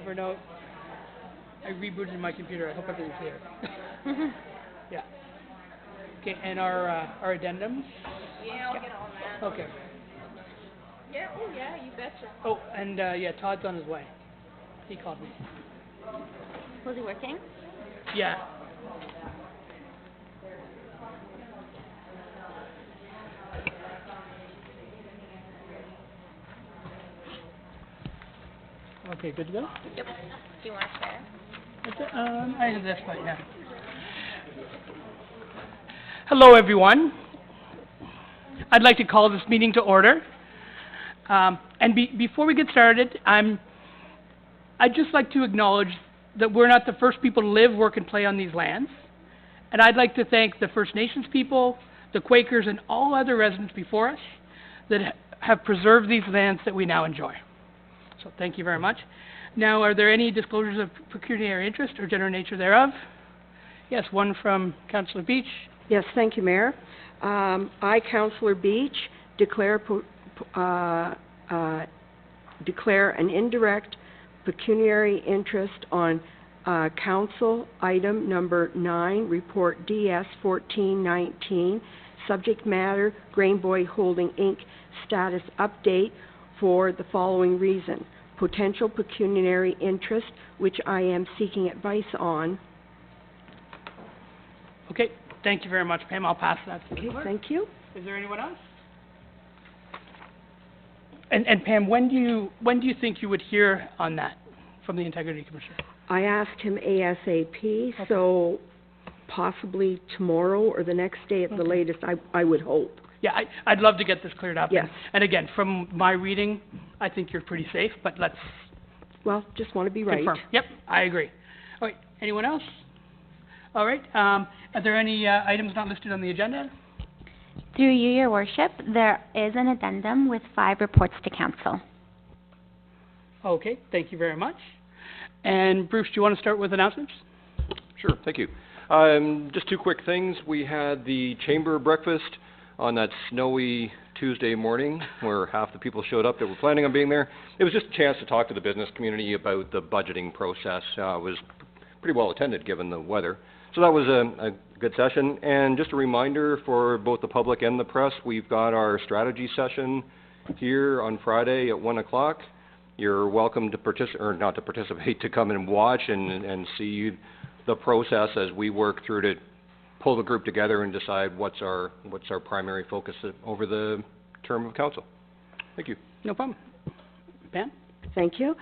Evernote. I rebooted my computer. I hope everything's here. Yeah. Okay, and our addendums? Yeah, I'll get on that. Okay. Yeah, oh yeah, you betcha. Oh, and yeah, Todd's on his way. He called me. Was he working? Yeah. Okay, good to go? Yep. Do you want to share? I have this right now. Hello, everyone. I'd like to call this meeting to order. And before we get started, I'd just like to acknowledge that we're not the first people to live, work, and play on these lands. And I'd like to thank the First Nations people, the Quakers, and all other residents before us that have preserved these lands that we now enjoy. So thank you very much. Now, are there any disclosures of pecuniary interest or general nature thereof? Yes, one from Councillor Beach. Yes, thank you, Mayor. I, Councillor Beach, declare an indirect pecuniary interest on Council Item Number 9, Report DS 1419, Subject Matter, Grain Boy Holding Inc. Status Update for the following reason. Potential pecuniary interest, which I am seeking advice on. Okay, thank you very much, Pam. I'll pass that to the Okay, clerk. thank you. Is there anyone else? And Pam, when do you think you would hear on that from the Integrity Commissioner? I asked him ASAP, so possibly tomorrow or the next day at the latest, I would hope. Yeah, I'd love to get this cleared up. Yes. And again, from my reading, I think you're pretty safe, but let's Well, just want to be right. confirm. Yep, I agree. All right, anyone else? All right, are there any items not listed on the agenda? Through you, Your Worship, there is an addendum with 5 reports to Council. Okay, thank you very much. And Bruce, do you want to start with announcements? Sure, thank you. Just 2 quick things. We had the chamber breakfast on that snowy Tuesday morning where half the people showed up that were planning on being there. It was just a chance to talk to the business community about the budgeting process. It was pretty well attended given the weather. So that was a good session. And just a reminder for both the public and the press, we've got our strategy session here on Friday at 1 o'clock. You're welcome to not to participate, to come and watch and see the process as we work through to pull the group together and decide what's our primary focus over the term of council. Thank you. No problem. Pam? Thank you.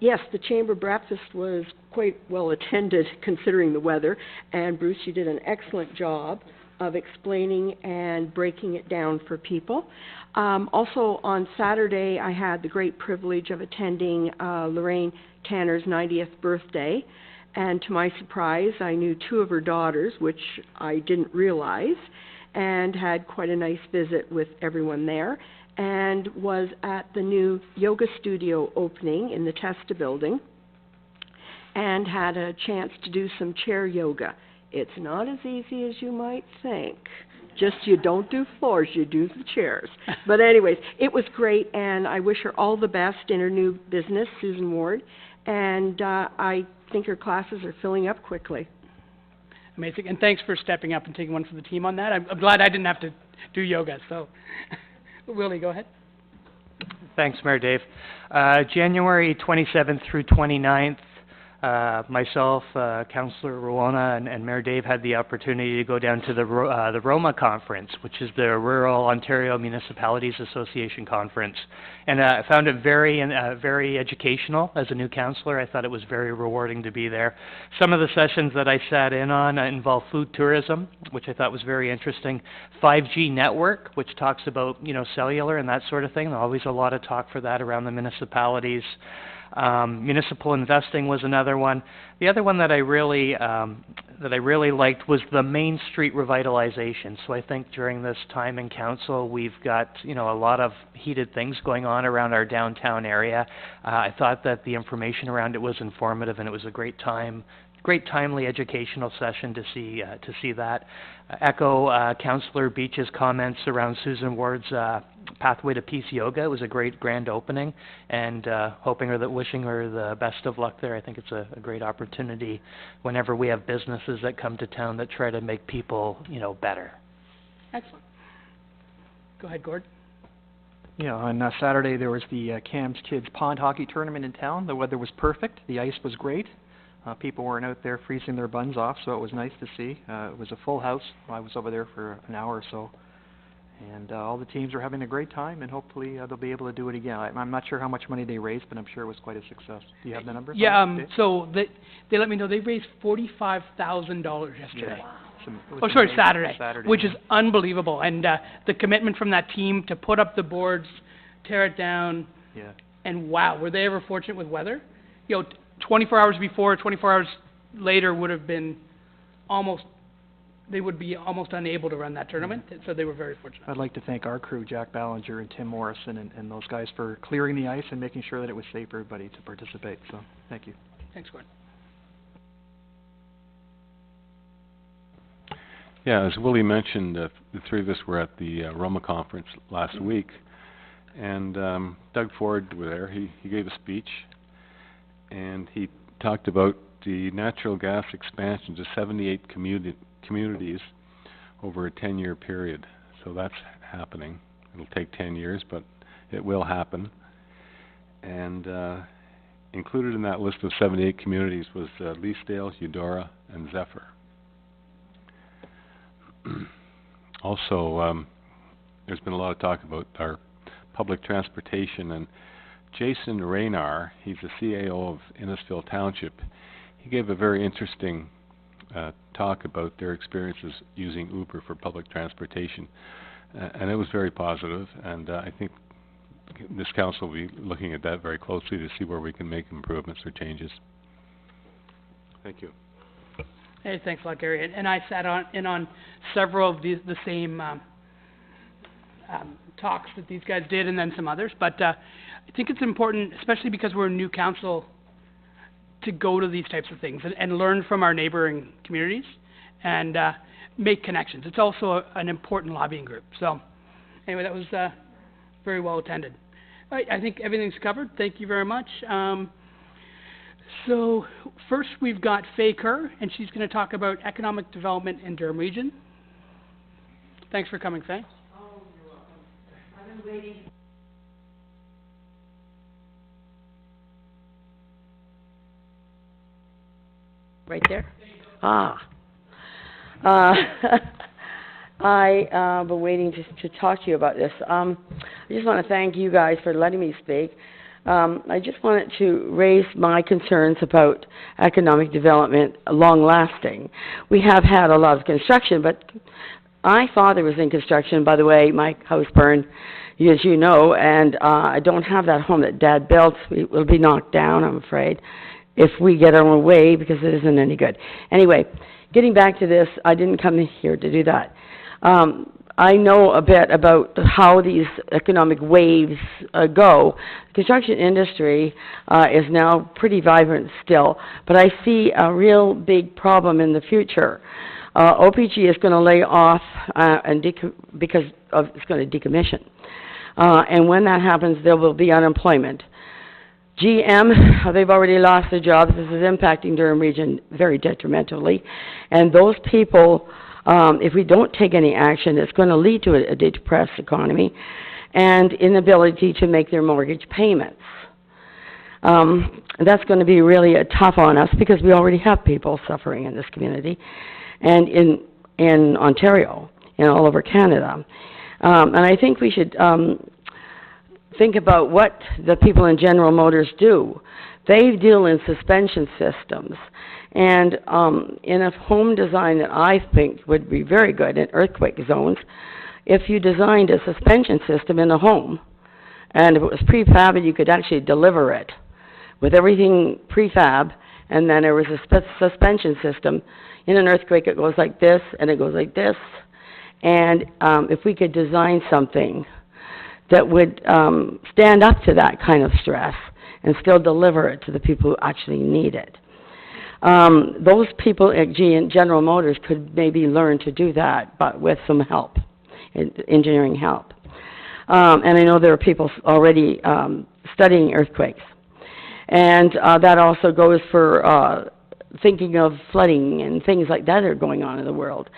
Yes, the chamber breakfast was quite well attended considering the weather, and Bruce, you did an excellent job of explaining and breaking it down for people. Also on Saturday, I had the great privilege of attending Lorraine Tanner's 90th birthday, and to my surprise, I knew 2 of her daughters, which I didn't realize, and had quite a nice visit with everyone there, and was at the new yoga studio opening in the Testa building, and had a chance to do some chair yoga. It's not as easy as you might think. Just you don't do floors, you do the chairs. But anyways, it was great, and I wish her all the best in her new business, Susan Ward, and I think her classes are filling up quickly. Amazing. And thanks for stepping up and taking one for the team on that. I'm glad I didn't have to do yoga, so. Willie, go ahead. Thanks, Mayor Dave. January 27th through 29th, myself, Councillor Rowona, and Mayor Dave had the opportunity to go down to the ROMA conference, which is the Rural Ontario Municipalities Association conference. And I found it very educational as a new councillor. I thought it was very rewarding to be there. Some of the sessions that I sat in on involve food tourism, which I thought was very interesting. 5G network, which talks about, cellular and that sort of thing. Always a lot of talk for that around the municipalities. Municipal investing was another one. The other one that I really liked was the Main Street revitalization. So I think during this time in council, we've got a lot of heated things going on around our downtown area. I thought that the information around it was informative, and it was a great time great timely educational session to see that. Echo Councillor Beach's comments around Susan Ward's Pathway to Peace Yoga. It was a great grand opening, and wishing her the best of luck there. I think it's a great opportunity whenever we have businesses that come to town that try to make people, better. Excellent. Go ahead, Gord. Yeah, on Saturday there was the CAMS Kids Pond Hockey Tournament in town. The weather was perfect. The ice was great. People weren't out there freezing their buns off, so it was nice to see. It was a full house. I was over there for an hour or so. And all the teams are having a great time, and hopefully they'll be able to do it again. I'm not sure how much money they raised, but I'm sure it was quite a success. Do you have the number? Yeah, so they let me know they raised $45,000 yesterday. Yeah. Saturday, which is unbelievable. And the commitment from that team to put up the boards, tear it down, Yeah. and wow, were they ever fortunate with weather? 24 hours before, 24 hours later would have been they would be almost unable to run that tournament, so they were very fortunate. I'd like to thank our crew, Jack Ballinger and Tim Morrison, and those guys for clearing the ice and making sure that it was safe for everybody to participate, so thank you. Thanks, Gordon. Yeah, as Willie mentioned, the three of us were at the Roma conference last week, and Doug Ford was there. He gave a speech, and he talked about the natural gas expansion to 78 communities over a 10-year period. So that's happening. It'll take 10 years, but it will happen. And included in that list of 78 communities was Leasdale, Eudora, and Zephyr. Also, there's been a lot of talk about our public transportation, and Jason Raynar, he's the CAO of Innisfil Township. He gave a very interesting talk about their experiences using Uber for public transportation, and it was very positive, and I think this council will be looking at that very closely to see where we can make improvements or changes. Thank you. Hey, thanks a lot, Gary. And I sat on several of the same talks that these guys did, and then some others. But I think it's important, especially because we're a new council, to go to these types of things and learn from our neighboring communities and make connections. It's also an important lobbying group. So anyway, that was very well attended. All right, I think everything's covered. Thank you very much. So first we've got Faye Kerr, and she's going to talk about economic development in Durham Region. Thanks for coming, Faye. Oh, you're welcome. I've been waiting. Right there? I've been waiting to talk to you about this. I just want to thank you guys for letting me speak. I just wanted to raise my concerns about economic development long-lasting. We have had a lot of construction, but my father was in construction, by the way. My house burned, as you know, and I don't have that home that Dad built. It will be knocked down, I'm afraid, if we get our own way, because it isn't any good. Anyway, getting back to this, I didn't come here to do that. I know a bit about how these economic waves go. The construction industry is now pretty vibrant still, but I see a real big problem in the future. OPG is going to lay off because it's going to decommission. And when that happens, there will be unemployment. GM, they've already lost their jobs. This is impacting Durham Region very detrimentally. And those people, if we don't take any action, it's going to lead to a depressed economy and inability to make their mortgage payments. That's going to be really tough on us because we already have people suffering in this community and in Ontario and all over Canada. And I think we should think about what the people in General Motors do. They deal in suspension systems. And in a home design that I think would be very good in earthquake zones, if you designed a suspension system in a home, and if it was prefab and you could actually deliver it with everything prefab, and then there was a suspension system, in an earthquake it goes like this, and it goes like this. And if we could design something that would stand up to that kind of stress and still deliver it to the people who actually need it. Those people at General Motors could maybe learn to do that, but with some help, engineering help. And I know there are people already studying earthquakes. And that also goes for thinking of flooding and things like that are going on in the world.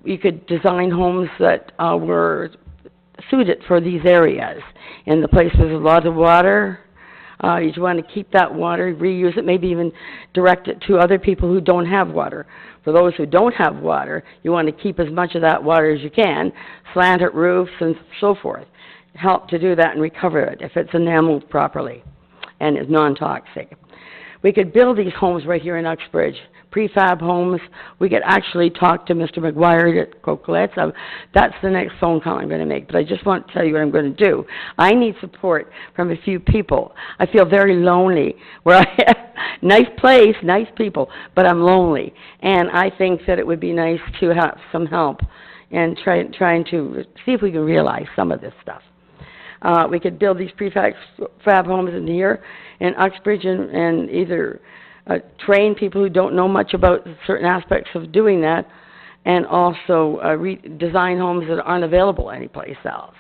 You could design homes that were suited for these areas. In the places with a lot of water, you want to keep that water, reuse it, maybe even direct it to other people who don't have water. For those who don't have water, you want to keep as much of that water as you can, slanted roofs and so forth. Help to do that and recover it if it's enameled properly and is non-toxic. We could build these homes right here in Uxbridge, prefab homes. We could actually talk to Mr. McGuire at Cocolettes. That's the next phone call I'm going to make, but I just want to tell you what I'm going to do. I need support from a few people. I feel very lonely where I have nice place, nice people, but I'm lonely. And I think that it would be nice to have some help in trying to see if we can realize some of this stuff. We could build these prefab homes in here in Uxbridge and either train people who don't know much about certain aspects of doing that, and also design homes that aren't available anyplace else.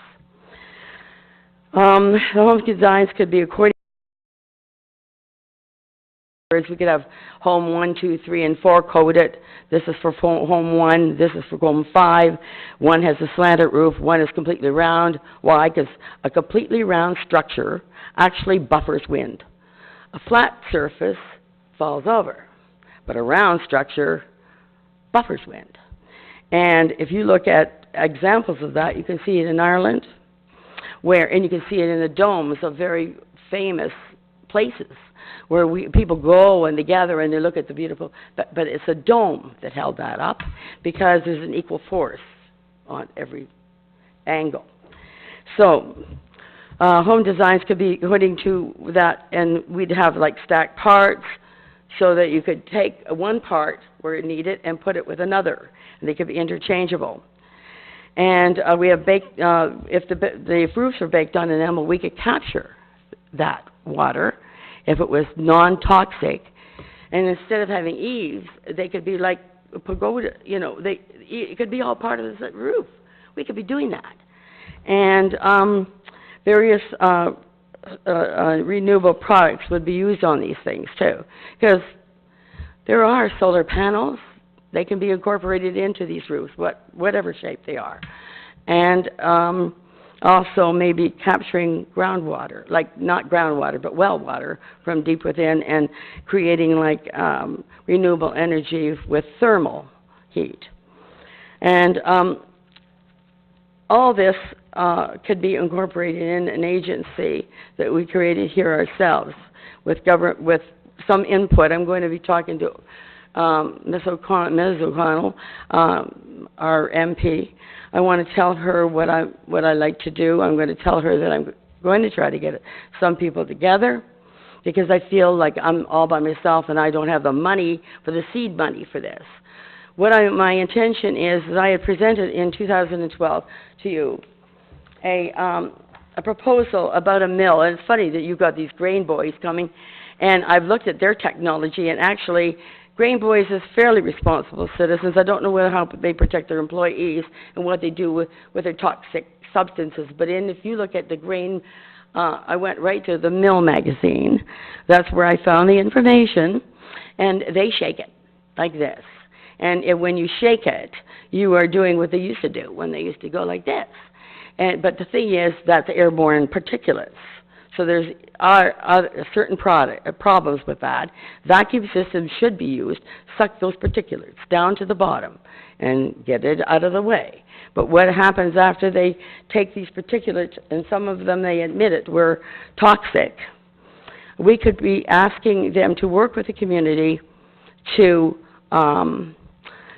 The home designs could be according. We could have home 1, 2, 3, and 4 coded. This is for home 1, this is for home 5. One has a slanted roof, one is completely round. Why? Because a completely round structure actually buffers wind. A flat surface falls over, but a round structure buffers wind. And if you look at examples of that, you can see it in Ireland, and you can see it in the domes of very famous places where people go and they gather and they look at the beautiful, but it's a dome that held that up because there's an equal force on every angle. So home designs could be according to that, and we'd have like stacked parts so that you could take one part where it needed and put it with another, and they could be interchangeable. And we have if the roofs are baked on enamel, we could capture that water if it was non-toxic. And instead of having eaves, they could be like a pagoda, it could be all part of the roof. We could be doing that. And various renewable products would be used on these things too. Because there are solar panels, they can be incorporated into these roofs, whatever shape they are. And also maybe capturing groundwater, like not groundwater, but well water from deep within, and creating like renewable energy with thermal heat. And all this could be incorporated in an agency that we created here ourselves with some input. I'm going to be talking to Ms. O'Connell, our MP. I want to tell her what I like to do. I'm going to tell her that I'm going to try to get some people together, because I feel like I'm all by myself and I don't have the money for the seed money for this. My intention is that I had presented in 2012 to you a proposal about a mill. And it's funny that you've got these Grain Boys coming, and I've looked at their technology, and actually Grain Boys is fairly responsible citizens. I don't know how they protect their employees and what they do with their toxic substances. But if you look at the grain, I went right to the Mill magazine. That's where I found the information. And they shake it like this. And when you shake it, you are doing what they used to do when they used to go like this. But the thing is, that's airborne particulates. So there's certain problems with that. Vacuum systems should be used, suck those particulates down to the bottom and get it out of the way. But what happens after they take these particulates, and some of them they admit it were toxic, we could be asking them to work with the community to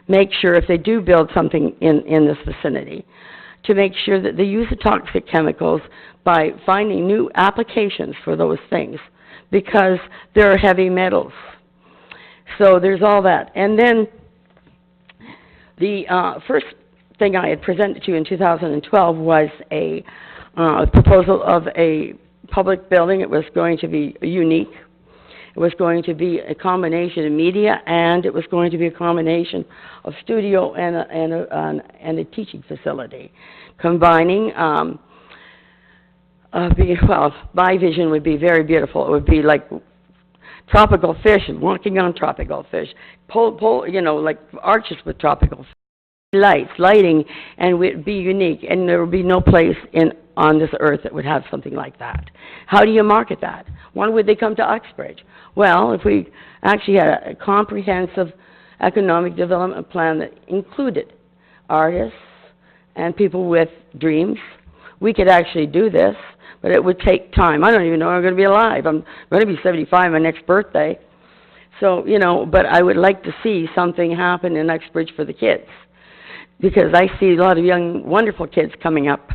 make sure, if they do build something in this vicinity, to make sure that they use the toxic chemicals by finding new applications for those things, because there are heavy metals. So there's all that. And then the first thing I had presented to you in 2012 was a proposal of a public building. It was going to be unique. It was going to be a combination of media, and it was going to be a combination of studio and a teaching facility, combining. My vision would be very beautiful. It would be like tropical fish and walking on tropical fish, like arches with tropical fish. Lighting, and it would be unique, and there would be no place on this earth that would have something like that. How do you market that? Why would they come to Uxbridge? Well, if we actually had a comprehensive economic development plan that included artists and people with dreams, we could actually do this, but it would take time. I don't even know if I'm going to be alive. I'm going to be 75 my next birthday. So, but I would like to see something happen in Uxbridge for the kids, because I see a lot of young, wonderful kids coming up,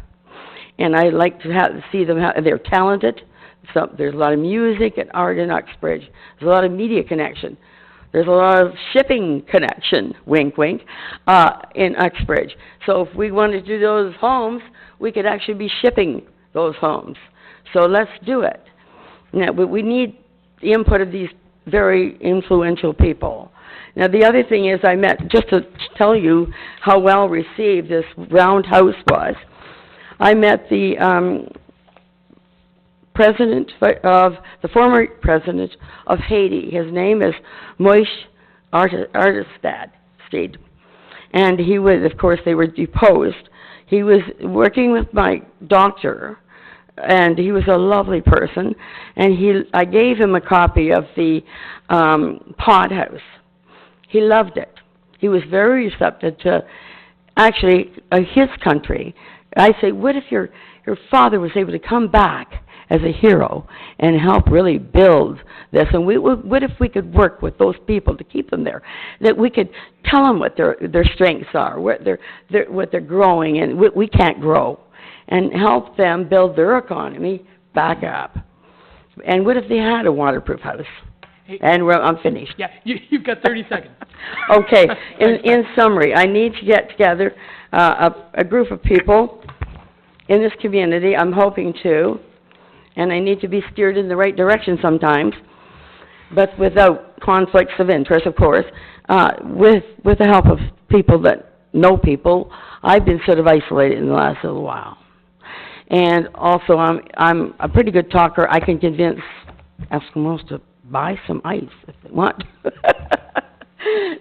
and I like to see them. They're talented. So there's a lot of music and art in Uxbridge. There's a lot of media connection. There's a lot of shipping connection, wink, wink, in Uxbridge. So if we wanted to do those homes, we could actually be shipping those homes. So let's do it. Now, we need the input of these very influential people. Now, the other thing is just to tell you how well received this roundhouse was, I met the the former president of Haiti. His name is Moïse Aristide. And he was, of course, they were deposed. He was working with my doctor, and he was a lovely person, and I gave him a copy of the Pod House. He loved it. He was very receptive to, actually, his country. I say, what if your father was able to come back as a hero and help really build this? And what if we could work with those people to keep them there? That we could tell them what their strengths are, what they're growing, and what we can't grow, and help them build their economy back up. And what if they had a waterproof house? And I'm finished. Yeah, you've got 30 seconds. Okay, in summary, I need to get together a group of people in this community, I'm hoping to, and I need to be steered in the right direction sometimes, but without conflicts of interest, of course, with the help of people that know people. I've been sort of isolated in the last little while. And also, I'm a pretty good talker. I can convince Eskimos to buy some ice if they want.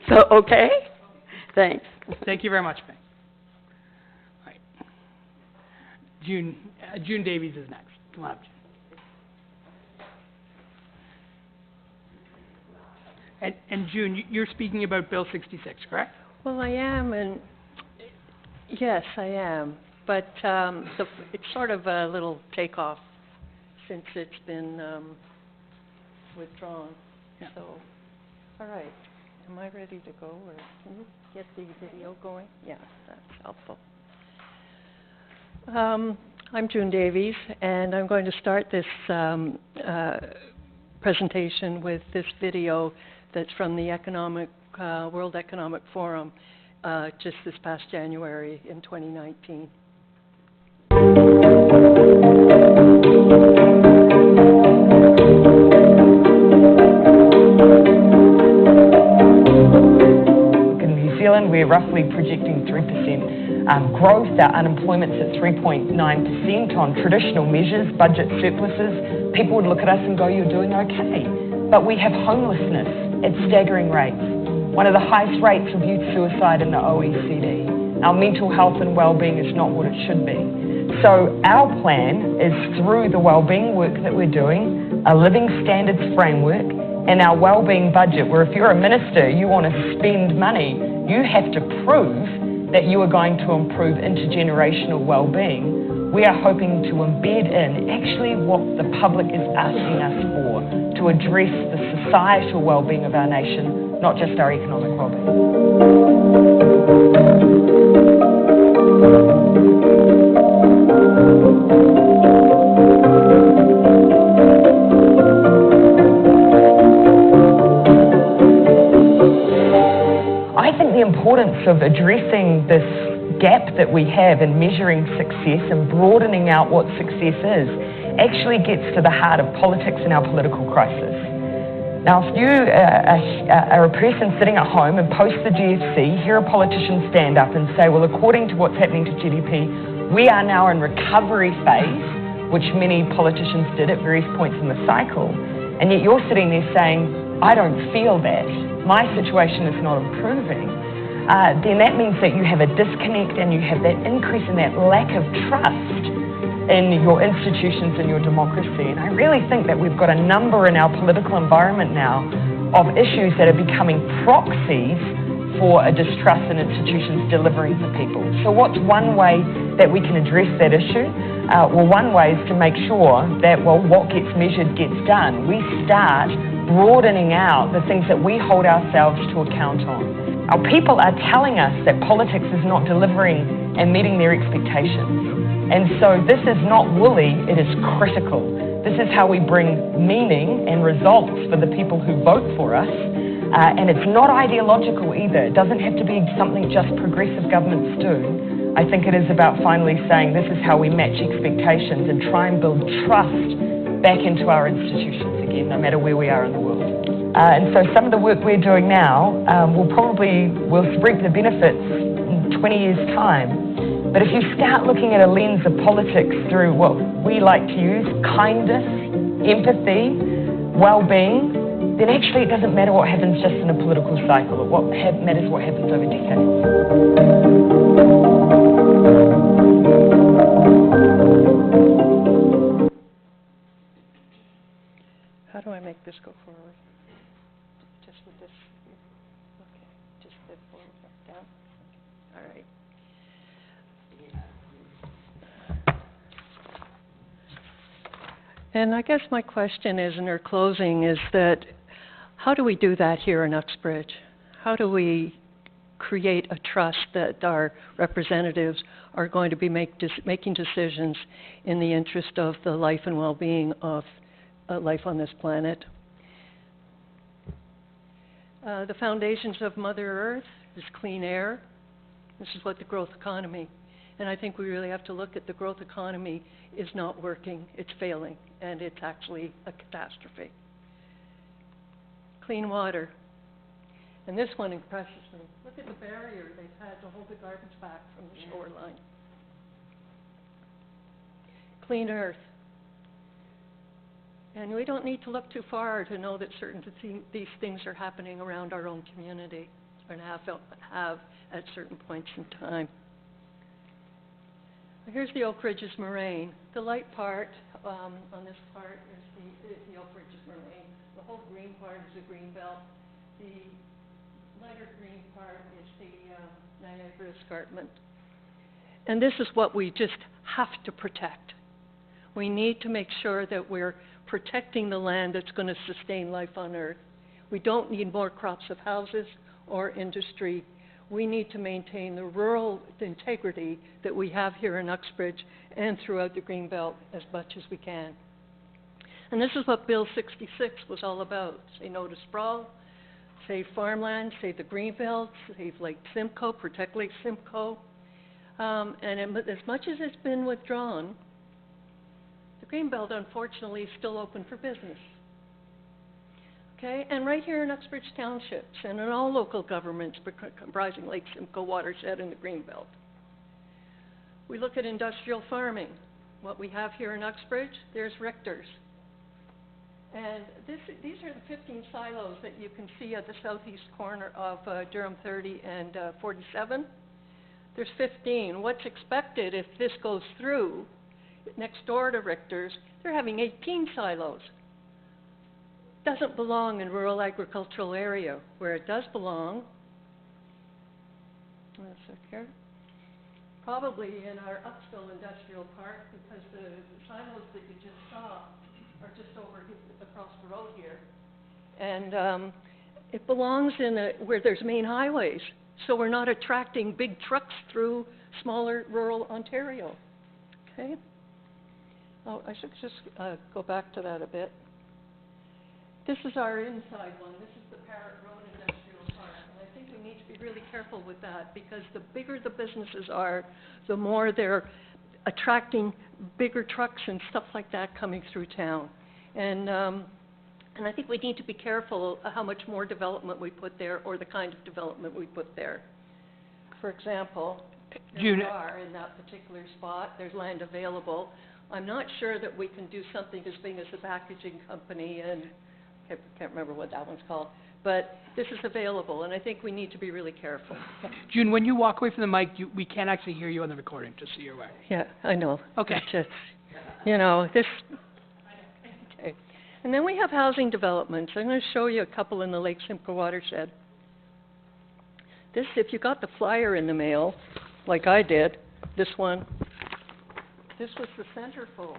So, okay? Thanks. Thank you very much, Meg. All right. June Davies is next. Come on up, June. And June, you're speaking about Bill 66, correct? Well, I am, and yes, I am. But it's sort of a little takeoff since it's been withdrawn. Yeah. So, all right. Am I ready to go, or can you get the video going? Yeah, that's helpful. I'm June Davies, and I'm going to start this presentation with this video that's from the World Economic Forum just this past January in 2019. In New Zealand, we're roughly projecting 3% growth. Our unemployment's at 3.9% on traditional measures, budget surpluses. People would look at us and go, you're doing okay. But we have homelessness at staggering rates, one of the highest rates of youth suicide in the OECD. Our mental health and well-being is not what it should be. So our plan is through the well-being work that we're doing, a living standards framework, and our well-being budget, where if you're a minister, you want to spend money, you have to prove that you are going to improve intergenerational well-being. We are hoping to embed in actually what the public is asking us for, to address the societal well-being of our nation, not just our economic I think the importance of addressing this gap that we have in measuring success and broadening out what success is actually gets to the heart of politics and our political crisis. Now, if you are a person sitting at home and post the GFC, hear a politician stand up and say, well, according to what's happening to GDP, we are now in recovery phase, which many politicians did at various points in the cycle, and yet you're sitting there saying, I don't feel that, my situation is not improving, then that means that you have a disconnect and you have that increase in that lack of trust in your institutions and your democracy. And I really think that we've got a number in our political environment now of issues that are becoming proxies for a distrust in institutions delivering for people. So what's one way that we can address that issue? Well, one way is to make sure that, well, what gets measured gets done. We start broadening out the things that we hold ourselves to account on. Our people are telling us that politics is not delivering and meeting their expectations. And so this is not woolly, it is critical. This is how we bring meaning and results for the people who vote for us. And it's not ideological either. It doesn't have to be something just progressive governments do. I think it is about finally saying this is how we match expectations and try and build trust back into our institutions again, no matter where we are in the world. And so some of the work we're doing now we'll reap the benefits in 20 years' time. But if you start looking at a lens of politics through what we like to use, kindness, empathy, well-being, then actually it doesn't matter what happens just in a political cycle. What matters what happens over decades. How do I make this go forward? Just with this? Okay, just the forward, down? All right. And I guess my question is, in our closing, is that how do we do that here in Uxbridge? How do we create a trust that our representatives are going to be making decisions in the interest of the life and well-being of life on this planet? The foundations of Mother Earth is clean air. This is what the growth economy. And I think we really have to look at the growth economy is not working, it's failing, and it's actually a catastrophe. Clean water. And this one impresses me. Look at the barrier they've had to hold the garbage back from the shoreline. Clean earth. And we don't need to look too far to know that these things are happening around our own community, or have at certain points in time. Here's the Oak Ridges Moraine. The light part on this part is the Oak Ridges Moraine. The whole green part is the green belt. The lighter green part is the Niagara Escarpment. And this is what we just have to protect. We need to make sure that we're protecting the land that's going to sustain life on Earth. We don't need more crops of houses or industry. We need to maintain the rural integrity that we have here in Uxbridge and throughout the Greenbelt as much as we can. And this is what Bill 66 was all about. Say no to sprawl, save farmland, save the Greenbelt, save Lake Simcoe, protect Lake Simcoe. And as much as it's been withdrawn, the Greenbelt, unfortunately, is still open for business. Okay, and right here in Uxbridge Townships and in all local governments comprising Lake Simcoe watershed and the Greenbelt. We look at industrial farming. What we have here in Uxbridge, there's Richter's. And these are the 15 silos that you can see at the southeast corner of Durham 30 and 47. There's 15. What's expected if this goes through, next door to Richter's, they're having 18 silos. Doesn't belong in rural agricultural area. Where it does belong, here, probably in our Upstill Industrial Park, because the silos that you just saw are just over across the road here. And it belongs in where there's main highways, so we're not attracting big trucks through smaller rural Ontario. Okay? Oh, I should just go back to that a bit. This is our inside one. This is the Parrot Road Industrial Park. And I think we need to be really careful with that, because the bigger the businesses are, the more they're attracting bigger trucks and stuff like that coming through town. And And I think we need to be careful how much more development we put there or the kind of development we put there. For example, June- there are in that particular spot, there's land available. I'm not sure that we can do something as big as the packaging company and, can't remember what that one's called, but this is available, and I think we need to be really careful. June, when you walk away from the mic, we can't actually hear you on the recording, just so you're aware. Yeah, I know. Okay. It's just, you know, this, okay. And then we have housing developments. I'm going to show you a couple in the Lake Simcoe watershed. This, if you got the flyer in the mail, like I did, this one, this was the centerfold.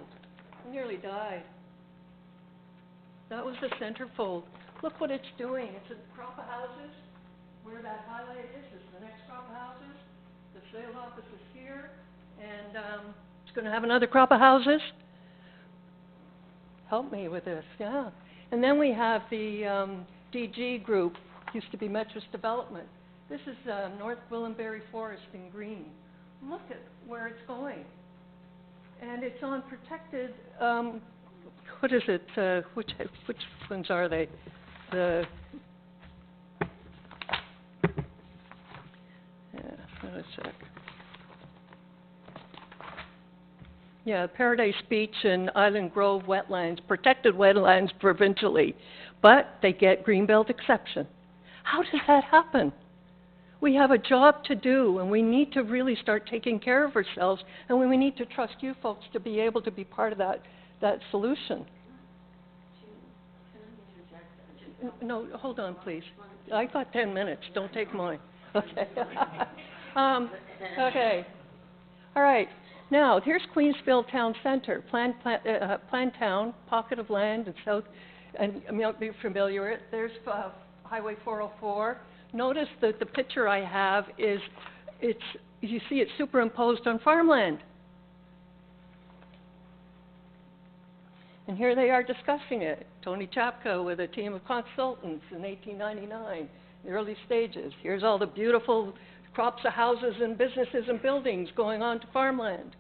I nearly died. That was the centerfold. Look what it's doing. It's a crop of houses. Where that highlight is the next crop of houses. The sales office is here, and it's going to have another crop of houses. Help me with this, yeah. And then we have the DG group, used to be Metris Development. This is North Willenberry Forest in green. Look at where it's going. And it's on protected, what is it, which ones are they? The, wait a sec. Yeah, Paradise Beach and Island Grove wetlands, protected wetlands provincially, but they get Greenbelt exception. How does that happen? We have a job to do, and we need to really start taking care of ourselves, and we need to trust you folks to be able to be part of that solution. No, hold on, please. I got 10 minutes. Don't take mine. Okay. Okay. All right. Now, here's Queensville Town Center, planned town, pocket of land in south, and you might be familiar with it. There's Highway 404. Notice that the picture I have is, you see it's superimposed on farmland. And here they are discussing it. Tony Chapko with a team of consultants in 1899, the early stages. Here's all the beautiful crops of houses and businesses and buildings going on to farmland.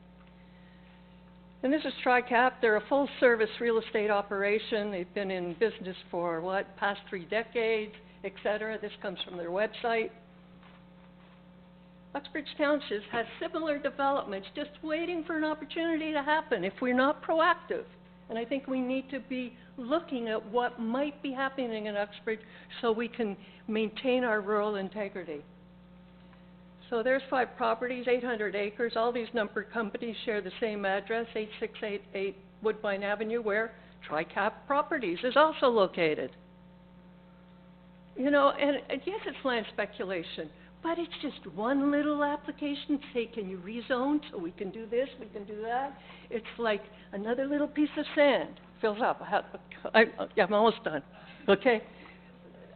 And this is TriCap. They're a full-service real estate operation. They've been in business for, past 3 decades, et cetera. This comes from their website. Uxbridge Township has similar developments just waiting for an opportunity to happen if we're not proactive. And I think we need to be looking at what might be happening in Uxbridge so we can maintain our rural integrity. So there's 5 properties, 800 acres. All these numbered companies share the same address, 8688 Woodbine Avenue, where TriCap Properties is also located. You know, and yes, it's land speculation, but it's just one little application. Say, can you rezone so we can do this, we can do that? It's like another little piece of sand. Fills up. I'm almost done. Okay?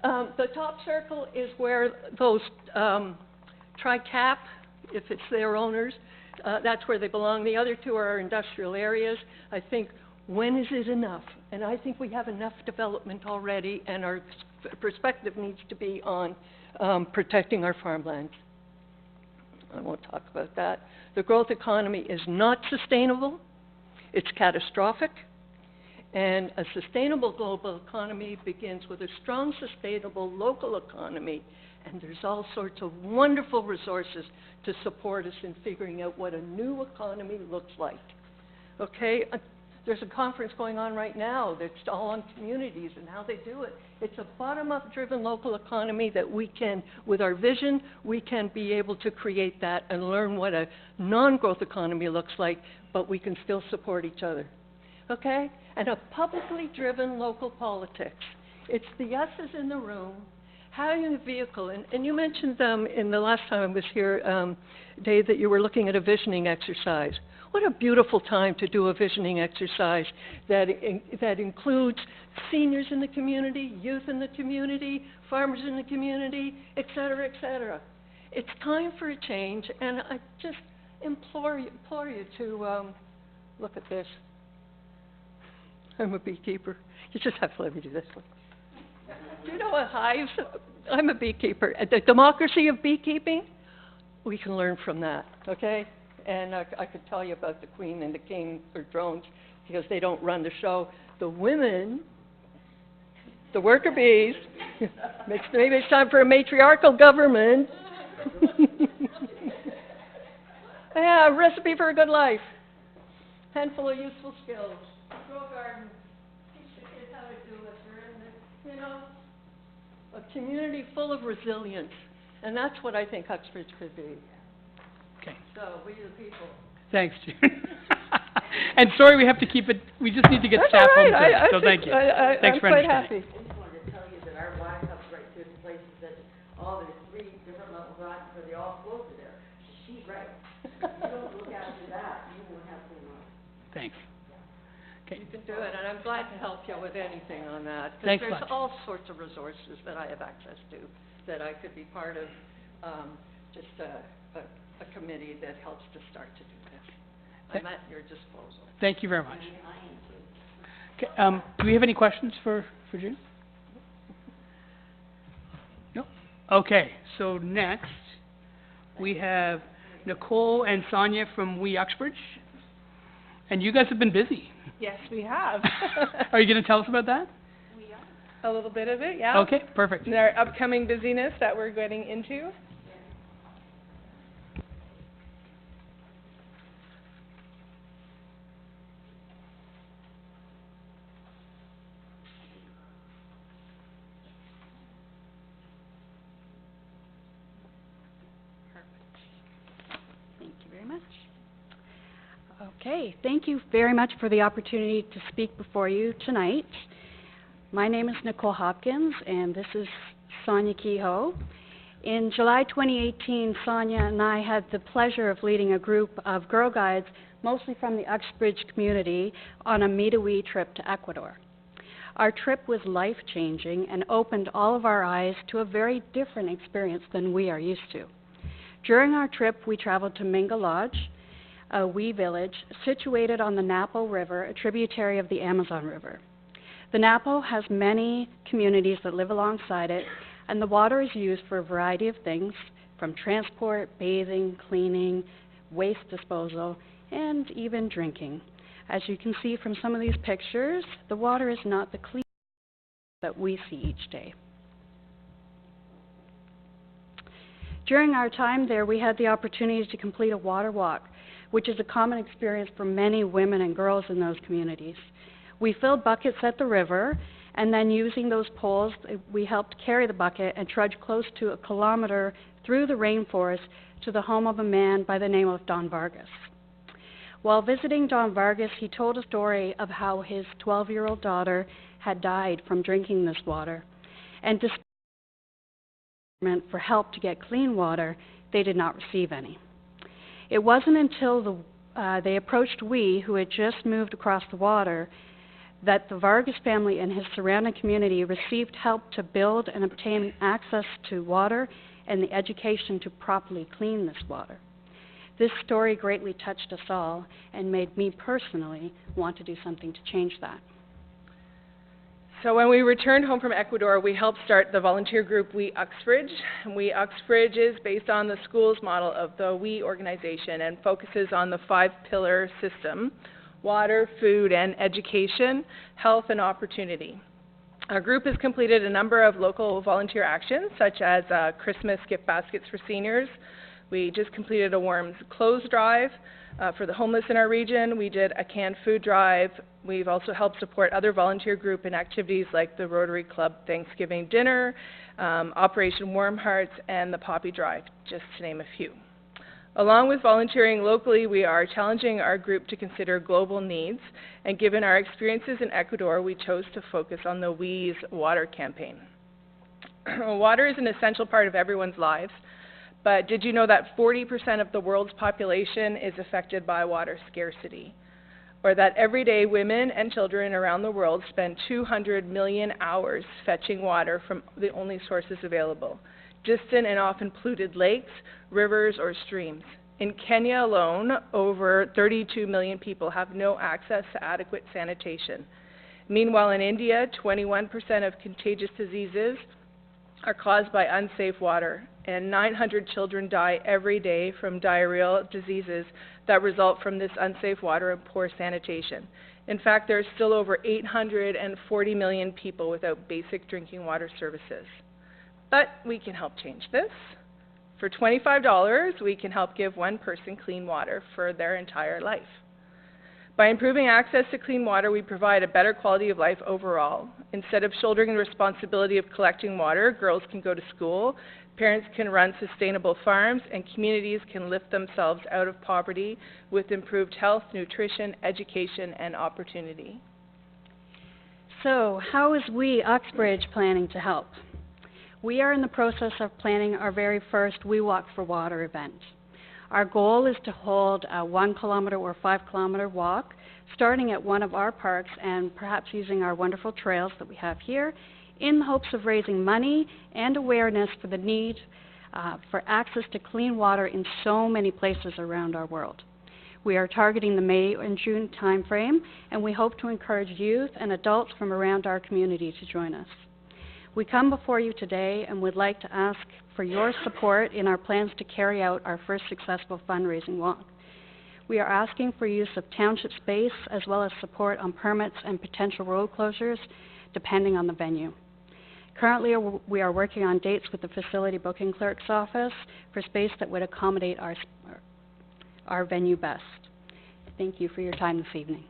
The top circle is where those TriCap, if it's their owners, that's where they belong. The other 2 are industrial areas. I think, when is it enough? And I think we have enough development already, and our perspective needs to be on protecting our farmlands. I won't talk about that. The growth economy is not sustainable. It's catastrophic. And a sustainable global economy begins with a strong, sustainable local economy. And there's all sorts of wonderful resources to support us in figuring out what a new economy looks like. Okay? There's a conference going on right now that's all on communities and how they do it. It's a bottom-up driven local economy that we can, with our vision, we can be able to create that and learn what a non-growth economy looks like, but we can still support each other. Okay? And a publicly driven local politics. It's the yeses in the room, having a vehicle, and you mentioned in the last time I was here, Dave, that you were looking at a visioning exercise. What a beautiful time to do a visioning exercise that includes seniors in the community, youth in the community, farmers in the community, et cetera, et cetera. It's time for a change, and I just implore you to look at this. I'm a beekeeper. You just have to let me do this one. Do you know what hives? I'm a beekeeper. The democracy of beekeeping, we can learn from that, okay? And I could tell you about the queen and the king or drones because they don't run the show. The women the worker bees. Maybe it's time for a matriarchal government. Yeah, a recipe for a good life. Handful of useful skills. Grow a garden. Teach the kids how to do it. They're in a community full of resilience. And that's what I think Uxbridge could be. Okay. So, we the people. Thanks, June. And sorry, we have to keep it, we just need to get staff home first, so thank you. Thanks for understanding. I'm quite happy. I just wanted to tell you that our line comes right through the places that all there's 3 different levels of aquifer, they all flow through there. She's right. If you don't look after that, you won't have clean water. Thanks. Okay. You can do it, and I'm glad to help you with anything on that. Thanks Because much. there's all sorts of resources that I have access to, that I could be part of, just a committee that helps to start to do this. I'm at your disposal. Thank you very much. Okay, do we have any questions for June? No? Okay, so next, we have Nicole and Sonia from We Uxbridge. And you guys have been busy. Yes, we have. Are you going to tell us about that? A little bit of it, yeah. Okay, perfect. And our upcoming busyness that we're getting into. Thank you very much. Okay, thank you very much for the opportunity to speak before you tonight. My name is Nicole Hopkins, and this is Sonia Kehoe. In July 2018, Sonia and I had the pleasure of leading a group of Girl Guides, mostly from the Uxbridge community, on a meet-a-wee trip to Ecuador. Our trip was life-changing and opened all of our eyes to a very different experience than we are used to. During our trip, we traveled to Minga Lodge, a wee village situated on the Napo River, a tributary of the Amazon River. The Napo has many communities that live alongside it, and the water is used for a variety of things, from transport, bathing, cleaning, waste disposal, and even drinking. As you can see from some of these pictures, the water is not the clean that we see each day. During our time there, we had the opportunity to complete a water walk, which is a common experience for many women and girls in those communities. We filled buckets at the river, and then using those poles, we helped carry the bucket and trudge close to a kilometer through the rainforest to the home of a man by the name of Don Vargas. While visiting Don Vargas, he told a story of how his 12-year-old daughter had died from drinking this water, and despite for help to get clean water, they did not receive any. It wasn't until they approached We, who had just moved across the water, that the Vargas family and his surrounding community received help to build and obtain access to water and the education to properly clean this water. This story greatly touched us all and made me personally want to do something to change that. So when we returned home from Ecuador, we helped start the volunteer group We Uxbridge. And We Uxbridge is based on the school's model of the We organization and focuses on the 5-pillar system: water, food, and education, health, and opportunity. Our group has completed a number of local volunteer actions, such as Christmas gift baskets for seniors. We just completed a Warm Clothes drive for the homeless in our region. We did a canned food drive. We've also helped support other volunteer group in activities like the Rotary Club Thanksgiving dinner, Operation Warm Hearts, and the Poppy Drive, just to name a few. Along with volunteering locally, we are challenging our group to consider global needs, and given our experiences in Ecuador, we chose to focus on the We's Water campaign. Water is an essential part of everyone's lives, but did you know that 40% of the world's population is affected by water scarcity? Or that every day women and children around the world spend 200 million hours fetching water from the only sources available: distant and often polluted lakes, rivers, or streams. In Kenya alone, over 32 million people have no access to adequate sanitation. Meanwhile, in India, 21% of contagious diseases are caused by unsafe water, and 900 children die every day from diarrheal diseases that result from this unsafe water and poor sanitation. In fact, there are still over 840 million people without basic drinking water services. But we can help change this. For $25, we can help give one person clean water for their entire life. By improving access to clean water, we provide a better quality of life overall. Instead of shouldering the responsibility of collecting water, girls can go to school, parents can run sustainable farms, and communities can lift themselves out of poverty with improved health, nutrition, education, and opportunity. So, how is we, Uxbridge, planning to help? We are in the process of planning our very first We Walk for Water event. Our goal is to hold a 1 kilometer or 5 kilometer walk, starting at one of our parks and perhaps using our wonderful trails that we have here, in the hopes of raising money and awareness for the need for access to clean water in so many places around our world. We are targeting the May and June timeframe, and we hope to encourage youth and adults from around our community to join us. We come before you today and would like to ask for your support in our plans to carry out our first successful fundraising walk. We are asking for use of township space as well as support on permits and potential road closures, depending on the venue. Currently, we are working on dates with the facility booking clerk's office for space that would accommodate our venue best. Thank you for your time this evening.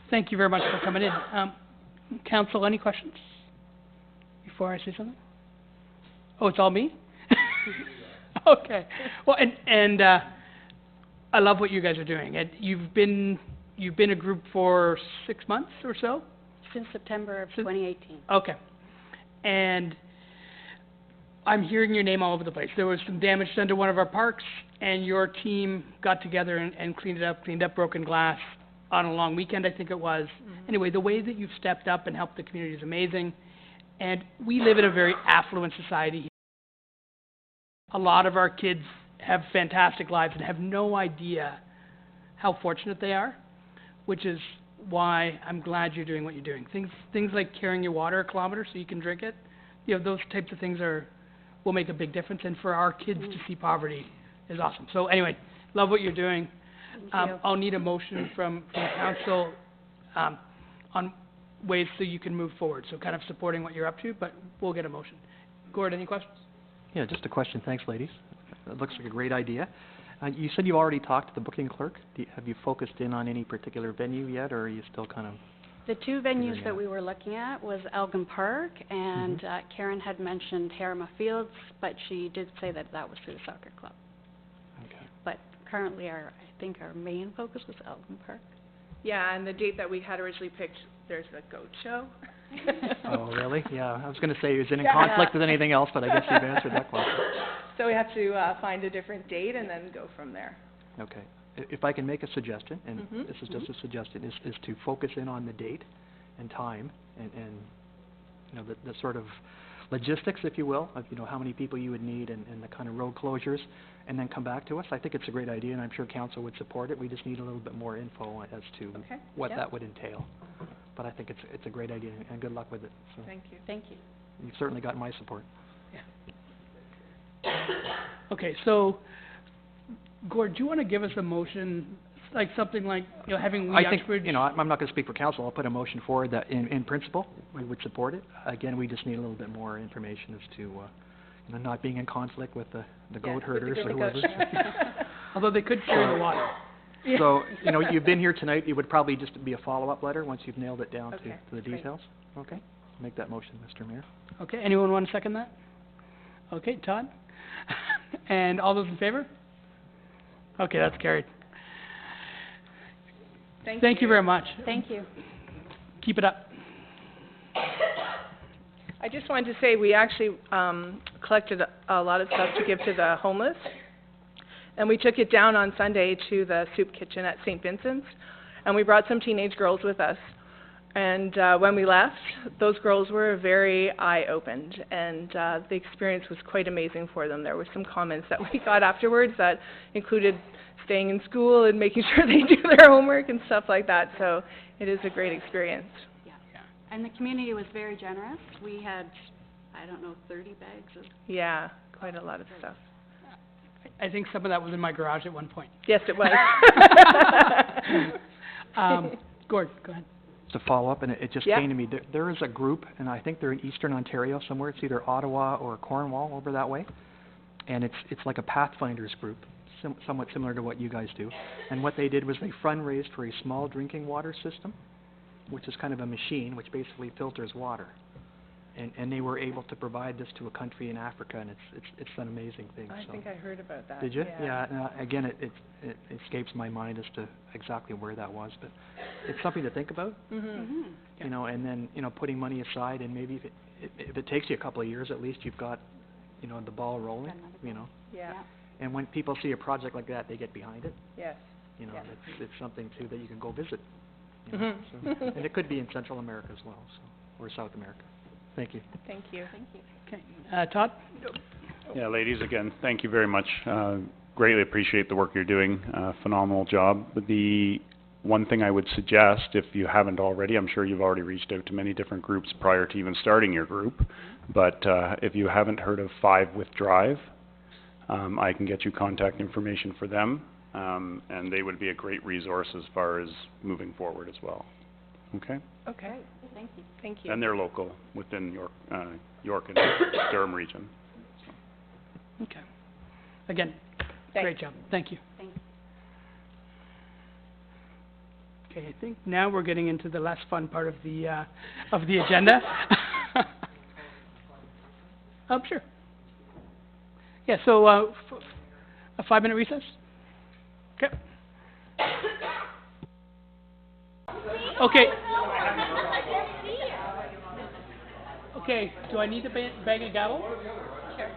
Thank you very much for coming in. Council, any questions before I say something? Oh, it's all me? Okay. Well, and I love what you guys are doing. And you've been a group for 6 months or so? Since September of 2018. Okay. And I'm hearing your name all over the place. There was some damage done to one of our parks, and your team got together and cleaned up broken glass on a long weekend, I think it was. Anyway, the way that you've stepped up and helped the community is amazing. And we live in a very affluent society. A lot of our kids have fantastic lives and have no idea how fortunate they are, which is why I'm glad you're doing what you're doing. Things like carrying your water a kilometer so you can drink it, those types of things will make a big difference. And for our kids to see poverty is awesome. So anyway, love what you're doing. I'll need a motion from council on ways so you can move forward. So kind of supporting what you're up to, but we'll get a motion. Gord, any questions? Yeah, just a question. Thanks, ladies. It looks like a great idea. You said you already talked to the booking clerk. Have you focused in on any particular venue yet, or are you still kind of... The two venues that we were looking at was Elgin Park, and Karen had mentioned Harriman Fields, but she did say that was through the soccer club. Okay. But currently, I think our main focus was Elgin Park. Yeah, and the date that we had originally picked, there's a goat show. Oh, really? Yeah, I was going to say, is it in conflict with anything else, but I guess you've answered that question. So we have to find a different date and then go from there. Okay. If I can make a suggestion, and this is just a suggestion, is to focus in on the date and time and the sort of logistics, if you will, of how many people you would need and the kind of road closures, and then come back to us. I think it's a great idea, and I'm sure council would support it. We just need a little bit more info as to what that would entail. But I think it's a great idea, and good luck with it. So Thank you. Thank you. You've certainly got my support. Okay, so, Gord, do you want to give us a motion, like something like, having I think, Uxbridge... I'm not going to speak for council. I'll put a motion forward that in principle, we would support it. Again, we just need a little bit more information as to, not being in conflict with the goat herders or whoever. Although they could carry the water. So, you've been here tonight, it would probably just be a follow-up letter once you've nailed it down to the details. Okay? Make that motion, Mr. Mayor. Okay, anyone want to second that? Okay, Todd? And all those in favor? Okay, that's carried. Thank you very much. Thank you. Keep it up. I just wanted to say we actually collected a lot of stuff to give to the homeless. And we took it down on Sunday to the soup kitchen at St. Vincent's. And we brought some teenage girls with us. And when we left, those girls were very eye-opened. And the experience was quite amazing for them. There were some comments that we got afterwards that included staying in school and making sure they do their homework and stuff like that. So it is a great experience. Yeah. And the community was very generous. We had, 30 bags of... Yeah, quite a lot of stuff. I think some of that was in my garage at one point. Yes, it was. Gord, go ahead. To follow up, and it just Yeah. came to me, there is a group, and I think they're in Eastern Ontario somewhere, it's either Ottawa or Cornwall, over that way, and it's like a Pathfinders group, somewhat similar to what you guys do. And what they did was they fundraised for a small drinking water system, which is kind of a machine which basically filters water. And they were able to provide this to a country in Africa, and it's an amazing thing. I So. think I heard about that. Did you? Yeah. Again, it escapes my mind as to exactly where that was, but it's something to think about. Mm-hmm. You know, and then putting money aside, and maybe if it takes you a couple of years, at least you've got the ball rolling. Yeah. And when people see a project like that, they get behind it. Yes. You know, Yeah. it's something too that you can go visit. Mhm. So, and it could be in Central America as well, or South America. Thank you. Thank you. Okay, Todd? Yeah, ladies, again, thank you very much. Greatly appreciate the work you're doing. Phenomenal job. But the one thing I would suggest, if you haven't already, I'm sure you've already reached out to many different groups prior to even starting your group, but if you haven't heard of 5 with Drive, I can get you contact information for them, and they would be a great resource as far as moving forward as well. Okay? Okay. Thank you. And they're local within York and Durham region. Okay. Again, Thanks. great job. Thank you. Okay, I think now we're getting into the less fun part of the agenda. Sure. Yeah, so, a 5-minute recess? Okay. Okay. Okay, do I need to bang a gavel? Sure.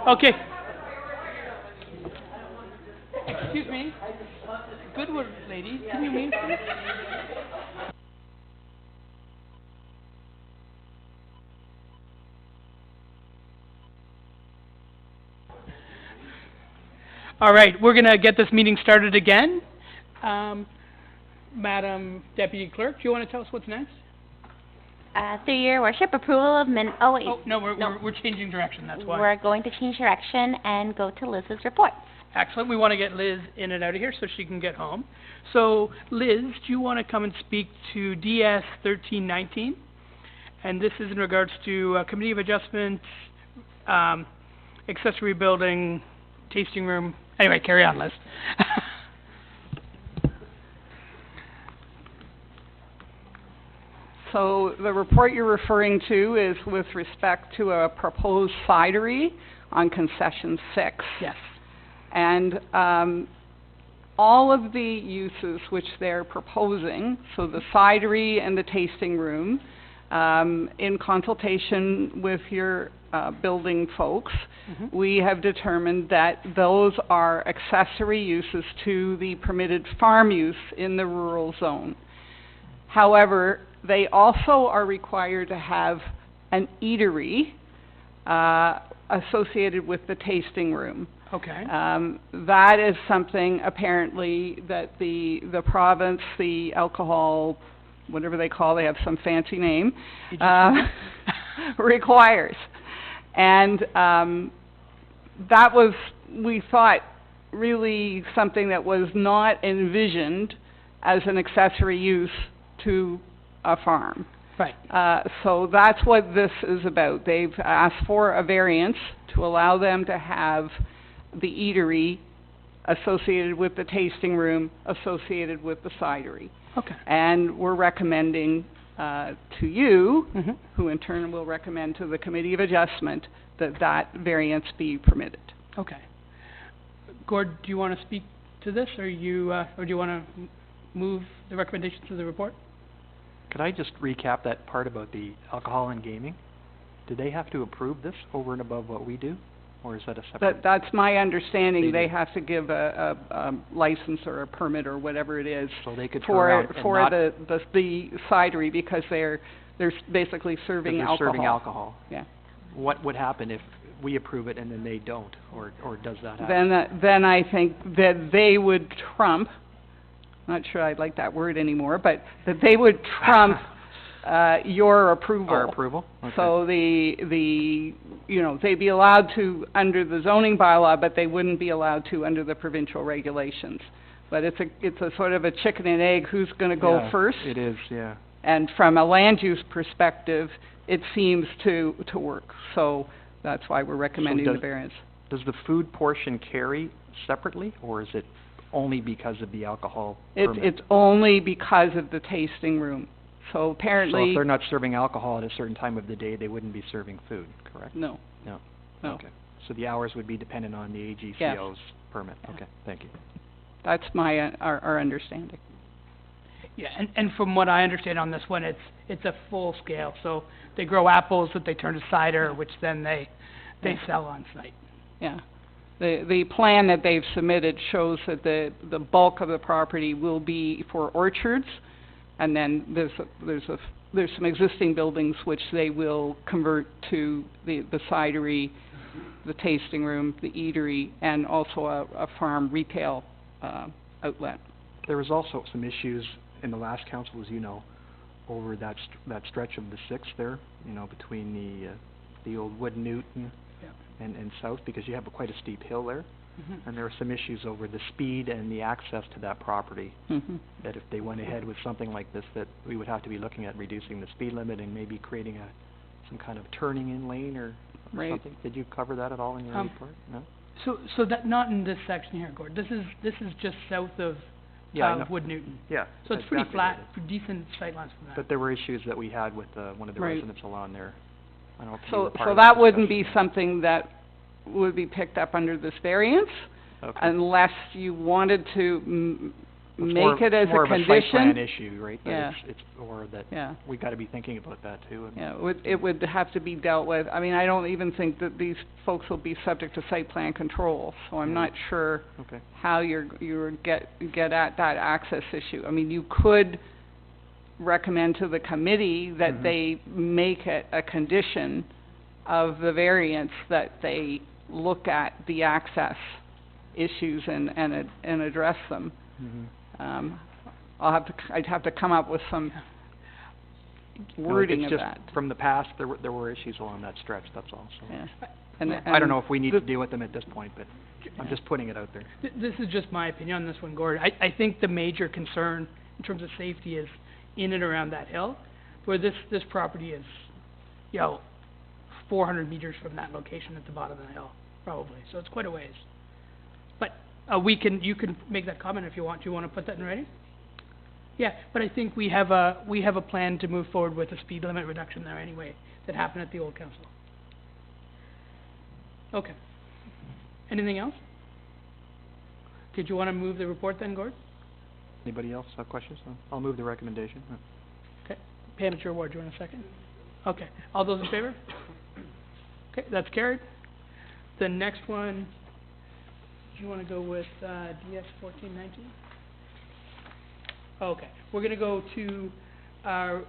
Okay. Excuse me. Goodwood lady, can you meet me? All right, we're going to get this meeting started again. Madam Deputy Clerk, do you want to tell us what's next? Through your worship, approval of oh wait. Oh, no, we're changing direction, that's why. We're going to change direction and go to Liz's reports. Excellent, we want to get Liz in and out of here so she can get home. So, Liz, do you want to come and speak to DS 1319? And this is in regards to Committee of Adjustment, accessory building, tasting room. Anyway, carry on, Liz. So the report you're referring to is with respect to a proposed cidery on concession 6. Yes. And all of the uses which they're proposing, so the cidery and the tasting room, in consultation with your building folks, we have determined that those are accessory uses to the permitted farm use in the rural zone. However, they also are required to have an eatery associated with the tasting room. Okay. That is something apparently that the province, the alcohol, whatever they have some fancy name, requires. And that was, we thought, really something that was not envisioned as an accessory use to a farm. Right. So that's what this is about. They've asked for a variance to allow them to have the eatery associated with the tasting room, associated with the cidery. Okay. And we're recommending to you, who in turn will recommend to the Committee of Adjustment, that that variance be permitted. Okay. Gord, do you want to speak to this, or do you want to move the recommendation to the report? Could I just recap that part about the alcohol and gaming? Do they have to approve this over and above what we do? Or is that a separate? That's my understanding. They They do. have to give a license or a permit or whatever it is So they could turn for around and for not, the cidery, because they're basically serving they're alcohol. serving alcohol. Yeah. What would happen if we approve it and then they don't, or does that happen? Then I think that they would trump, not sure I like that word anymore, but that they would trump your approval. Our approval? Okay. So you know, they'd be allowed to under the zoning bylaw, but they wouldn't be allowed to under the provincial regulations. But it's a sort of a chicken and egg, who's gonna go Yeah, first? It is, yeah. And from a land use perspective, it seems to work. So that's why we're recommending the variance. Does the food portion carry separately, or is it only because of the alcohol permit? It's only because of the tasting room. So So apparently. if they're not serving alcohol at a certain time of the day, they wouldn't be serving food, correct? No. No. No. Okay. So the hours would be dependent on the AGCO's permit? Okay, thank you. That's our understanding. Yeah, and from what I understand on this one, it's a full scale, so they grow apples that they turn to cider, which then they sell on site. Yeah. The plan that they've submitted shows that the bulk of the property will be for orchards, and then there's some existing buildings which they will convert to the cidery, the tasting room, the eatery, and also a farm retail outlet. There was also some issues in the last council, as you know, over that stretch of the 6th there, you know, between the old Wood Newton and south, because you have quite a steep hill there. Mm-hmm. And there were some issues over the speed and the access to that property. Mm-hmm. That if they went ahead with something like this, that we would have to be looking at reducing the speed limit and maybe creating some kind of turning in lane or Right. something. Did you cover that at all in your report? No? So that, not in this section here, Gord. This is just south of Yeah, I know. Wood Newton. Yeah. So it's pretty exactly flat, what it is. pretty decent sightlines from that. But there were issues that we had with one of the Right. residents along there. I don't know if you were So part of that wouldn't discussion. be something that would be picked up under this variance, Okay. unless you wanted to It's make it as more a of a site plan condition. issue, right? That Yeah. it's or that Yeah. we gotta be thinking about that too. And Yeah, it would have to be dealt with. I mean, I don't even think that these folks will be subject to site plan control, so I'm not sure Okay. how you're get at that access issue. I mean, you could recommend to the committee that Mhm. they make it a condition of the variance that they look at the access issues and address them. Mhm. I'd have to come up with some No, wording it's of just that. from the past, there were issues along that stretch, that's all, so. Yeah. I don't know if we need to deal with them at this point, but I'm just putting it out there. This is just my opinion on this one, Gord. I think the major concern in terms of safety is in and around that hill, where this property is, 400 meters from that location at the bottom of the hill, probably, so it's quite a ways. But, you can make that comment if you want. Do you want to put that in writing? Yeah, but I think we have a plan to move forward with a speed limit reduction there anyway, that happened at the old council. Okay. Anything else? Did you want to move the report then, Gord? Anybody else have questions? No? I'll move the recommendation. Okay. Pam, it's your ward. Do you want a second? Okay. All those in favor? Okay, that's carried. The next one, do you want to go with, DS 1419? Okay. We're going to go to our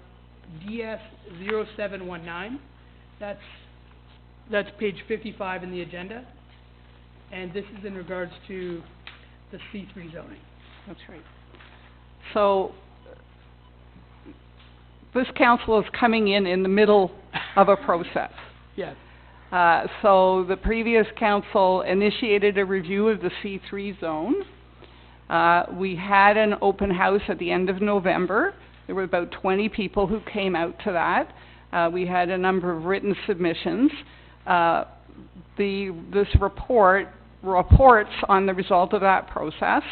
DS 0719. That's page 55 in the agenda. And this is in regards to the C3 zoning. That's right. So, this council is coming in the middle of a process. Yes. So the previous council initiated a review of the C3 zone. We had an open house at the end of November. There were about 20 people who came out to that. We had a number of written submissions. This report reports on the result of that process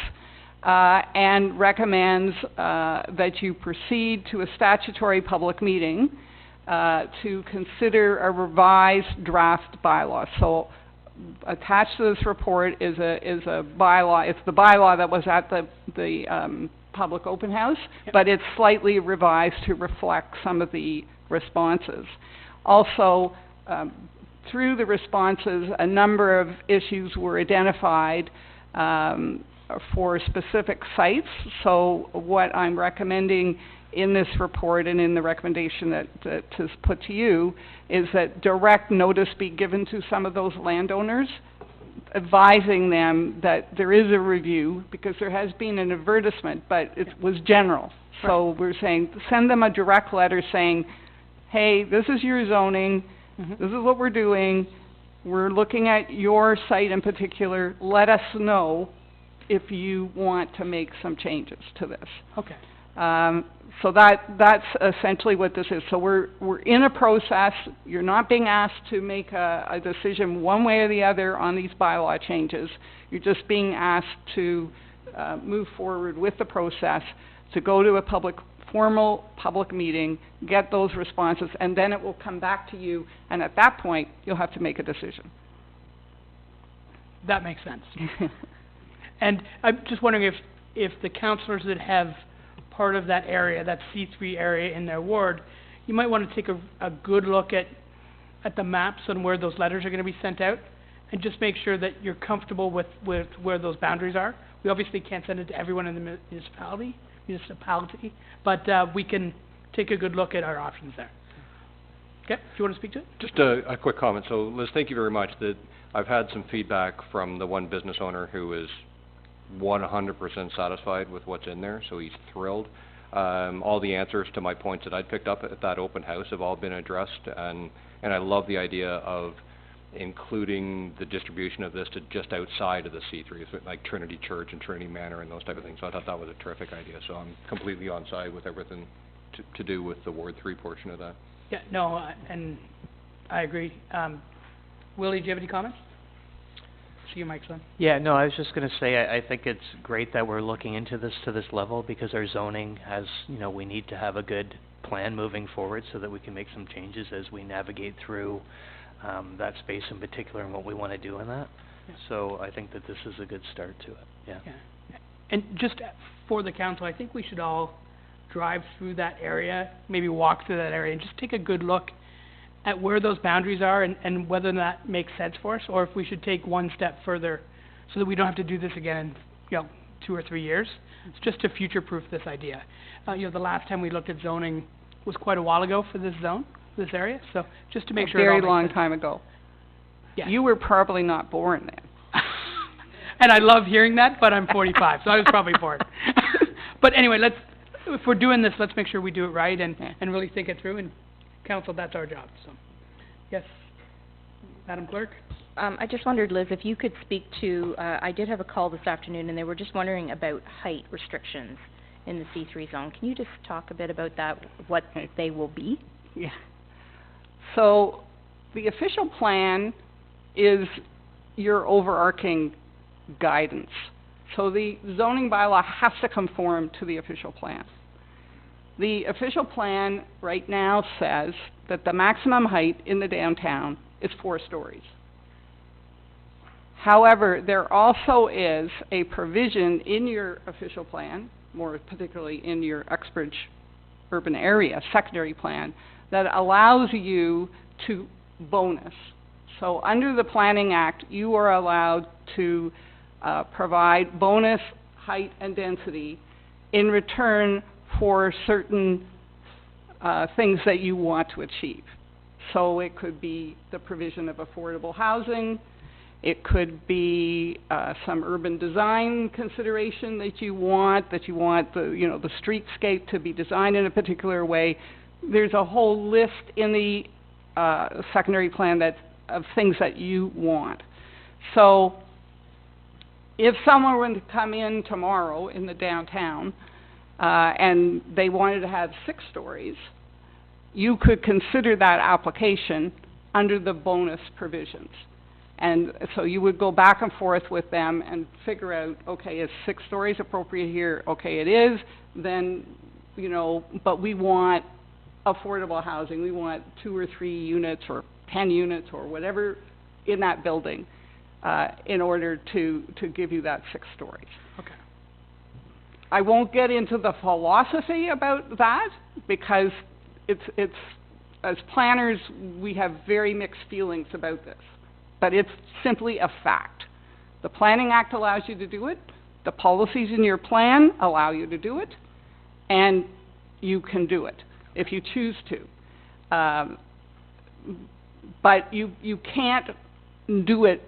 and recommends that you proceed to a statutory public meeting to consider a revised draft bylaw. So attached to this report is a bylaw. It's the bylaw that was at the public open house, but it's slightly revised to reflect some of the responses. Also, through the responses, a number of issues were identified for specific sites. So what I'm recommending in this report and in the recommendation that is put to you is that direct notice be given to some of those landowners, advising them that there is a review, because there has been an advertisement, but it was general. So we're saying, send them a direct letter saying, hey, this is your zoning, this is what we're doing, we're looking at your site in particular, let us know if you want to make some changes to this. Okay. So that's essentially what this is. So we're in a process. You're not being asked to make a decision one way or the other on these bylaw changes. You're just being asked to move forward with the process, to go to a formal public meeting, get those responses, and then it will come back to you, and at that point, you'll have to make a decision. That makes sense. And I'm just wondering if the councillors that have part of that area, that C3 area in their ward, you might want to take a good look at the maps on where those letters are going to be sent out, and just make sure that you're comfortable with where those boundaries are. We obviously can't send it to everyone in the municipality, but we can take a good look at our options there. Okay, do you want to speak to it? Just a quick comment. So, Liz, thank you very much. I've had some feedback from the one business owner who is 100% satisfied with what's in there, so he's thrilled. All the answers to my points that I'd picked up at that open house have all been addressed, and I love the idea of including the distribution of this to just outside of the C3, like Trinity Church and Trinity Manor and those type of things. So I thought that was a terrific idea. So I'm completely on side with everything to do with the Ward 3 portion of that. Yeah, no, and I agree. Willie, do you have any comments? See your mic's on. Yeah, no, I was just going to say, I think it's great that we're looking into this to this level, because our zoning has, we need to have a good plan moving forward so that we can make some changes as we navigate through that space in particular and what we want to do in that. Yeah. So I think that this is a good start to it, yeah. And just for the council, I think we should all drive through that area, maybe walk through that area, and just take a good look at where those boundaries are and whether that makes sense for us, or if we should take one step further so that we don't have to do this again in 2 or 3 years. It's just to future-proof this idea. The last time we looked at zoning was quite a while ago for this zone, this area, so just to make sure it all very makes long sense. time ago. Yeah. You were probably not born then. And I love hearing that, but I'm 45, so I was probably born. But anyway, if we're doing this, let's make sure we do it right and really think it through, and council, that's our job, so. Yes, Madam Clerk? I just wondered, Liz, if you could speak to, I did have a call this afternoon, and they were just wondering about height restrictions in the C3 zone. Can you just talk a bit about that, what they will be? Yeah. So the official plan is your overarching guidance. So the zoning bylaw has to conform to the official plan. The official plan right now says that the maximum height in the downtown is 4 stories. However, there also is a provision in your official plan, more particularly in your Uxbridge urban area secondary plan, that allows you to bonus. So under the Planning Act, you are allowed to provide bonus height and density in return for certain things that you want to achieve. So it could be the provision of affordable housing, it could be some urban design consideration that you want the the streetscape to be designed in a particular way. There's a whole list in the secondary plan of things that you want. So if someone were to come in tomorrow in the downtown and they wanted to have 6 stories, you could consider that application under the bonus provisions. And so you would go back and forth with them and figure out, okay, is 6 stories appropriate here? Okay, it is. Then, but we want affordable housing. We want 2 or 3 units or 10 units or whatever in that building in order to give you that 6 stories. Okay. I won't get into the philosophy about that because it's as planners, we have very mixed feelings about this. But it's simply a fact. The Planning Act allows you to do it. The policies in your plan allow you to do it. And you can do it if you choose to. But you can't do it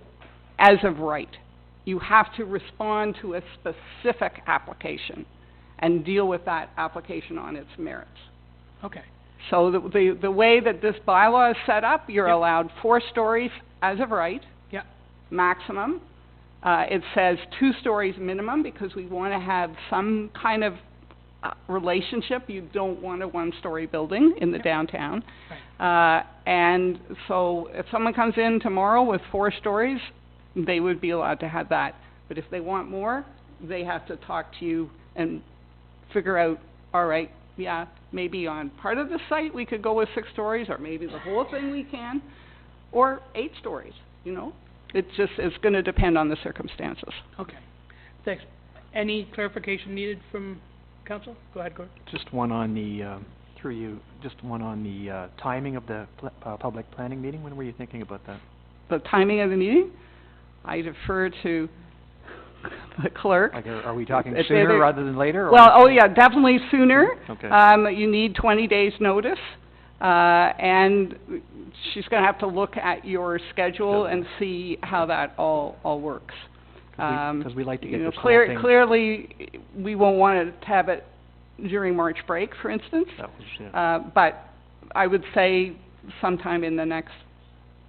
as of right. You have to respond to a specific application. and deal with that application on its merits. Okay. So the way that this bylaw is set up, you're Yep. allowed 4 stories as of right. Yep. Maximum. It says 2 stories minimum because we want to have some kind of relationship. You don't want a 1-story building in the Yep. downtown. And so if someone comes in tomorrow with 4 stories, they would be allowed to have that. But if they want more, they have to talk to you and figure out, all right, yeah, maybe on part of the site we could go with 6 stories, or maybe the whole thing we can, or 8 stories, you know? It's gonna depend on the circumstances. Okay. Thanks. Any clarification needed from council? Go ahead, Gord. Just one on the, through you, just one on the, timing of the public planning meeting. When were you thinking about that? The timing of the meeting, I defer to the clerk. Like, are we talking If sooner they- rather than later? Or Well, oh yeah, definitely sooner. Okay. You need 20 days' notice, and she's gonna have to look at your schedule and see how that all works. Because we like to get You know, this whole thing. clearly, we won't want to have it during March break, for instance. That was, yeah, But I would say sometime in the next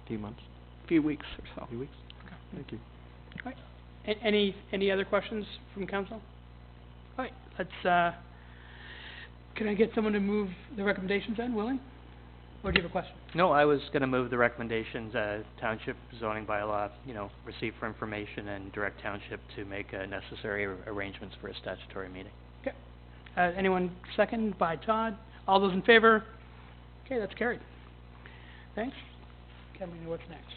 few months, few weeks or so. few weeks. Thank you. Any other questions from council? All right, let's, can I get someone to move the recommendations then, Willing? Or do you have a question? No, I was gonna move the recommendations, township zoning bylaw, receive for information and direct township to make necessary arrangements for a statutory meeting. Okay. Anyone second? By Todd. All those in favor? Okay, that's carried. Thanks. Kevin, what's next?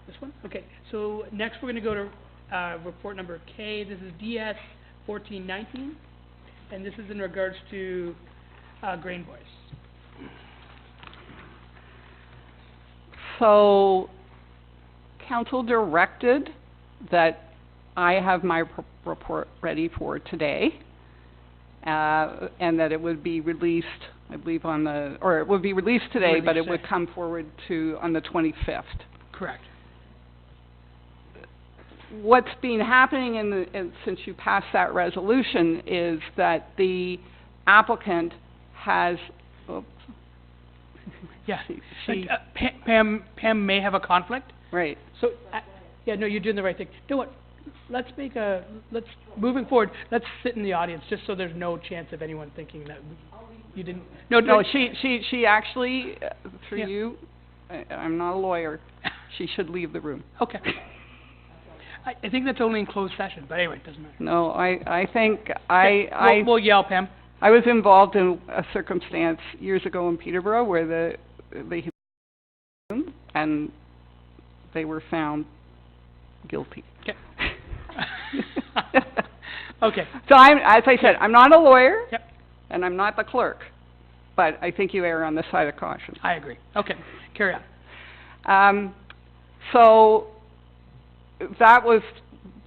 This one? Okay, so next we're gonna go to, report number K. This is DS 1419, and this is in regards to, Grain Boys. So, council directed that I have my report ready for today, and that it would be released, I believe it would be released today, but it would come forward on the 25th. Correct. What's been happening since you passed that resolution is that the applicant has, Yeah, Pam may have a conflict. Right. So, yeah, no, you're doing the right thing. You know what, moving forward, let's sit in the audience, just so there's no chance of anyone thinking that you didn't. No, she actually, through you, I'm not a lawyer, she should leave the room. Okay. I think that's only in closed session, but anyway, it doesn't matter. No, I think We'll yell, Pam. I was involved in a circumstance years ago in Peterborough where they and they were found guilty. Okay. Okay. So as I said, I'm not a lawyer. Yep. And I'm not the clerk, but I think you err on the side of caution. I agree. Okay, carry on. So that was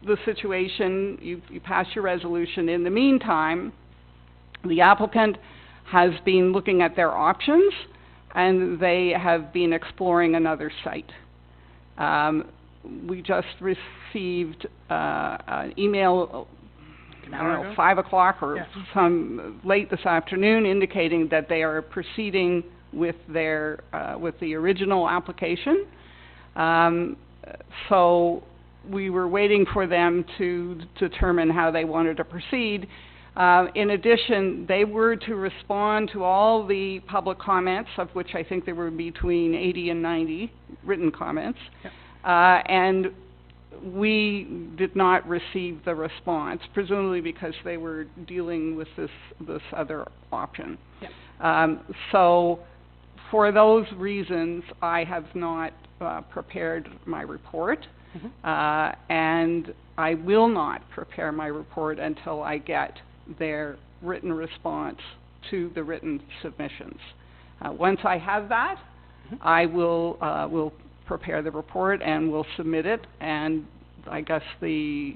the situation. You passed your resolution. In the meantime, the applicant has been looking at their options, and they have been exploring another site. We just received an email, I don't know, 5 o'clock or some late this afternoon, indicating that they are proceeding with their with the original application. So we were waiting for them to determine how they wanted to proceed. In addition, they were to respond to all the public comments, of which I think there were between 80 and 90 written comments. Yep. And we did not receive the response, presumably because they were dealing with this other option. Yep. So for those reasons, I have not prepared my report. Mm-hmm. And I will not prepare my report until I get their written response to the written submissions. Once I have that, I will prepare the report and will submit it, and I guess the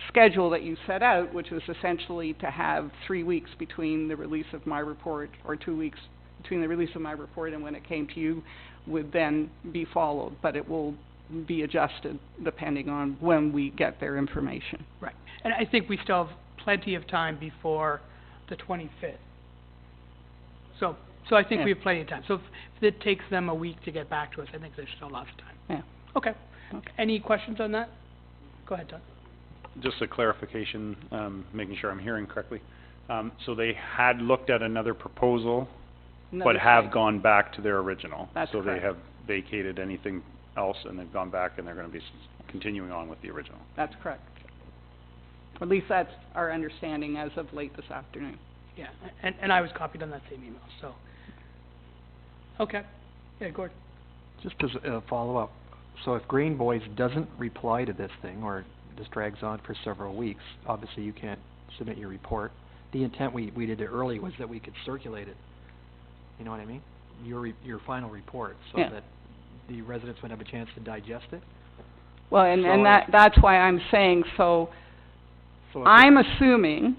schedule that you set out, which was essentially to have 3 weeks between the release of my report, or 2 weeks between the release of my report and when it came to you, would then be followed, but it will be adjusted depending on when we get their information. Right. And I think we still have plenty of time before the 25th. So I think Yeah. we have plenty of time. So if it takes them a week to get back to us, I think there's still lots of time. Yeah. Okay. Any questions on that? Go ahead, Todd. Just a clarification, making sure I'm hearing correctly. So they had looked at another proposal, Another but have site. gone back to their original. That's So they correct. have vacated anything else and they've gone back and they're gonna be continuing on with the original. That's correct. At least that's our understanding as of late this afternoon. Yeah, and I was copied on that same email, so. Okay. Yeah, Gord. Just as a follow-up, so if Green Boys doesn't reply to this thing, or this drags on for several weeks, obviously you can't submit your report. The intent, we did it early, was that we could circulate it. You know what I mean? Your final report, so Yeah. that the residents would have a chance to digest it. Well, and So that's why I'm saying, so So if I'm assuming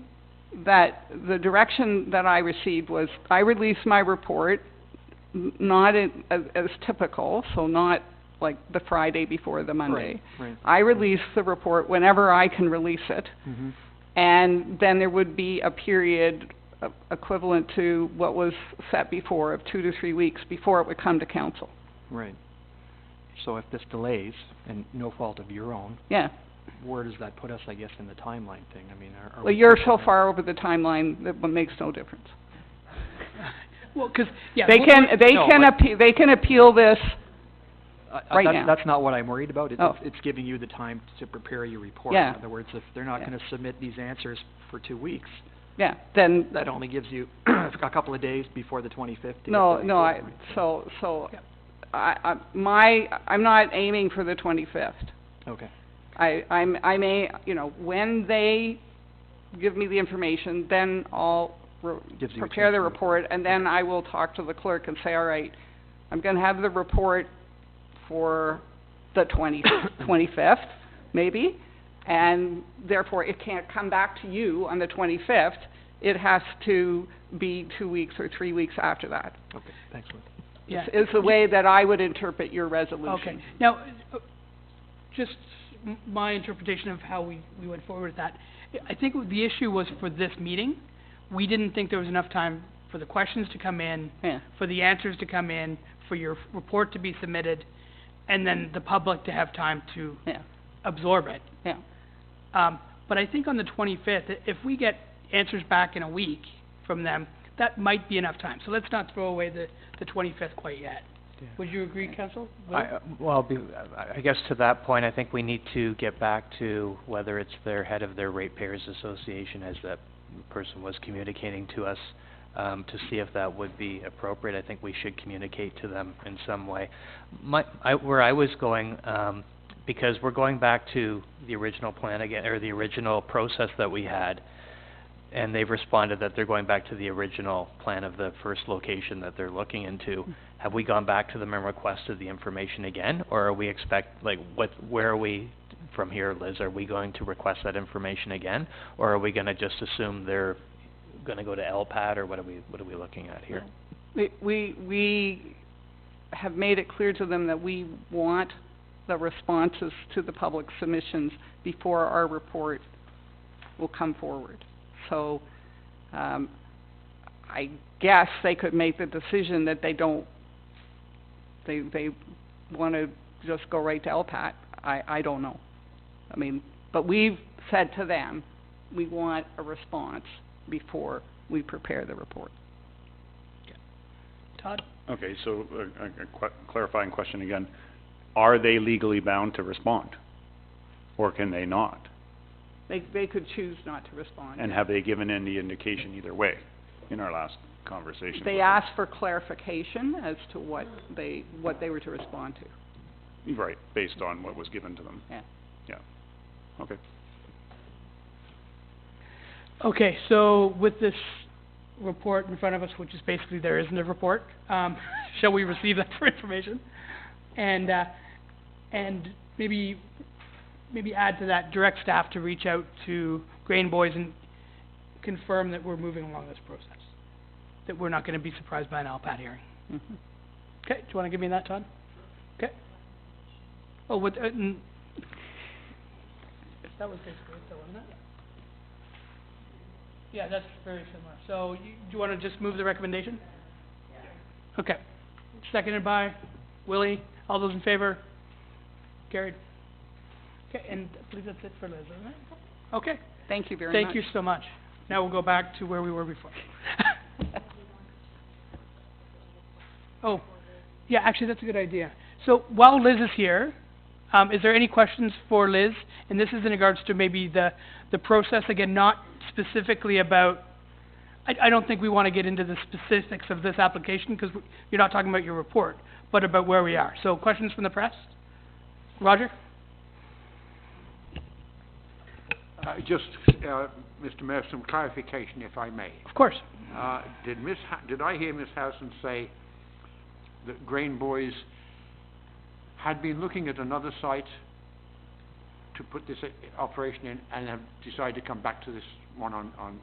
that the direction that I received was, I released my report, not as typical, so not like the Friday before the Monday. Right. I release the report whenever I can release it, Mm-hmm. and then there would be a period equivalent to what was set before of 2 to 3 weeks before it would come to council. Right. So if this delays, and no fault of your own, Yeah. where does that put us, I guess, in the timeline thing? I mean, are Well, we you're pushing so it? far over the timeline that it makes no difference. Well, 'cause, yeah. They we're- can, they can appeal this right that's, now. That's not what I'm worried about. Oh. It's giving you the time to prepare your report. Yeah. In other words, if they're not Yeah. gonna submit these answers for 2 weeks, Yeah, then, that only gives you a couple of days before the 25th to no, get the no, report, right? so, I'm not aiming for the 25th. Okay. I may, when they give me the information, then I'll Gives you a prepare chance the to report, and then I will talk to the clerk and say, all right, I'm gonna have the report for the 25th, maybe, and therefore it can't come back to you on the 25th. It has to be 2 weeks or 3 weeks after that. Okay, thanks, Lynn. Yeah. Is the way that I would interpret your resolution. Okay. Now, just my interpretation of how we went forward with that. I think the issue was for this meeting, we didn't think there was enough time for the questions to come in, Yeah. for the answers to come in, for your report to be submitted, and then the public to have time to Yeah. absorb it. Yeah. But I think on the 25th, if we get answers back in a week from them, that might be enough time. So let's not throw away the 25th quite yet. Yeah. Would you agree, Council? I guess to that point, I think we need to get back to whether it's their head of their ratepayers association, as that person was communicating to us, to see if that would be appropriate. I think we should communicate to them in some way. Where I was going, because we're going back to the original plan again, or the original process that we had, and they've responded that they're going back to the original plan of the first location that they're looking into. Have we gone back to them and requested the information again, or are we where are we from here, Liz? Are we going to request that information again, or are we gonna just assume they're gonna go to LPAT, or what are we looking at here? We have made it clear to them that we want the responses to the public submissions before our report will come forward. So, I guess they could make the decision that they don't, they wanna just go right to LPAT. I don't know. I mean, but we've said to them, we want a response before we prepare the report. Todd? Okay, so a clarifying question again. Are they legally bound to respond? Or can they not? They could choose not to respond. And have they given any indication either way in our last conversation? They asked for clarification as to what they were to respond to. Right, based on what was given to them. Yeah. Yeah, okay. Okay, so with this report in front of us, which is basically there isn't a report, shall we receive that for information? And maybe add to that, direct staff to reach out to Grain Boys and confirm that we're moving along this process, that we're not gonna be surprised by an LPAT hearing. Mhm. Okay, do you wanna give me that, Todd? Okay. Oh, what, that was basically it, though, wasn't it? Yeah, that's very similar. So, do you wanna just move the recommendation? Okay. Seconded by Willie. All those in favor? Carried. Okay, and I believe that's it for Liz, isn't it? Okay. Thank you very much. Thank you so much. Now we'll go back to where we were before. Oh, yeah, actually, that's a good idea. So while Liz is here, is there any questions for Liz? And this is in regards to maybe the process, again, not specifically about, I don't think we want to get into the specifics of this application because you're not talking about your report, but about where we are. So questions from the press? Roger? Mr. Mayor, some clarification, if I may. Of course. Did I hear Ms. Howson say that Grain Boys had been looking at another site to put this operation in and have decided to come back to this one on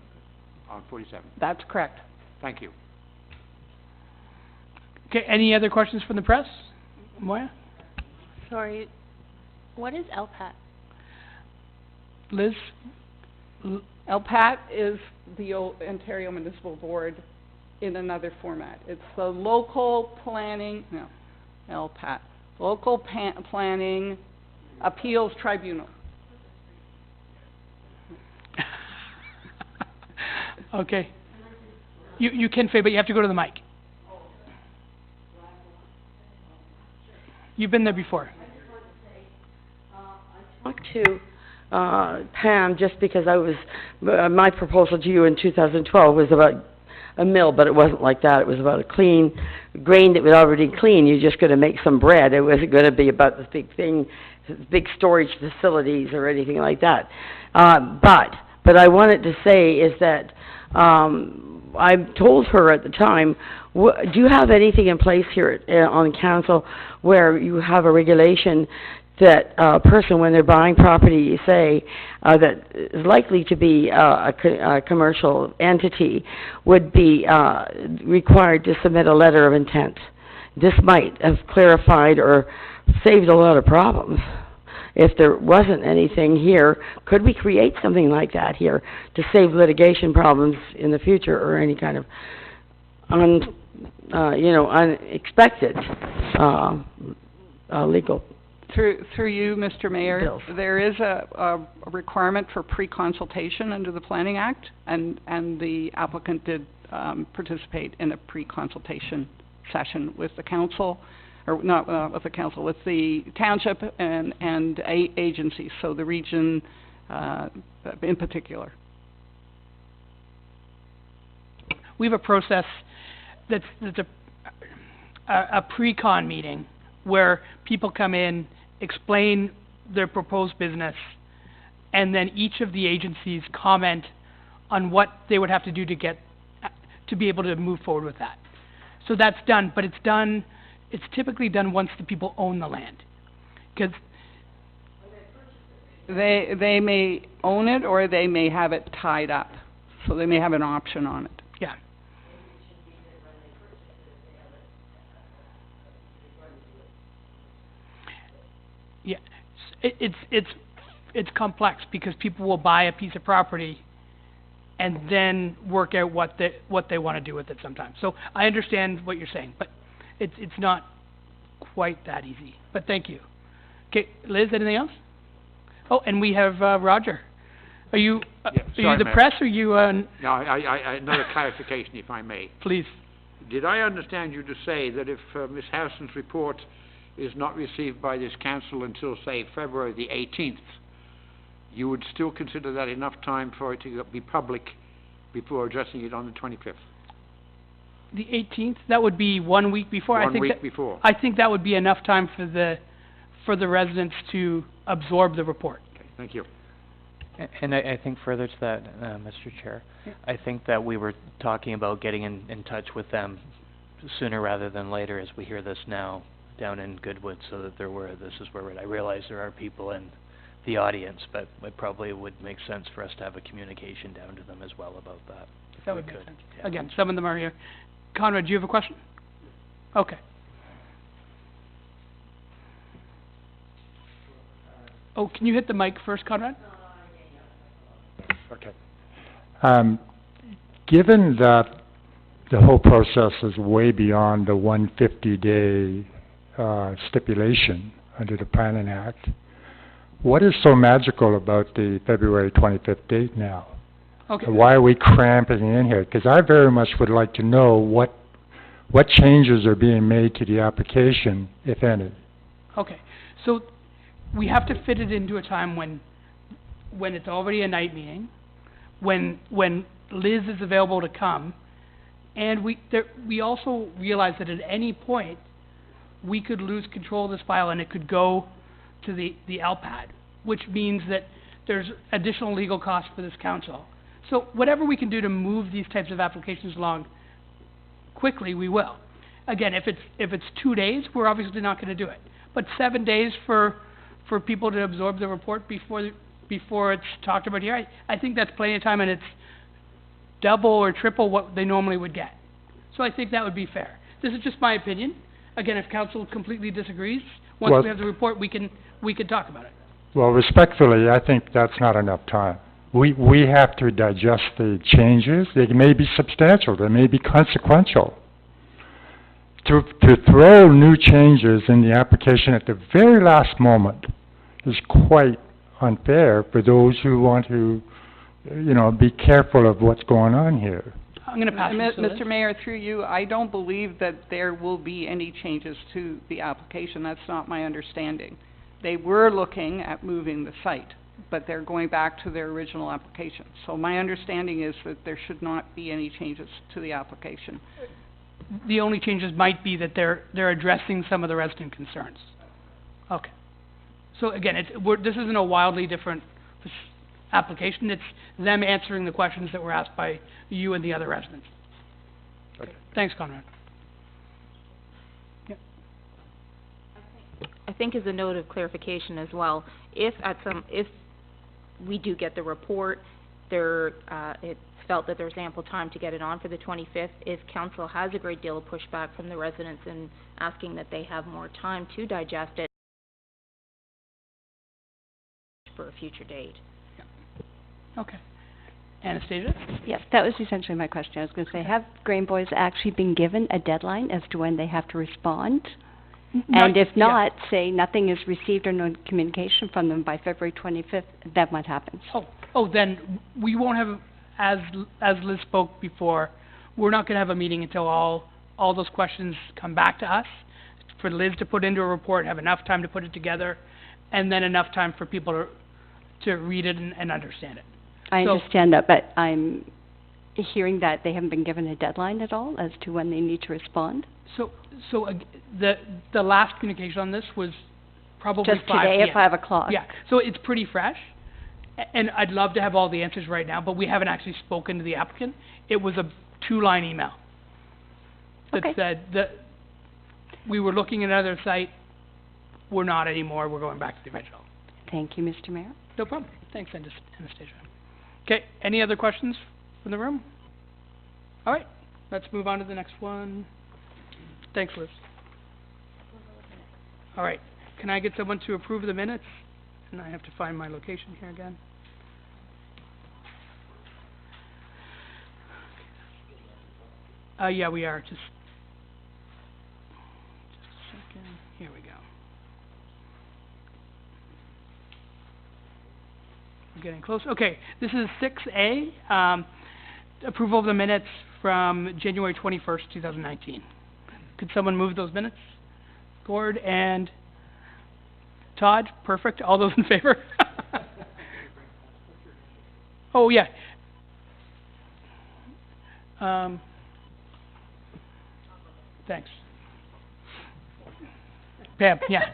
47? That's correct. Thank you. Okay, any other questions from the press? Moya? Sorry, what is LPAT? Liz? LPAT is the Ontario Municipal Board in another format. It's the Local Planning, LPAT, Local Planning Appeals Tribunal. Okay. You can say, but you have to go to the mic. You've been there before. Talked to Pam just because my proposal to you in 2012 was about a mill, but it wasn't like that. It was about a clean grain that was already clean. You're just going to make some bread. It wasn't going to be about this big thing, big storage facilities or anything like that. But I wanted to say is that I told her at the time, do you have anything in place here on council where you have a regulation that a person, when they're buying property, say, that is likely to be a commercial entity, would be required to submit a letter of intent? This might have clarified or saved a lot of problems. If there wasn't anything here, could we create something like that here to save litigation problems in the future or any kind of unexpected legal? Through you, Mr. Mayor, bills. there is a requirement for pre-consultation under the Planning Act, and the applicant did participate in a pre-consultation session with the council, or not with the council, with the township and agencies, so the region in particular. We have a process that's a pre-con meeting where people come in, explain their proposed business, and then each of the agencies comment on what they would have to do to be able to move forward with that. So that's done, but it's typically done once the people own the land. Because they may own it or they may have it tied up, so they may have an option on it. Yeah. Yeah, it's complex because people will buy a piece of property and then work out what they want to do with it sometimes. So I understand what you're saying, but it's not quite that easy. But thank you. Okay, Liz, anything else? Oh, and we have Roger. Are you the Mayor. press or you? No, I another clarification, if I may. Please. Did I understand you to say that if Ms. Howson's report is not received by this council until, say, February the 18th, you would still consider that enough time for it to be public before addressing it on the 25th? The 18th, that would be 1 week before. Before. I think that would be enough time for the residents to absorb the report. Okay, thank you. And I think further to that, Mr. Chair, I think that we were talking about getting in touch with them sooner rather than later as we hear this now down in Goodwood, so that this is where I realize there are people in the audience, but it probably would make sense for us to have a communication down to them as well about that. That would make sense. Yeah. Again, some of them are here. Conrad, do you have a question? Okay. Oh, can you hit the mic first, Conrad? Okay. given that the whole process is way beyond the 150-day stipulation under the Planning Act, what is so magical about the February 25th date now? Okay. And why are we cramping in here? Because I very much would like to know what changes are being made to the application, if any. Okay, so we have to fit it into a time when it's already a night meeting, when Liz is available to come, and we also realize that at any point, we could lose control of this file and it could go to the LPAD, which means that there's additional legal costs for this council. So whatever we can do to move these types of applications along quickly, we will. Again, if it's 2 days, we're obviously not gonna do it. But 7 days for people to absorb the report before it's talked about here, I think that's plenty of time, and it's double or triple what they normally would get. So I think that would be fair. This is just my opinion. Again, if council completely disagrees, once Well- we have the report, we can talk about it. Well, respectfully, I think that's not enough time. We have to digest the changes. They may be substantial, they may be consequential. To throw new changes in the application at the very last moment is quite unfair for those who want to, be careful of what's going on here. I'm gonna pass this to Liz. Mr. Mayor, through you, I don't believe that there will be any changes to the application. That's not my understanding. They were looking at moving the site, but they're going back to their original application. So my understanding is that there should not be any changes to the application. The only changes might be that they're addressing some of the resident concerns. Okay. So again, this isn't a wildly different application. It's them answering the questions that were asked by you and the other residents. Okay. Thanks, Conrad. Yep. I think as a note of clarification as well, if we do get the report, it's felt that there's ample time to get it on for the 25th. If council has a great deal of pushback from the residents and asking that they have more time to digest it for a future date. Okay. Anastasia? Yes, that was essentially my question. I was going to say, have Grain Boys actually been given a deadline as to when they have to respond? And if not, say nothing is received or no communication from them by February 25th, then what happens? Then we won't have, as Liz spoke before, we're not going to have a meeting until all those questions come back to us, for Liz to put into a report, have enough time to put it together, and then enough time for people to read it and understand it. I understand that, but I'm hearing that they haven't been given a deadline at all as to when they need to respond. The last communication on this was probably just 5 today p.m. at 5 o'clock. Yeah, so it's pretty fresh, and I'd love to have all the answers right now, but we haven't actually spoken to the applicant. It was a 2-line email that said that we were looking at another site, we're not anymore, we're going back to the original. Thank you, Mr. Mayor. No problem. Thanks, Anastasia. Okay, any other questions from the room? All right, let's move on to the next one. Thanks, Liz. All right, can I get someone to approve the minutes? And I have to find my location here again. Yeah, we are. Just a second. Here we go. We're getting close. Okay, this is 6A, approval of the minutes from January 21st, 2019. Could someone move those minutes? Gord and Todd, perfect. All those in favor? Oh, yeah. Thanks. Pam, yeah.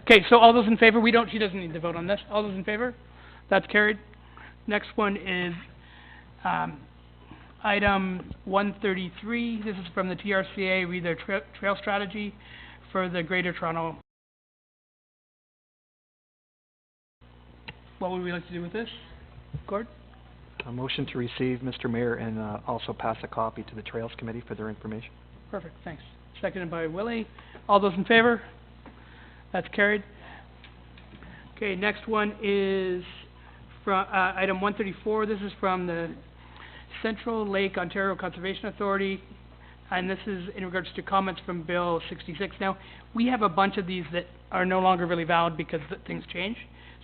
Okay, so all those in favor, she doesn't need to vote on this. All those in favor? That's carried. Next one is item 133. This is from the TRCA, read their trail strategy for the Greater Toronto. What would we like to do with this? Gord? A motion to receive, Mr. Mayor, and also pass a copy to the Trails Committee for their information. Perfect, thanks. Seconded by Willie. All those in favor? That's carried. Okay, next one is from item 134. This is from the Central Lake Ontario Conservation Authority, and this is in regards to comments from Bill 66. Now, we have a bunch of these that are no longer really valid because things change.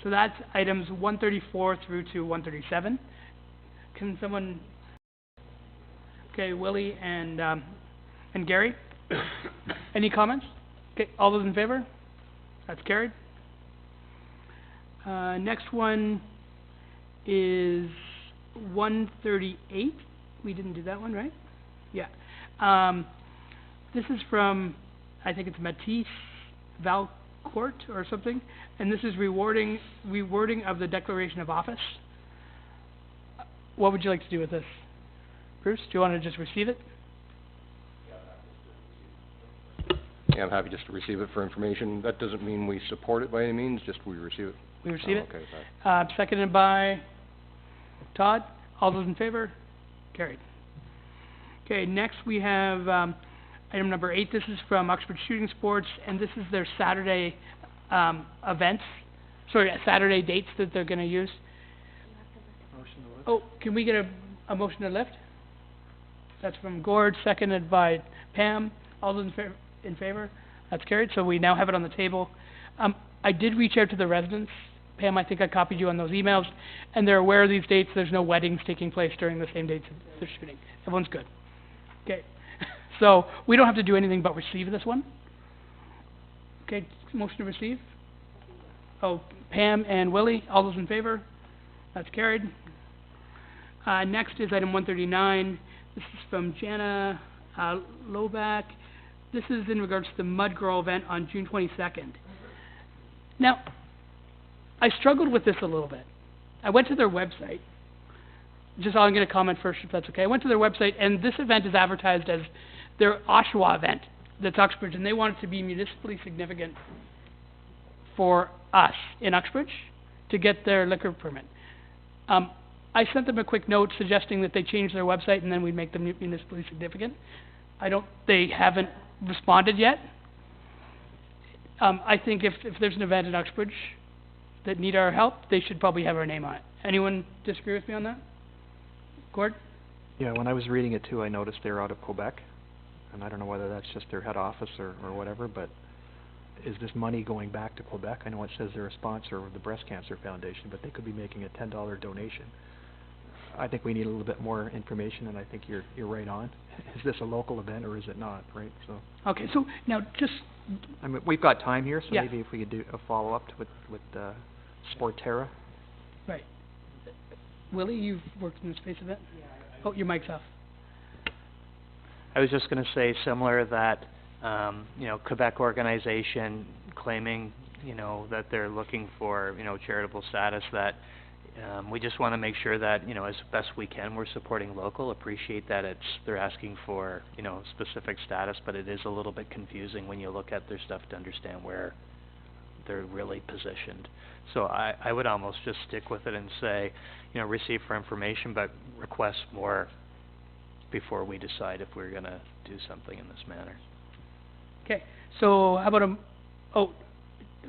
So that's items 134 through to 137. Can someone... Okay, Willie and Gary? Any comments? Okay, all those in favor? That's carried. Next one is 138. We didn't do that one, right? Yeah. This is from, I think it's Matisse Valcourt or something, and this is rewording of the Declaration of Office. What would you like to do with this? Bruce, do you want to just receive it? Yeah, I'm happy just to receive it for information. That doesn't mean we support it by any means, just we receive it. We receive it? Okay, fine. Seconded by Todd. All those in favor? Carried. Okay, next we have item number 8. This is from Uxbridge Shooting Sports, and this is their Saturday events. Sorry, Saturday dates that they're going to use. Oh, can we get a motion to lift? That's from Gord, seconded by Pam. All those in favor? That's carried. So we now have it on the table. I did reach out to the residents. Pam, I think I copied you on those emails, and they're aware of these dates. There's no weddings taking place during the same dates as the shooting. Everyone's good. Okay. So we don't have to do anything but receive this one. Okay, motion to receive. Oh, Pam and Willie, all those in favor? That's carried. Next is item 139. This is from Jana Loback. This is in regards to the Mud Girl event on June 22nd. Now, I struggled with this a little bit. I went to their website. I'm going to comment first, if that's okay. I went to their website, and this event is advertised as their Oshawa event that's Uxbridge, and they want it to be municipally significant for us in Uxbridge to get their liquor permit. I sent them a quick note suggesting that they change their website and then we'd make them municipally significant. They haven't responded yet. I think if there's an event in Uxbridge that need our help, they should probably have our name on it. Anyone disagree with me on that? Gord? Yeah, when I was reading it too, I noticed they're out of Quebec, and I don't know whether that's just their head office or whatever, but is this money going back to Quebec? I know it says they're a sponsor of the Breast Cancer Foundation, but they could be making a $10 donation. I think we need a little bit more information, and I think you're right on. Is this a local event or is it not, right? So. Okay, so now just... I mean, we've got time here, so yeah. maybe if we could do a follow-up with Sporterra. Right. Willie, you've worked in the space event? Yeah. Oh, your mic's off. I was just going to say similar that, Quebec organization claiming, that they're looking for, charitable status, that we just want to make sure that, as best we can, we're supporting local. Appreciate that they're asking for, specific status, but it is a little bit confusing when you look at their stuff to understand where they're really positioned. So I would almost just stick with it and say, receive for information, but request more before we decide if we're going to do something in this manner. Okay, so how about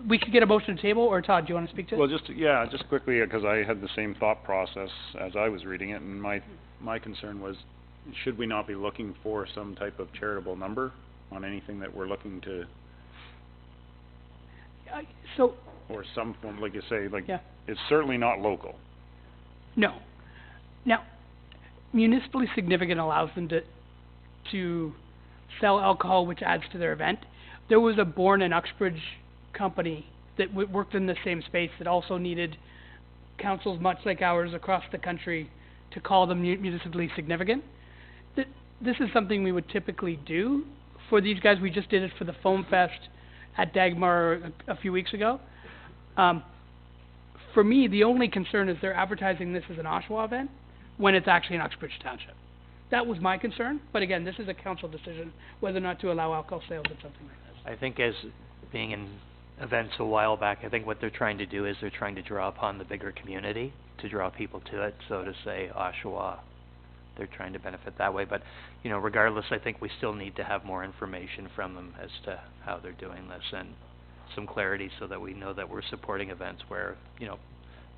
we could get a motion to table, or Todd, do you want to speak to it? Well, just quickly, because I had the same thought process as I was reading it, and my concern was, should we not be looking for some type of charitable number on anything that we're looking to, or some form, like you say, it's certainly not local. No. Now, municipally significant allows them to sell alcohol, which adds to their event. There was a Born in Uxbridge company that worked in the same space that also needed councils much like ours across the country to call them municipally significant. This is something we would typically do for these guys. We just did it for the Foam Fest at Dagmar a few weeks ago. For me, the only concern is they're advertising this as an Oshawa event when it's actually in Uxbridge Township. That was my concern, but again, this is a council decision whether or not to allow alcohol sales at something like this. I think as being in events a while back, I think what they're trying to do is they're trying to draw upon the bigger community to draw people to it. So to say Oshawa, they're trying to benefit that way. But, regardless, I think we still need to have more information from them as to how they're doing this and some clarity so that we know that we're supporting events where,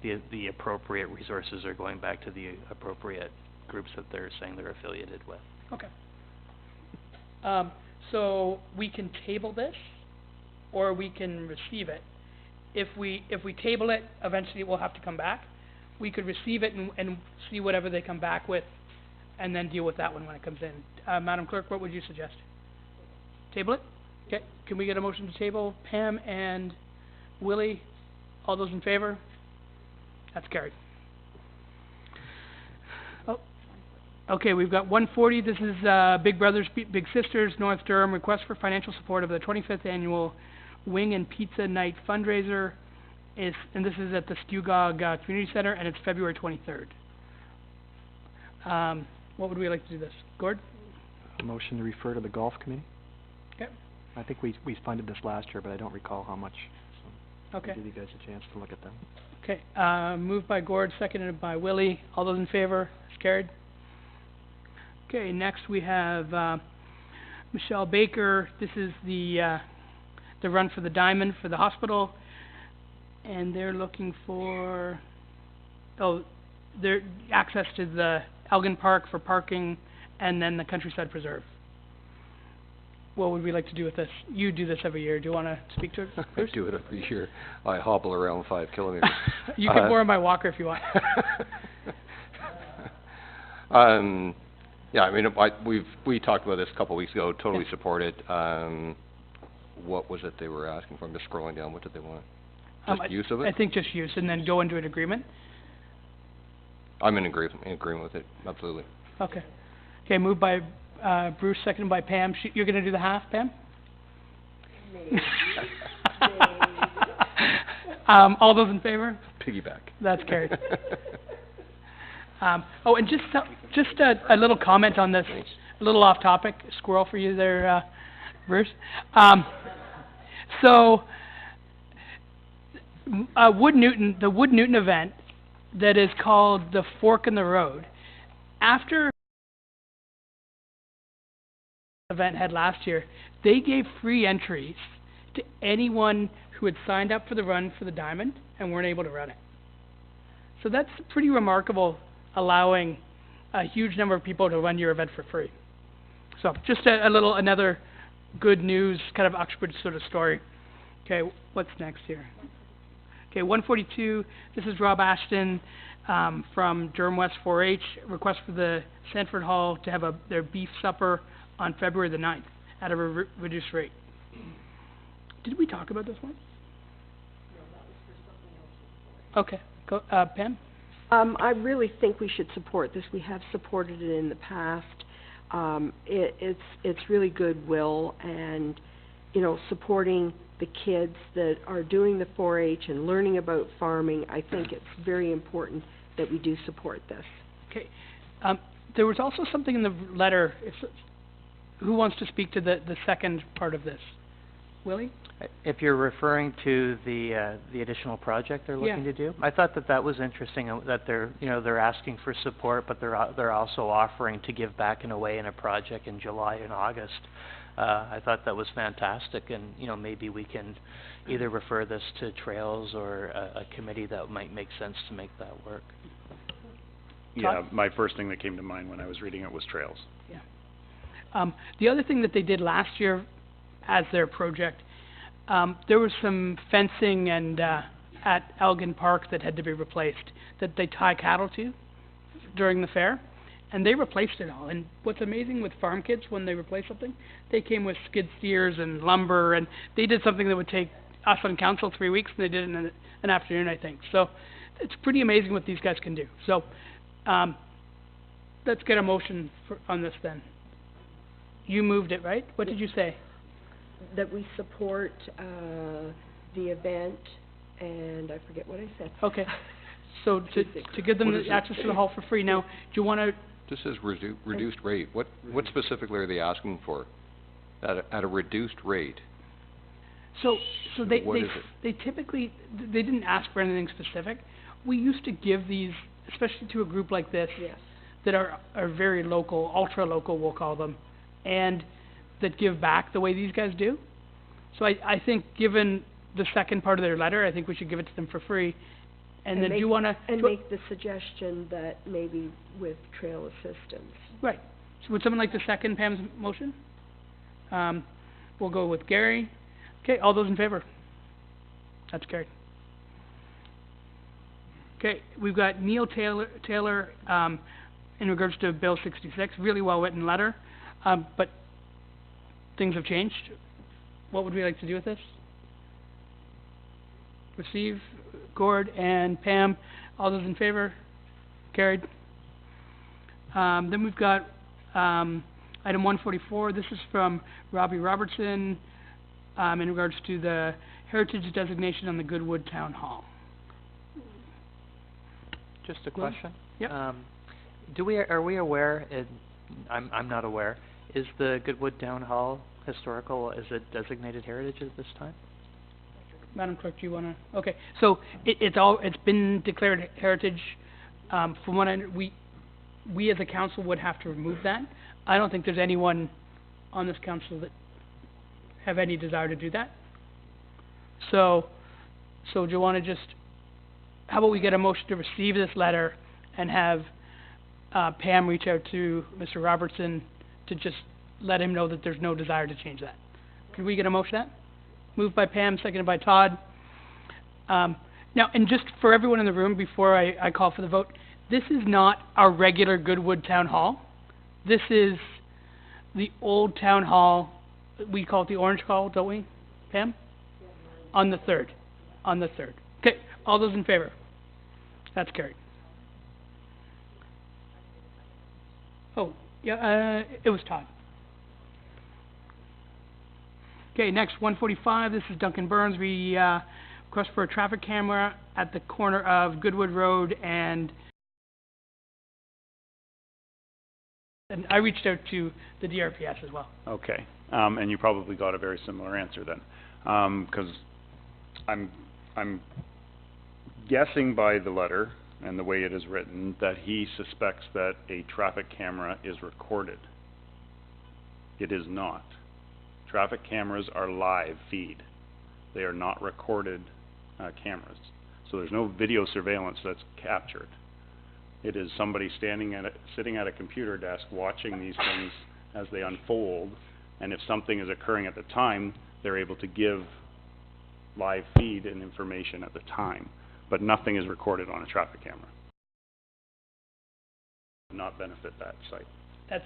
the appropriate resources are going back to the appropriate groups that they're saying they're affiliated with. Okay. So we can table this, or we can receive it. If we table it, eventually it will have to come back. We could receive it and see whatever they come back with, and then deal with that one when it comes in. Madam Clerk, what would you suggest? Table it? Okay, can we get a motion to table? Pam and Willie, all those in favor? That's carried. Oh, okay, we've got 140, this is, Big Brothers Big Sisters, North Durham, request for financial support of the 25th annual Wing and Pizza Night fundraiser, and this is at the Stugog, Community Center, and it's February 23rd. What would we like to do this? Gord? A motion to refer to the golf committee? Okay. I think we funded this last year, but I don't recall how much, so Okay. I'll give you guys a chance to look at them. Okay, moved by Gord, seconded by Willie. All those in favor? It's carried. Okay, next we have, Michelle Baker. This is the Run for the Diamond for the hospital. And they're looking for, their access to the Elgin Park for parking, and then the Countryside Preserve. What would we like to do with this? You do this every year. Do you want to speak to it, Bruce? I do it every year. I hobble around 5 kilometers. You can borrow my walker if you want. Yeah, I mean, we talked about this a couple of weeks ago, totally support it. What was it they were asking for? I'm just scrolling down. What did they want? Just use of it? I think just use, and then go into an agreement. I'm in agreement with it, absolutely. Okay. Okay, moved by Bruce, seconded by Pam. You're going to do the half, Pam? Maybe. All those in favor? Piggyback. That's carried. Oh, and just a little comment on this, a little off topic, squirrel for you there, Bruce. So, Wood Newton, the Wood Newton event that is called the Fork in the Road, after the event had last year, they gave free entries to anyone who had signed up for the Run for the Diamond and weren't able to run it. So that's pretty remarkable, allowing a huge number of people to run your event for free. So just another good news, kind of Uxbridge sort of story. Okay, what's next here? Okay, 142, this is Rob Ashton from Durham West 4-H, request for the Sanford Hall to have their beef supper on February the 9th at a reduced rate. Did we talk about this one? Okay, go, Pam? I really think we should support this. We have supported it in the past. It's really goodwill and, supporting the kids that are doing the 4-H and learning about farming. I think it's very important that we do support this. Okay. There was also something in the letter. Who wants to speak to the second part of this? Willie? If you're referring to the additional project they're looking to do, I thought that was interesting, that they're asking for support, but they're also offering to give back in a way in a project in July and August. I thought that was fantastic, and maybe we can either refer this to Trails or a committee that might make sense to make that work. Yeah, my first thing that came to mind when I was reading it was Trails. Yeah. The other thing that they did last year as their project, there was some fencing and at Elgin Park that had to be replaced, that they tie cattle to during the fair, and they replaced it all. And what's amazing with Farm Kids, when they replace something, they came with skid steers and lumber, and they did something that would take us on council 3 weeks, and they did it in an afternoon, I think. So it's pretty amazing what these guys can do. So let's get a motion on this then. You moved it, right? What did you say? That we support the event, and I forget what I said. Okay. So to give them the access to the hall for free. Now, do you want to... This says reduced rate. What specifically are they asking for? At a reduced rate? So they typically, they didn't ask for anything specific. We used to give these, especially to a group like this, that are very local, ultra-local we'll call them, and that give back the way these guys do. So I think given the second part of their letter, I think we should give it to them for free. And then do you wanna... And make the suggestion that maybe with trail assistance. Right. So would someone like to second Pam's motion? We'll go with Gary. Okay, all those in favor? That's carried. Okay, we've got Neil Taylor, in regards to Bill 66, really well-written letter, but things have changed. What would we like to do with this? Receive, Gord and Pam, all those in favor? Carried. Then we've got item 144. This is from Robbie Robertson in regards to the heritage designation on the Goodwood Town Hall. Just a question. Yep. Are we aware, I'm not aware, is the Goodwood Town Hall historical, is it designated heritage at this time? Madam Clerk, do you want to? Okay, so it's been declared heritage. From what we as a council would have to remove that. I don't think there's anyone on this council that have any desire to do that. So do you want to just, how about we get a motion to receive this letter and have Pam reach out to Mr. Robertson to just let him know that there's no desire to change that. Can we get a motion to that? Moved by Pam, seconded by Todd. Now, and just for everyone in the room, before I call for the vote, this is not our regular Goodwood Town Hall. This is the old Town Hall. We call it the Orange Hall, don't we, Pam? On the 3rd. On the 3rd. Okay, all those in favor? That's carried. Oh, yeah, it was Todd. Okay, next, 145, this is Duncan Burns. We request for a traffic camera at the corner of Goodwood Road and I reached out to the DRPS as well. Okay, and you probably got a very similar answer then, because I'm guessing by the letter and the way it is written that he suspects that a traffic camera is recorded. It is not. Traffic cameras are live feed. They are not recorded cameras. So there's no video surveillance that's captured. It is somebody sitting at a computer desk watching these things as they unfold, and if something is occurring at the time, they're able to give live feed and information at the time, but nothing is recorded on a traffic camera. Not benefit that site. That's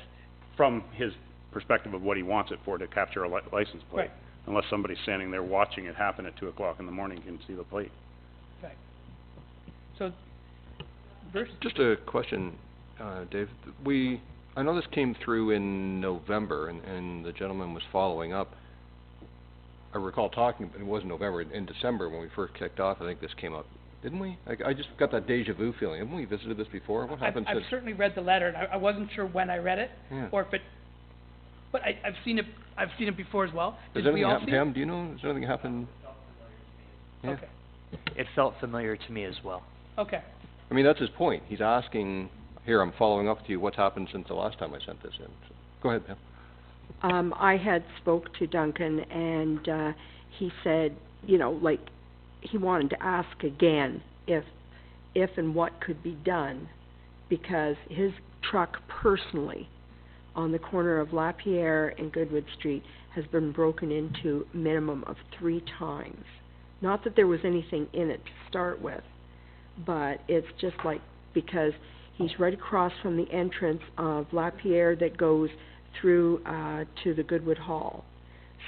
from his perspective of what he wants it for, to capture a license plate. Right. Unless somebody's standing there watching it happen at 2 o'clock in the morning, you can see the plate. right. So, Bruce? Just a question, Dave. I know this came through in November, and the gentleman was following up. I recall talking, but it wasn't November, in December when we first kicked off, I think this came up. Didn't we? I just got that deja vu feeling. Haven't we visited this before? What happened I've certainly read the letter, and I wasn't sure when I read it, Yeah. or if it, but I've seen it before as well. Does Did we anything all happen, see it? Pam, do you know, has anything happened? Yeah. Okay, It felt familiar to me as well. okay. I mean, that's his point. He's asking, here, I'm following up with you, what's happened since the last time I sent this in? So, go ahead, Pam. I had spoke to Duncan and, he said, you know, like, he wanted to ask again if and what could be done, because his truck personally on the corner of Lapierre and Goodwood Street has been broken into minimum of 3 times. Not that there was anything in it to start with, but it's just like, because he's right across from the entrance of Lapierre that goes through to the Goodwood Hall.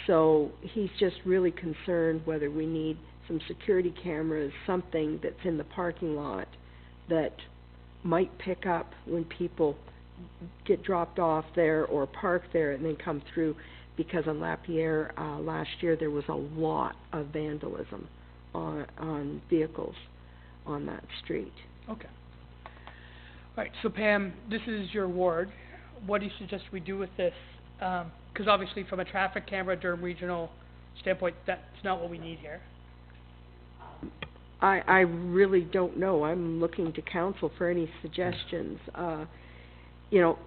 So he's just really concerned whether we need some security cameras, something that's in the parking lot that might pick up when people get dropped off there or park there and then come through, because on Lapierre last year there was a lot of vandalism on vehicles on that street. Okay. All right, so Pam, this is your ward. What do you suggest we do with this? Because obviously from a traffic camera Durham Regional standpoint, that's not what we need here. I really don't know. I'm looking to council for any suggestions. You know,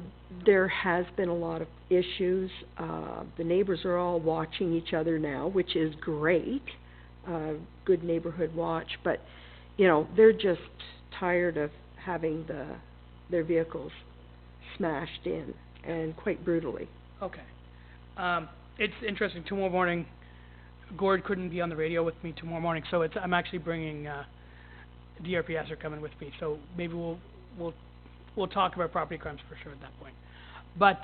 there has been a lot of issues. The neighbors are all watching each other now, which is great. Good neighborhood watch, but you know, they're just tired of having their vehicles smashed in, and quite brutally. Okay. It's interesting, tomorrow morning, Gord couldn't be on the radio with me tomorrow morning, so I'm actually bringing, DRPS are coming with me, so maybe we'll talk about property crimes for sure at that point. But,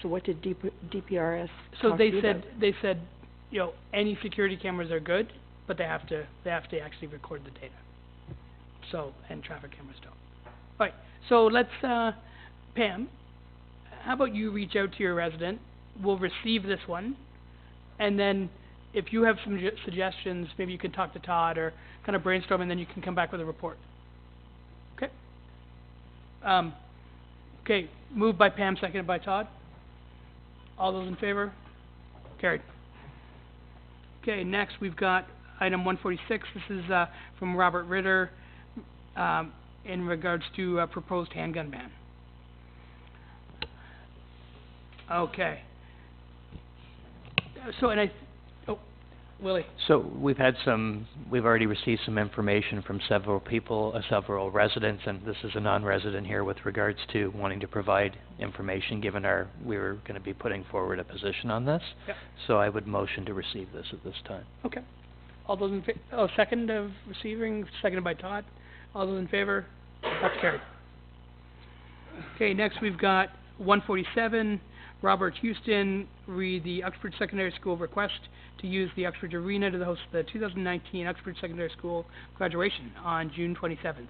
So what did DPRS so talk they to you said, about? you know, any security cameras are good, but they have to actually record the data. So, and traffic cameras don't. All right, so let's, Pam, how about you reach out to your resident, we'll receive this one, and then if you have some suggestions, maybe you can talk to Todd or kind of brainstorm, and then you can come back with a report. Okay? Okay, moved by Pam, seconded by Todd. All those in favor? Carried. Okay, next we've got item 146. This is from Robert Ritter in regards to a proposed handgun ban. Okay. So, and Willie. So we've already received some information from several people, several residents, and this is a non-resident here with regards to wanting to provide information given we were going to be putting forward a position on this. Yep. So I would motion to receive this at this time. Okay. All those in second of receiving, seconded by Todd. All those in favor? That's carried. Okay, next we've got 147, Robert Houston, read the Uxbridge Secondary School request to use the Uxbridge Arena to host the 2019 Uxbridge Secondary School graduation on June 27th.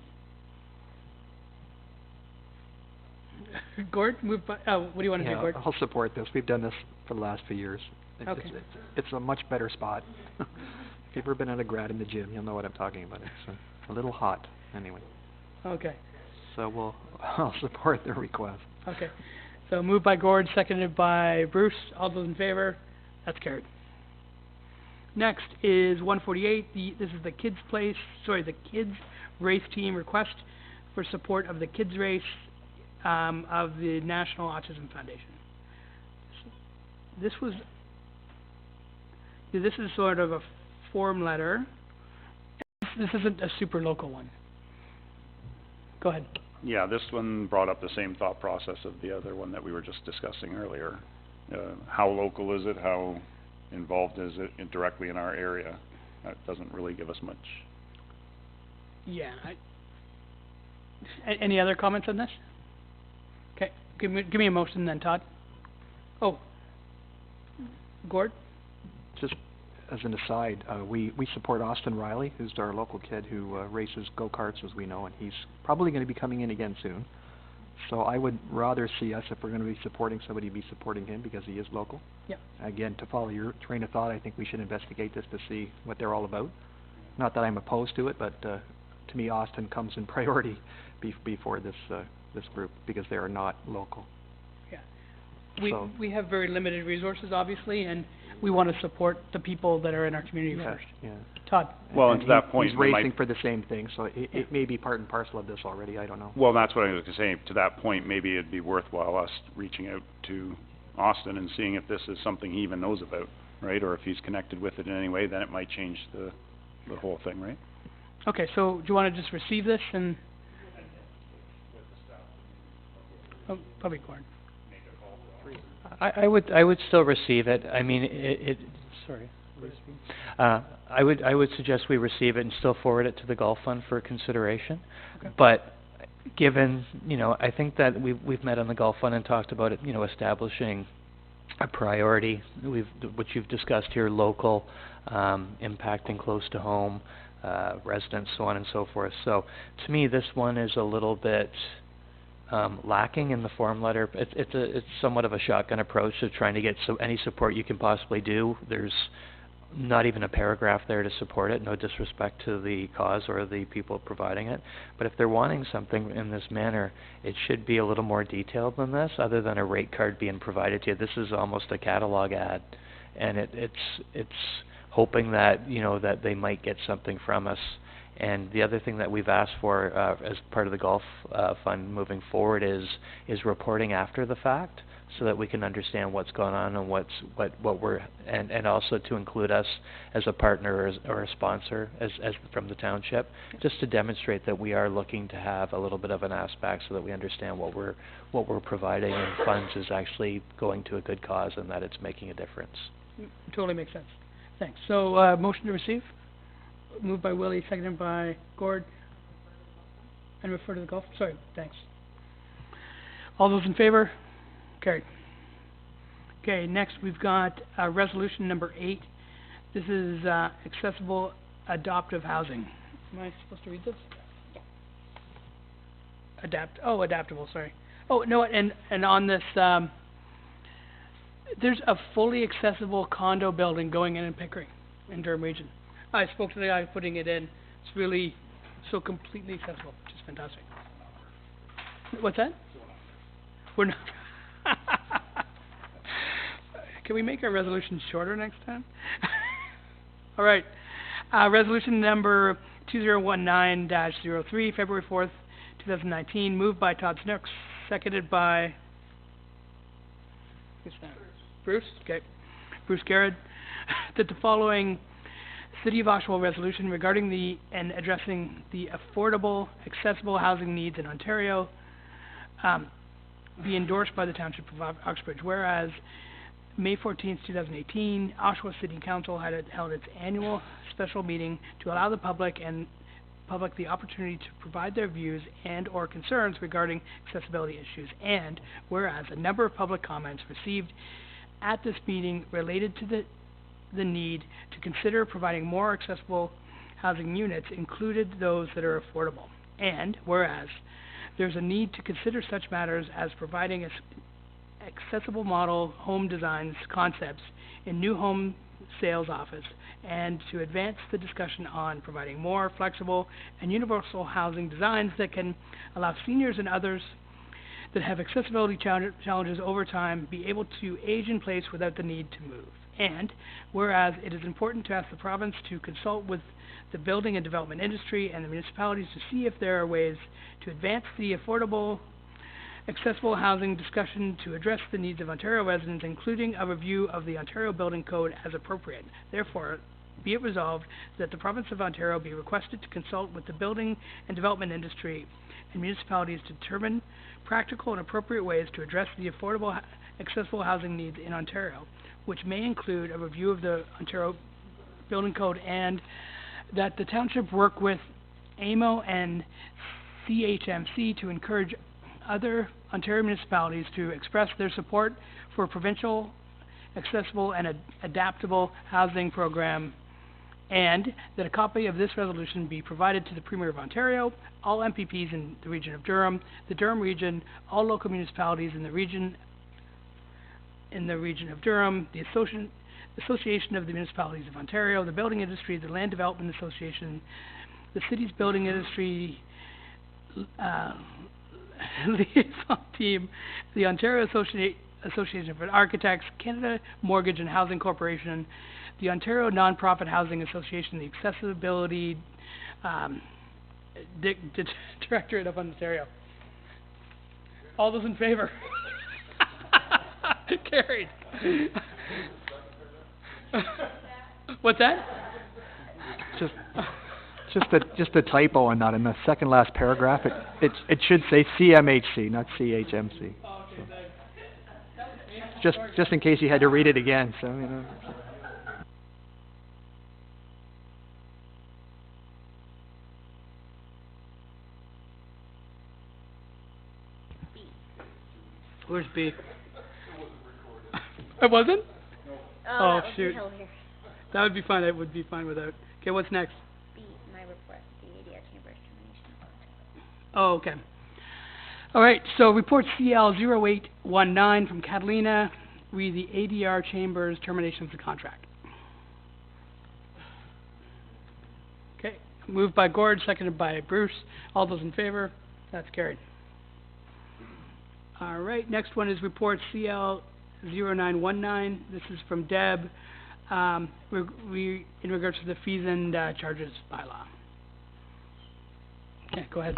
Gord, what do you want to do, Gord? I'll support this. We've done this for the last few years. Okay. It's a much better spot. If you've ever been at a grad in the gym, you'll know what I'm talking about. It's a little hot, anyway. Okay. So I'll support the request. Okay. So moved by Gord, seconded by Bruce. All those in favor? That's carried. Next is 148. This is the kids race team request for support of the kids race of the National Autism Foundation. This is sort of a form letter. This isn't a super local one. Go ahead. Yeah, this one brought up the same thought process of the other one that we were just discussing earlier. How local is it? How involved is it directly in our area? That doesn't really give us much. Yeah. Any other comments on this? Okay, give me a motion then, Todd. Oh, Gord? Just as an aside, we support Austin Riley, who's our local kid who races go-karts, as we know, and he's probably going to be coming in again soon. So I would rather see us, if we're going to be supporting somebody, be supporting him because he is local. Yep. Again, to follow your train of thought, I think we should investigate this to see what they're all about. Not that I'm opposed to it, but to me, Austin comes in priority before this group because they are not local. Yeah. We have very limited resources, obviously, and we want to support the people that are in our community first. Yeah. Todd? Well, and to that point, he's racing for the same thing, so it may be part and parcel of this already, I don't know. Well, that's what I was going to say. To that point, maybe it'd be worthwhile us reaching out to Austin and seeing if this is something he even knows about, right? Or if he's connected with it in any way, then it might change the whole thing, right? Okay, so do you want to just receive this and... Oh, probably Gord. I would still receive it. I mean, sorry. I would suggest we receive it and still forward it to the Golf Fund for consideration. Okay. But given, I think that we've met on the Golf Fund and talked about it, establishing a priority, which you've discussed here, local, impacting close to home, residents, so on and so forth. So to me, this one is a little bit lacking in the form letter. It's somewhat of a shotgun approach to trying to get any support you can possibly do. There's not even a paragraph there to support it, no disrespect to the cause or the people providing it. But if they're wanting something in this manner, it should be a little more detailed than this, other than a rate card being provided to you. This is almost a catalog ad, and it's hoping that, that they might get something from us. And the other thing that we've asked for as part of the Golf Fund moving forward is reporting after the fact. so that we can understand what's going on and what we're, and also to include us as a partner or a sponsor as from the township, just to demonstrate that we are looking to have a little bit of an aspect so that we understand what we're providing in funds is actually going to a good cause and that it's making a difference. Totally makes sense. Thanks. So, motion to receive? Moved by Willie, seconded by Gord. And refer to the golf, sorry, thanks. All those in favor? Carried. Okay, next we've got, resolution number 8. This is, accessible adoptive housing. Am I supposed to read this? Adaptable, sorry. Oh, no, and on this, there's a fully accessible condo building going in Pickering, in Durham Region. I spoke to the guy putting it in. It's really so completely accessible, which is fantastic. What's that? We're not. Can we make our resolutions shorter next time? All right. Resolution number 2019-03, February 4th, 2019, moved by Todd Snooks, seconded by... Who's that? Bruce? Okay. Bruce Garrett, that the following City of Oshawa resolution regarding the and addressing the affordable, accessible housing needs in Ontario be endorsed by the Township of Uxbridge. Whereas May 14th, 2018, Oshawa City Council held its annual special meeting to allow the public the opportunity to provide their views and or concerns regarding accessibility issues. And whereas a number of public comments received at this meeting related to the need to consider providing more accessible housing units included those that are affordable. And whereas there's a need to consider such matters as providing accessible model home designs concepts in new home sales office, and to advance the discussion on providing more flexible and universal housing designs that can allow seniors and others that have accessibility challenges over time be able to age in place without the need to move. And whereas it is important to ask the province to consult with the building and development industry and the municipalities to see if there are ways to advance the affordable, accessible housing discussion to address the needs of Ontario residents, including a review of the Ontario Building Code as appropriate. Therefore, be it resolved that the Province of Ontario be requested to consult with the building and development industry and municipalities to determine practical and appropriate ways to address the affordable, accessible housing needs in Ontario, which may include a review of the Ontario Building Code, and that the Township work with AMO and CHMC to encourage other Ontario municipalities to express their support for a provincial, accessible and adaptable housing program, and that a copy of this resolution be provided to the Premier of Ontario, all MPPs in the region of Durham, the Durham region, all local municipalities in the region of Durham, the Association of the Municipalities of Ontario, the Building Industry, the Land Development Association, the city's building industry liaison team, the Ontario Association of Architects, Canada Mortgage and Housing Corporation, the Ontario Nonprofit Housing Association, the Accessibility Directorate of Ontario. All those in favor? Carried. What's that? Just a typo on that. In the second last paragraph, it should say CMHC, not CHMC. Oh, okay, thanks. Just in case you had to read it again, so you know. Where's B? It wasn't? Oh, shoot. That would be fine. I would be fine without. Okay, what's next? B, my report, the ADR Chamber's termination. Oh, okay. All right, so report CL 0819 from Catalina, read the ADR Chamber's termination of the contract. Okay, moved by Gord, seconded by Bruce. All those in favor? That's carried. All right, next one is report CL 0919. This is from Deb, in regards to the fees and charges bylaw. Okay, go ahead.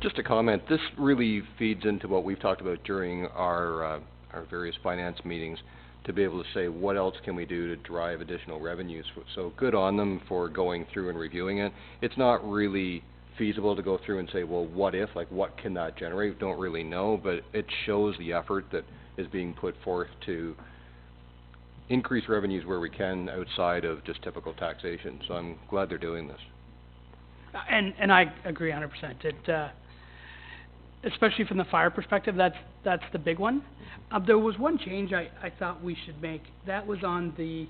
Just a comment. This really feeds into what we've talked about during our our various finance meetings to be able to say, what else can we do to drive additional revenues? So good on them for going through and reviewing it. It's not really feasible to go through and say, well, what if, like what can that generate? We don't really know, but it shows the effort that is being put forth to increase revenues where we can outside of just typical taxation. So I'm glad they're doing this. And I agree 100%. It, especially from the fire perspective, that's the big one. There was one change I thought we should make. That was on the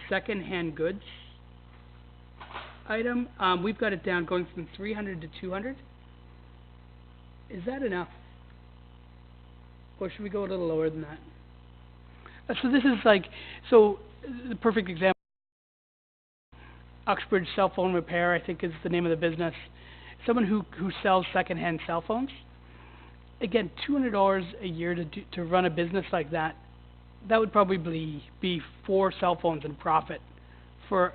second-hand goods item. We've got it down going from 300 to 200. Is that enough? Or should we go a little lower than that? So this is like, so the perfect example, Uxbridge Cell Phone Repair, I think is the name of the business. Someone who sells second-hand cell phones. Again, $200 a year to run a business like that, that would probably be 4 cell phones in profit for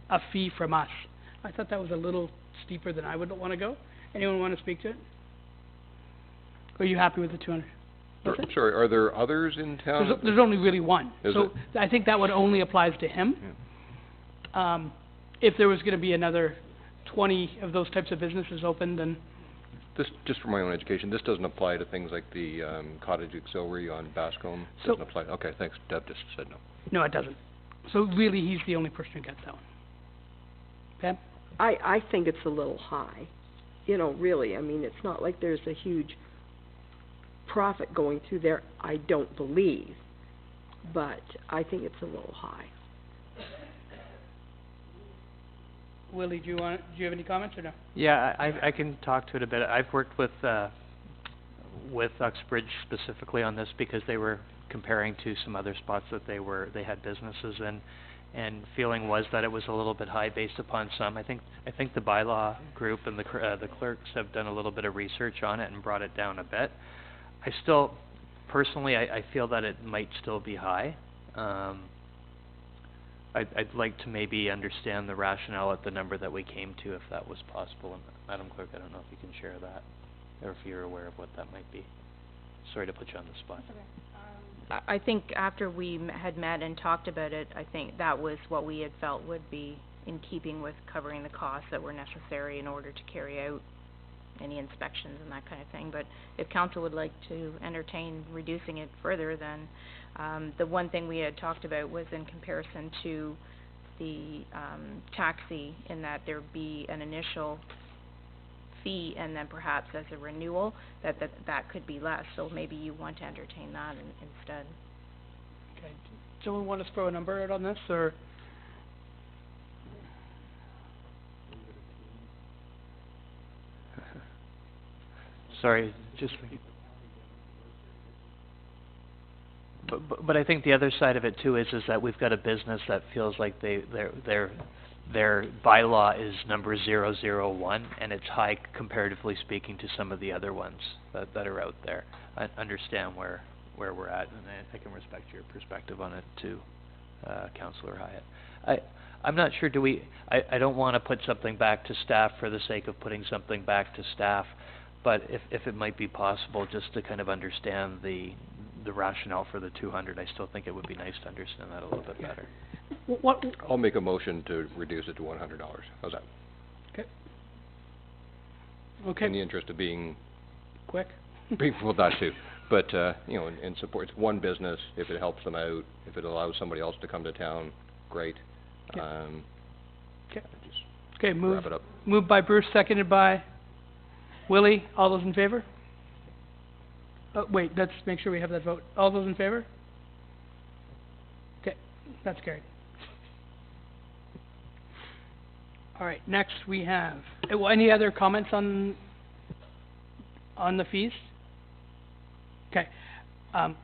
a fee from us. I thought that was a little steeper than I would want to go. Anyone want to speak to it? Or are you happy with the 200? I'm sorry, are there others in town? There's only really one. Is so I think that would only applies to him. Yeah. If there was going to be another 20 of those types of businesses open, then... This, just for my own education, this doesn't apply to things like the cottage auxiliary on Bascombe? Doesn't apply? Okay, thanks. Deb just said no. No, it doesn't. So really, he's the only person who gets that one. Pam? I think it's a little high. You know, really, I mean, it's not like there's a huge profit going through there, I don't believe. But I think it's a little high. Willie, do you have any comments or no? Yeah, I can talk to it a bit. I've worked with Uxbridge specifically on this because they were comparing to some other spots that they had businesses in, and feeling was that it was a little bit high based upon some. I think the bylaw group and the clerks have done a little bit of research on it and brought it down a bit. I still, personally, I feel that it might still be high. I'd like to maybe understand the rationale at the number that we came to, if that was possible. And Madam Clerk, I don't know if you can share that, or if you're aware of what that might be. Sorry to put you on the spot. I think after we had met and talked about it, I think that was what we had felt would be in keeping with covering the costs that were necessary in order to carry out any inspections and that kind of thing. But if council would like to entertain reducing it further, then the one thing we had talked about was in comparison to the taxi, in that there be an initial fee and then perhaps as a renewal that could be less. So maybe you want to entertain that instead. Okay. Someone want to throw a number out on this, or? Sorry, just... But I think the other side of it too is that we've got a business that feels like their bylaw is number 001, and it's high comparatively speaking to some of the other ones that are out there. I understand where we're at, and I can respect your perspective on it too, Councillor Hyatt. I'm not sure, I don't want to put something back to staff for the sake of putting something back to staff, but if it might be possible just to kind of understand the rationale for the 200, I still think it would be nice to understand that a little bit better. I'll make a motion to reduce it to $100. How's that? Okay. Okay. In the interest of being... Quick? Well, that too. But, you know, in support, it's one business. If it helps them out, if it allows somebody else to come to town, great. Okay. Okay. Okay, wrap it up. Moved by Bruce, seconded by Willie. All those in favor? Wait, let's make sure we have that vote. All those in favor? Okay, that's carried. All right, next we have, any other comments on the fees? Okay. Did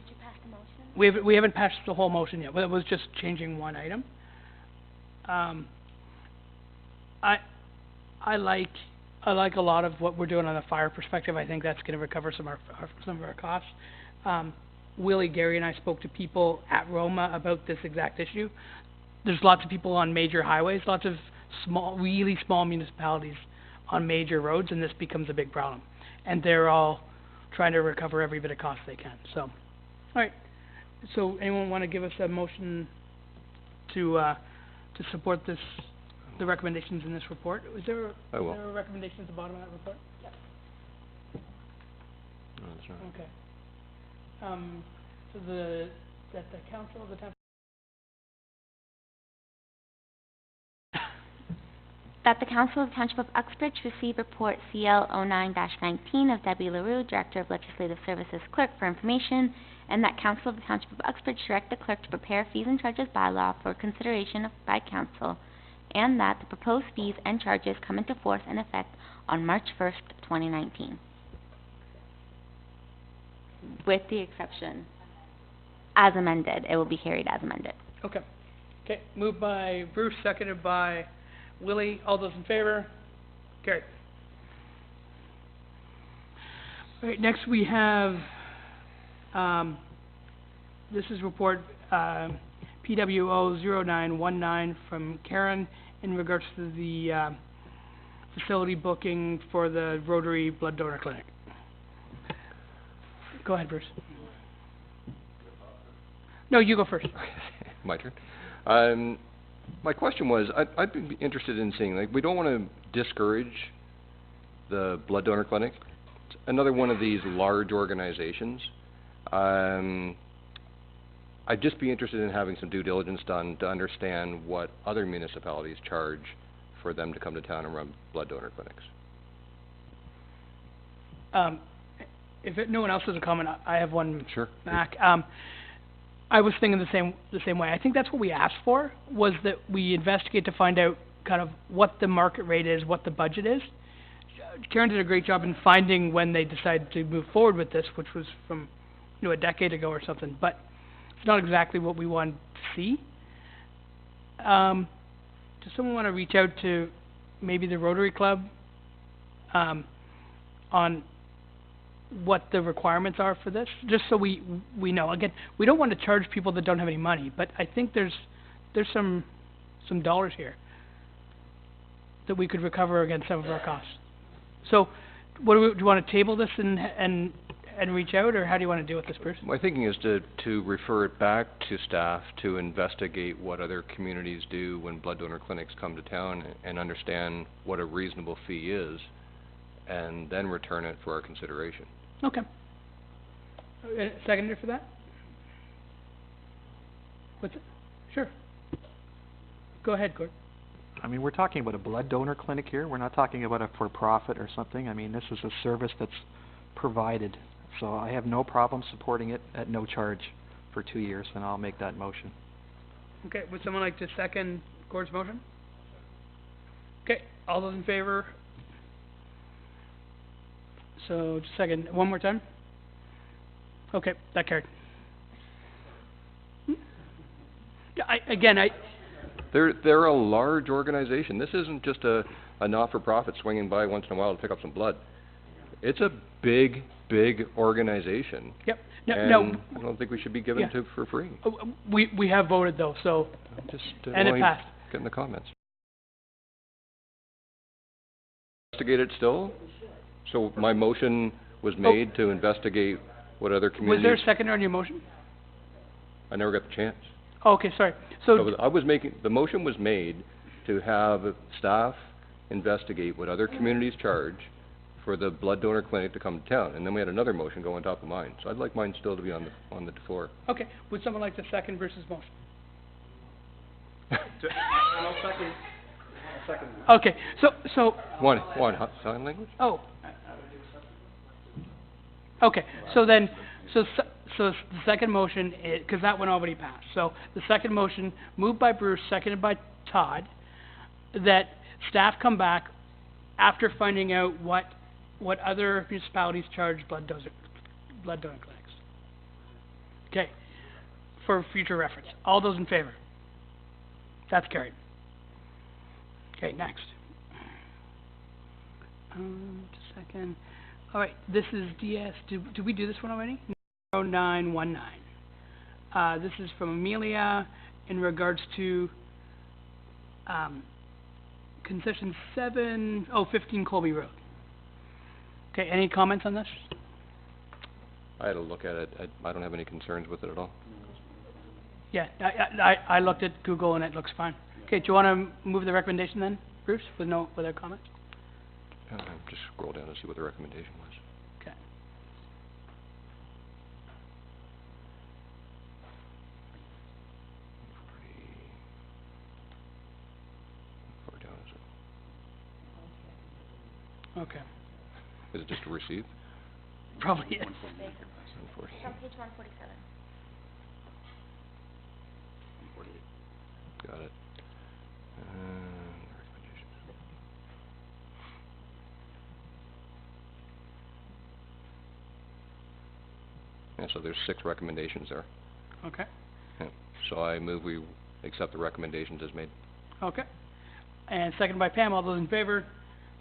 you pass the motion? We haven't passed the whole motion yet, but it was just changing one item. I like a lot of what we're doing on the fire perspective. I think that's going to recover some of our costs. Willie, Gary, and I spoke to people at Roma about this exact issue. There's lots of people on major highways, lots of really small municipalities on major roads, and this becomes a big problem. And they're all trying to recover every bit of cost they can, so. All right, so anyone want to give us a motion to support this, the recommendations in this report? Is there I will. Is there a recommendation at the bottom of that report? No, that's not. Okay. So that the council of the town. That the Council of the Township of Uxbridge receive report CL 09-19 of Debbie LaRue, Director of Legislative Services Clerk, for information, and that Council of the Township of Uxbridge direct the clerk to prepare fees and charges bylaw for consideration by council, and that the proposed fees and charges come into force and effect on March 1st, 2019. With the exception, as amended, it will be carried as amended. Okay. Okay, moved by Bruce, seconded by Willie. All those in favor? Carried. All right, next we have, this is report, PWO 0919 from Karen in regards to the, facility booking for the Rotary Blood Donor Clinic. Go ahead, Bruce. No, you go first. My turn. My question was, I'd be interested in seeing, like, we don't want to discourage the blood donor clinic. It's another one of these large organizations. I'd just be interested in having some due diligence done to understand what other municipalities charge for them to come to town and run blood donor clinics. If no one else has a comment, I have one. Sure. Back. I was thinking the same way. I think that's what we asked for, was that we investigate to find out kind of what the market rate is, what the budget is. Karen did a great job in finding when they decided to move forward with this, which was from, a decade ago or something, but it's not exactly what we wanted to see. Does someone want to reach out to maybe the Rotary Club on what the requirements are for this, just so we know. Again, we don't want to charge people that don't have any money, but I think there's some dollars here that we could recover against some of our costs. So, do you want to table this and reach out, or how do you want to deal with this, Bruce? My thinking is to refer it back to staff to investigate what other communities do when blood donor clinics come to town and understand what a reasonable fee is, and then return it for our consideration. Okay. Seconder for that? What's it? Sure. Go ahead, Gord. I mean, we're talking about a blood donor clinic here. We're not talking about a for-profit or something. I mean, this is a service that's provided. So I have no problem supporting it at no charge for 2 years, and I'll make that motion. Okay, would someone like to second Gord's motion? Okay, all those in favor? So, just a second, one more time? Okay, that carried. Yeah, They're a large organization. This isn't just a not-for-profit swinging by once in a while to pick up some blood. It's a big organization. Yep. And No. I don't think we should be given Yeah. to for free. We have voted though, so, Just and it passed. Get in the comments. Investigate it still? So my motion was made to investigate what other Was communities... there a seconder on your motion? I never got the chance. Oh, okay, sorry. So, The motion was made to have staff investigate what other communities charge for the blood donor clinic to come to town, and then we had another motion go on top of mine. So I'd like mine still to be on the floor. okay, would someone like to second Bruce's motion? I'll second. Okay, so, One, sign language? oh. Okay, so then, so the second motion, because that one already passed. So the second motion, moved by Bruce, seconded by Todd, that staff come back after finding out what other municipalities charge blood donor clinics. Okay, for future reference. All those in favor? That's carried. Okay, next. Just a second. All right, this is DS, did we do this one already? 0919. This is from Amelia in regards to, concession 15 Colby Road. Okay, any comments on this? I had a look at it. I don't have any concerns with it at all. Yeah, I looked at Google and it looks fine. Okay, do you wanna move the recommendation then, Bruce, with a comment? Just scroll down and see what the recommendation was. Okay. How far down is it? Okay. Is it just a receive? Probably is. 140. It's on page 147. Got it. Recommendations. Yeah, so there's 6 recommendations there. Okay. Yeah. So I move we accept the recommendations as made. Okay. And second by Pam, all those in favor?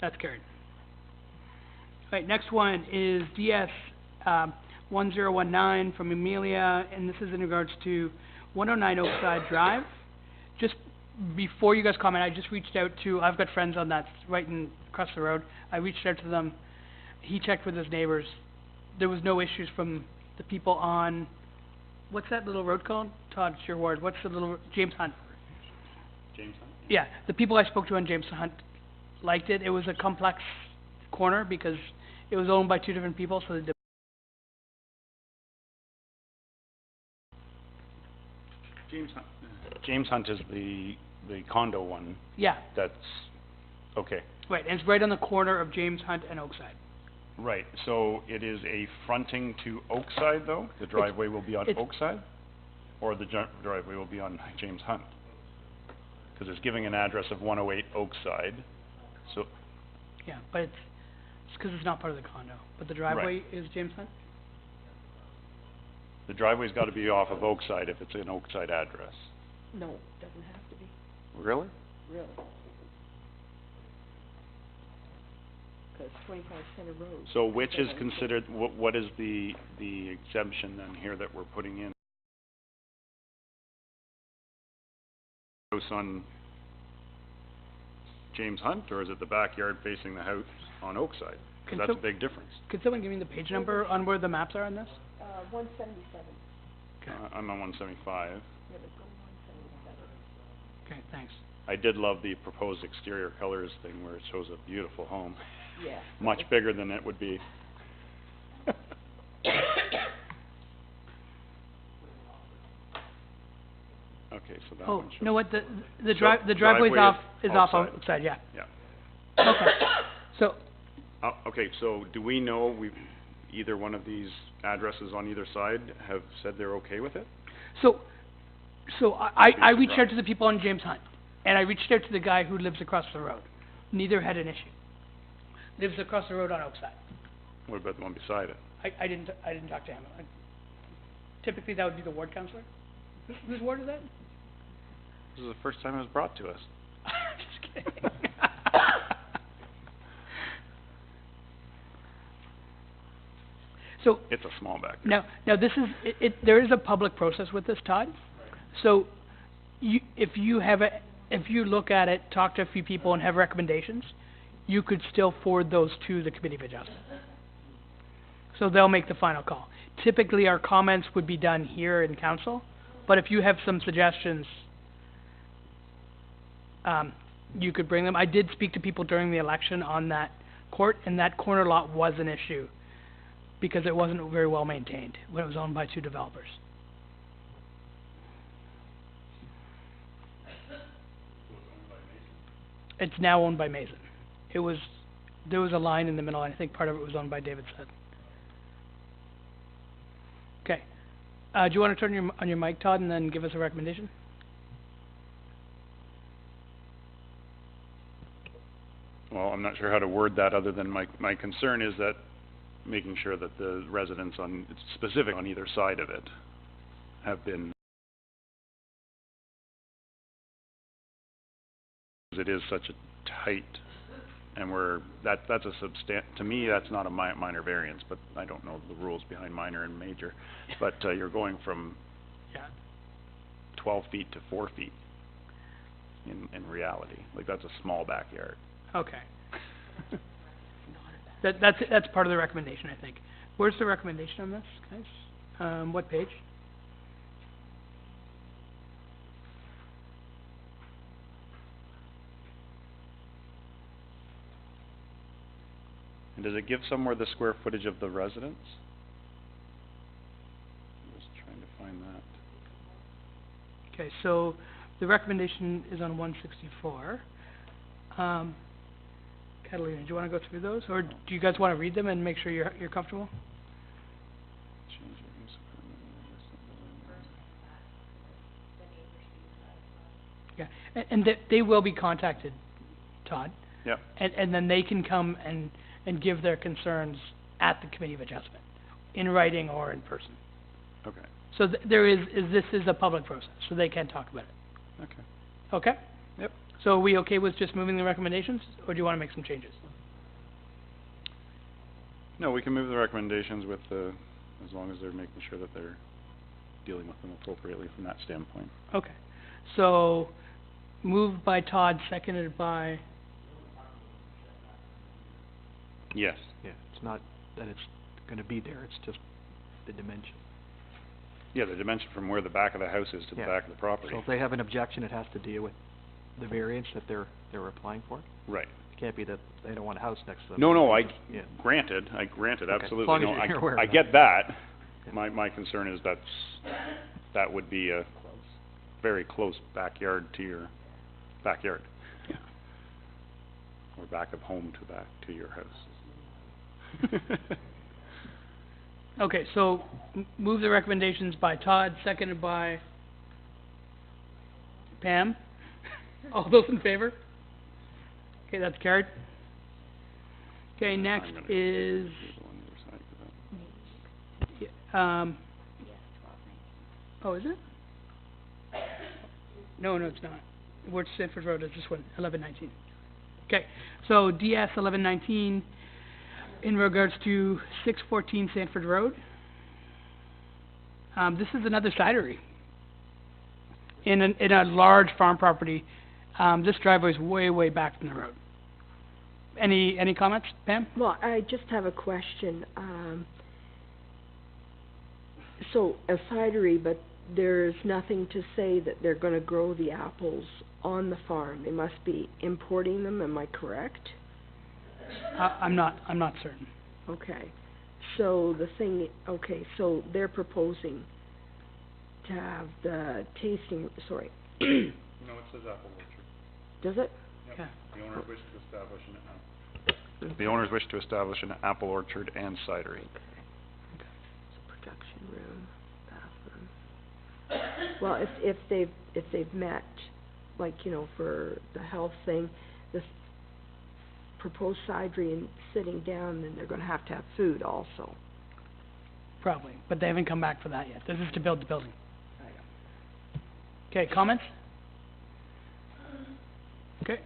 That's carried. All right, next one is DS 1019 from Amelia, and this is in regards to 109 Oakside Drive. Just before you guys comment, I just reached out to, I've got friends on that, across the road. I reached out to them. He checked with his neighbors. There was no issues from the people on, what's that little road called? Todd, it's your ward. What's the little, James Hunt? James Hunt? Yeah, the people I spoke to on James Hunt liked it. It was a complex corner because it was owned by 2 different people, so the James Hunt is the condo one. Yeah. That's, okay. Right, and it's right on the corner of James Hunt and Oakside. Right, so it is a fronting to Oakside though? The driveway will be on Oakside? Or the driveway will be on James Hunt? Because it's giving an address of 108 Oakside, so... Yeah, but it's because it's not part of the condo. But the driveway is James Hunt? The driveway's gotta be off of Oakside if it's an Oakside address. No, doesn't have to be, Really? really. Because 25 Center Road. So which is considered, what is the exemption then here that we're putting in? House on James Hunt, or is it the backyard facing the house on Oakside? Can Because that's a big difference. Could someone give me the page number on where the maps are on this? 177. I'm on 175. Yeah, but go 177. Okay, thanks. I did love the proposed exterior colors thing where it shows a beautiful home. Yeah. Much bigger than it would be. Okay, so that Oh, one shows. you know what, the So driveway's driveway off, is is off outside. Oakside, yeah. Yeah. Okay, so, Okay, so do we know, either one of these addresses on either side have said they're okay with it? so I reached out to the people on James Hunt, and I reached out to the guy who lives across the road. Neither had an issue. Lives across the road on Oakside. What about the one beside it? I didn't talk to him. Typically, that would be the ward counselor. Whose ward is that? This is the first time it was brought to us. Just kidding. So, It's a small backyard. now this is, there is a public process with this, Todd. So, if you look at it, talk to a few people and have recommendations, you could still forward those to the Committee of Adjustment. So they'll make the final call. Typically, our comments would be done here in council, but if you have some suggestions, you could bring them. I did speak to people during the election on that court, and that corner lot was an issue because it wasn't very well maintained when it was owned by 2 developers. It's now owned by Mason. There was a line in the middle, and I think part of it was owned by David Sutton. Okay. Do you want to turn on your mic, Todd, and then give us a recommendation? Well, I'm not sure how to word that other than my concern is that making sure that the residents on, specific on either side of it, have been, it is such a tight, and that's a to me, that's not a minor variance, but I don't know the rules behind minor and major, but you're going from 12 feet to 4 feet in reality. Like, that's a small backyard. Okay. That's part of the recommendation, I think. Where's the recommendation on this, guys? What page? And does it give somewhere the square footage of the residence? I'm just trying to find that. Okay, so the recommendation is on 164. Catalina, do you want to go through those, or do you guys want to read them and make sure you're comfortable? Change the use of Yeah, and they will be contacted, Todd. Yep. And then they can come and give their concerns at the Committee of Adjustment, in writing or in person. Okay. So this is a public process, so they can talk about it. Okay. Okay? Yep. So are we okay with just moving the recommendations, or do you want to make some changes? No, we can move the recommendations with the, as long as they're making sure that they're dealing with them appropriately from that standpoint. Okay. So, moved by Todd, seconded by... Yes. Yeah, it's not that it's gonna be there, it's just the dimension. Yeah, the dimension from where the back of the house is to the Yeah. back of the property. So if they have an objection, it has to deal with the variance that they're applying for? Right. It can't be that they don't want a house next to them. No, Yeah. granted, Okay, absolutely. as long as No, you're aware of I that. get that. My concern is that would be a very close backyard to your backyard. Yeah. Or back of home to your house. Okay, so move the recommendations by Todd, seconded by Pam. All those in favor? Okay, that's carried. Okay, next is, oh, is it? No, it's not. Where's Sanford Road? Is this one, 1119? Okay, so DS 1119, in regards to 614 Sanford Road. This is another cidery in a large farm property. This driveway is way back from the road. Any comments, Pam? Well, I just have a question. So, a cidery, but there's nothing to say that they're gonna grow the apples on the farm. They must be importing them, am I correct? I'm not certain. Okay. So so they're proposing to have the tasting, sorry. No, it says apple orchard. Does it? Yep. Okay. The owners wish to establish an apple orchard and cidery. Production room, bathroom. Well, if they've met, like, for the health thing, this proposed cidery and sitting down, then they're gonna have food also. Probably, but they haven't come back for that yet. This is to build the building. Okay, comments? Okay,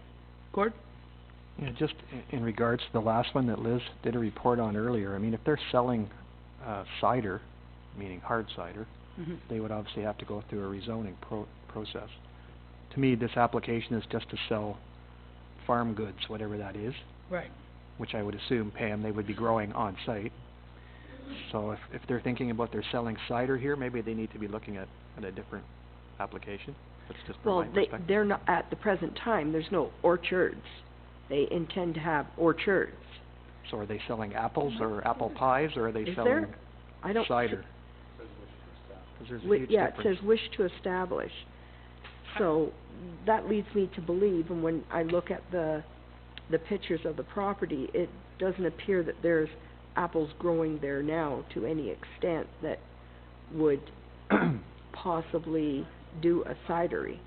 Gord? Yeah, just in regards to the last one that Liz did a report on earlier, I mean, if they're selling cider, meaning hard cider, they would obviously have to go through a rezoning process. To me, this application is just to sell farm goods, whatever that is. Right. Which I would assume, Pam, they would be growing on site. So if they're thinking about they're selling cider here, maybe they need to be looking at a different application. That's just from my perspective. They're not, at the present time, there's no orchards. They intend to have orchards. So are they selling apples or apple pies, or are they Is selling there? I don't cider? 'Cause there's a huge Yeah, it difference. says wish to establish. So, that leads me to believe, and when I look at the pictures of the property, it doesn't appear that there's apples growing there now to any extent that would possibly do a cidery.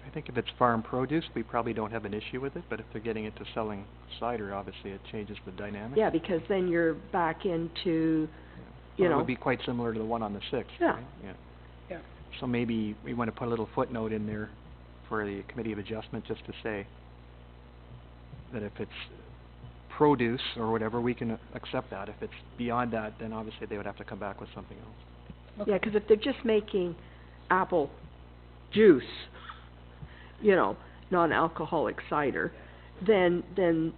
I think if it's farm produce, we probably don't have an issue with it, but if they're getting into selling cider, obviously it changes the dynamic. Yeah, because then you're back into, Well, it would be quite similar to the one on the 6th, Yeah. right? Yeah. Yeah. So maybe we want to put a little footnote in there for the Committee of Adjustment, just to say that if it's produce or whatever, we can accept that. If it's beyond that, then obviously they would have to come back with something else. Yeah, 'cause if they're just making apple juice, non-alcoholic cider, then,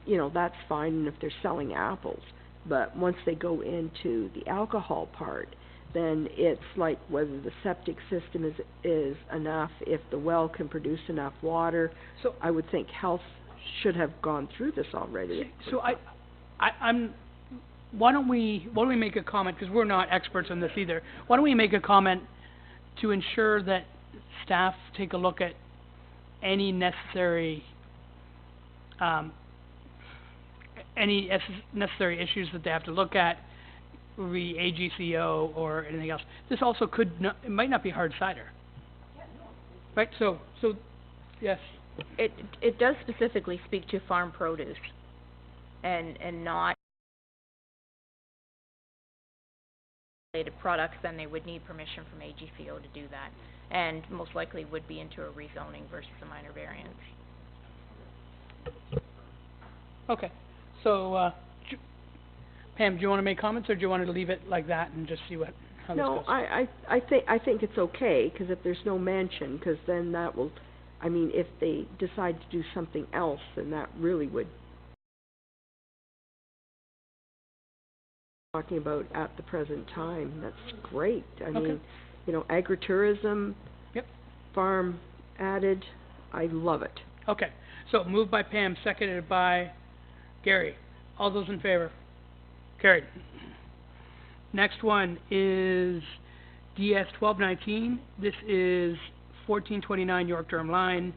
you know, that's fine, and if they're selling apples. But once they go into the alcohol part, then it's like whether the septic system is enough, if the well can produce enough water. So I would think health should have gone through this already. So I'm, why don't we make a comment, because we're not experts on this either. Why don't we make a comment to ensure that staff take a look at any necessary, necessary issues that they have to look at, re AGCO or anything else. This also could not, it might not be hard cider. Right, so, yes. It does specifically speak to farm produce and not related products, then they would need permission from AGCO to do that, and most likely would be into a rezoning versus a minor variance. Okay, so, Pam, do you want to make comments, or do you want to leave it like that and just see how this goes? No, I think it's okay, because if there's no mention, because then that will, I mean, if they decide to do something else, then that really would, talking about at the present time, that's great. I mean, you know, agritourism, farm added, I love it. Okay, so moved by Pam, seconded by Gary. All those in favor? Carried. Next one is DS 1219. This is 1429 York Durham line.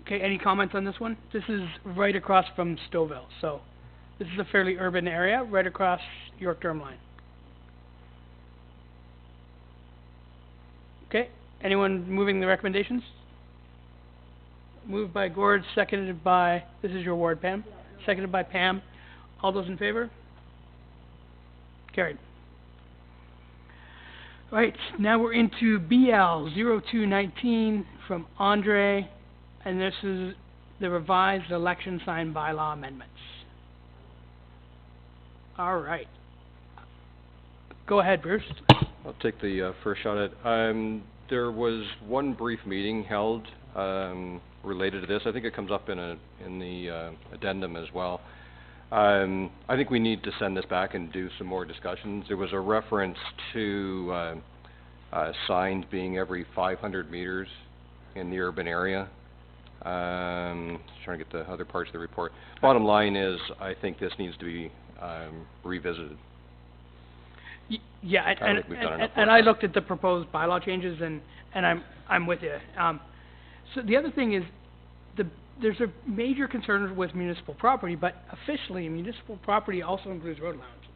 Okay, any comments on this one? This is right across from Stouffville, so this is a fairly urban area, right across York Durham line. Okay, anyone moving the recommendations? Moved by Gord, seconded by, this is your ward, Pam? Seconded by Pam. All those in favor? Carried. Right, now we're into BL 0219 from Andre, and this is the revised election sign bylaw amendments. All right. Go ahead, Bruce. I'll take the first shot at it. There was one brief meeting held related to this. I think it comes up in the addendum as well. I think we need to send this back and do some more discussions. There was a reference to signs being every 500 meters in the urban area. Trying to get the other parts of the report. Bottom line is, I think this needs to be revisited. Yeah, I think we've done enough and work. I looked at the proposed bylaw changes, and I'm with you. So the other thing is, there's a major concern with municipal property, but officially municipal property also includes road allowances,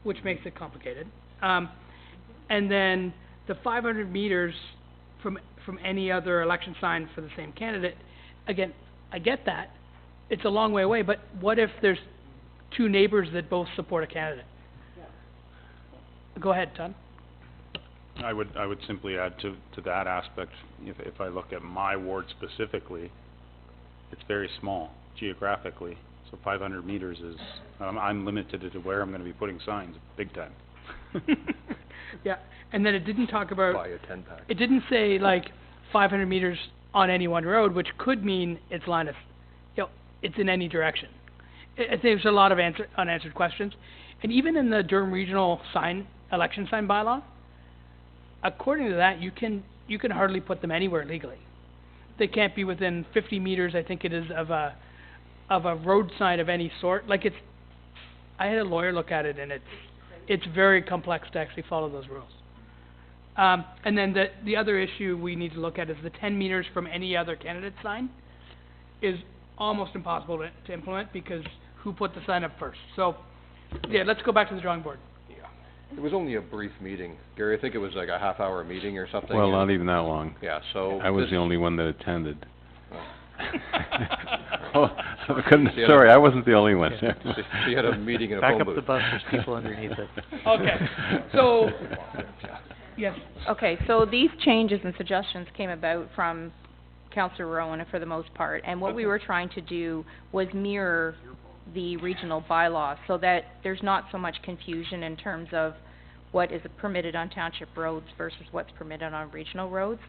which makes it complicated. And then the 500 meters from any other election sign for the same candidate, again, I get that. It's a long way away, but what if there's two neighbors that both support a candidate? Go ahead, Todd. I would simply add to that aspect, if I look at my ward specifically, it's very small geographically, so 500 meters is, I'm limited to where I'm going to be putting signs, big time. Yeah, and then it didn't talk about, Buy a 10-pack. it didn't say like 500 meters on any one road, which could mean it's line of, it's in any direction. I think there's a lot of unanswered questions. And even in the Durham Regional election sign bylaw, according to that, you can hardly put them anywhere legally. They can't be within 50 meters, I think it is, of a road sign of any sort. Like I had a lawyer look at it, and it's very complex to actually follow those rules. And then the other issue we need to look at is the 10 meters from any other candidate sign is almost impossible to implement, because who put the sign up first? So, yeah, let's go back to the drawing board. It was only a brief meeting, Gary. I think it was like a half-hour meeting or something. Well, not even that long. Yeah, so I was this- the only one that attended. Oh. I couldn't, So you had sorry, a- I wasn't the only one. So you had a meeting in a Back phone up booth. the bus, there's people underneath it. Okay, so, yes. Okay, so these changes and suggestions came about from Councillor Rowan for the most part, and what we were trying to do was mirror the regional bylaw so that there's not so much confusion in terms of what is permitted on township roads versus what's permitted on regional roads.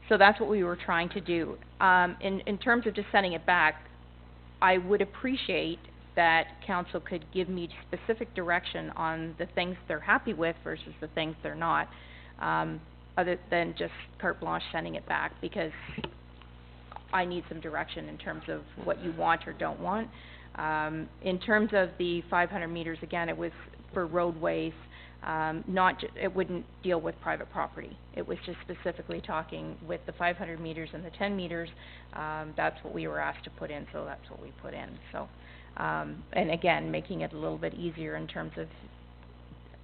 So that's what we were trying to do. In terms of just sending it back, I would appreciate that council could give me specific direction on the things they're happy with versus the things they're not, other than just carte blanche sending it back, because I need some direction in terms of what you want or don't want. In terms of the 500 meters, again, it was for roadways, it wouldn't deal with private property. It was just specifically talking with the 500 meters and the 10 meters. That's what we were asked to put in, so that's what we put in. So, and again, making it a little bit easier in terms of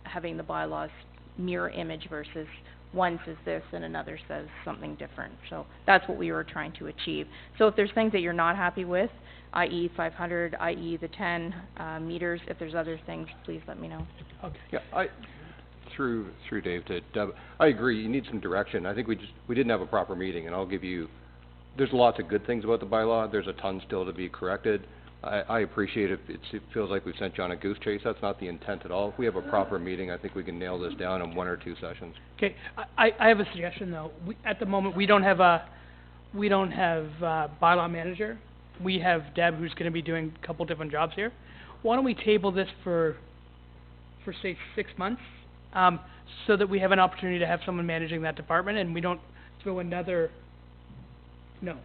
having the bylaws mirror image versus one says this and another says something different. So that's what we were trying to achieve. So if there's things that you're not happy with, i.e. 500, i.e. the 10 meters, if there's other things, please let me know. Okay. Yeah, through Dave to Deb, I agree, you need some direction. I think we didn't have a proper meeting, and I'll give you, there's lots of good things about the bylaw, there's a ton still to be corrected. I appreciate it, it feels like we've sent you on a goose chase, that's not the intent at all. If we have a proper meeting, I think we can nail this down in 1 or 2 sessions. Okay, I have a suggestion though. At the moment, we don't have bylaw manager. We have Deb, who's gonna be doing a couple different jobs here. Why don't we table this for say 6 months, so that we have an opportunity to have someone managing that department and we don't throw another, no.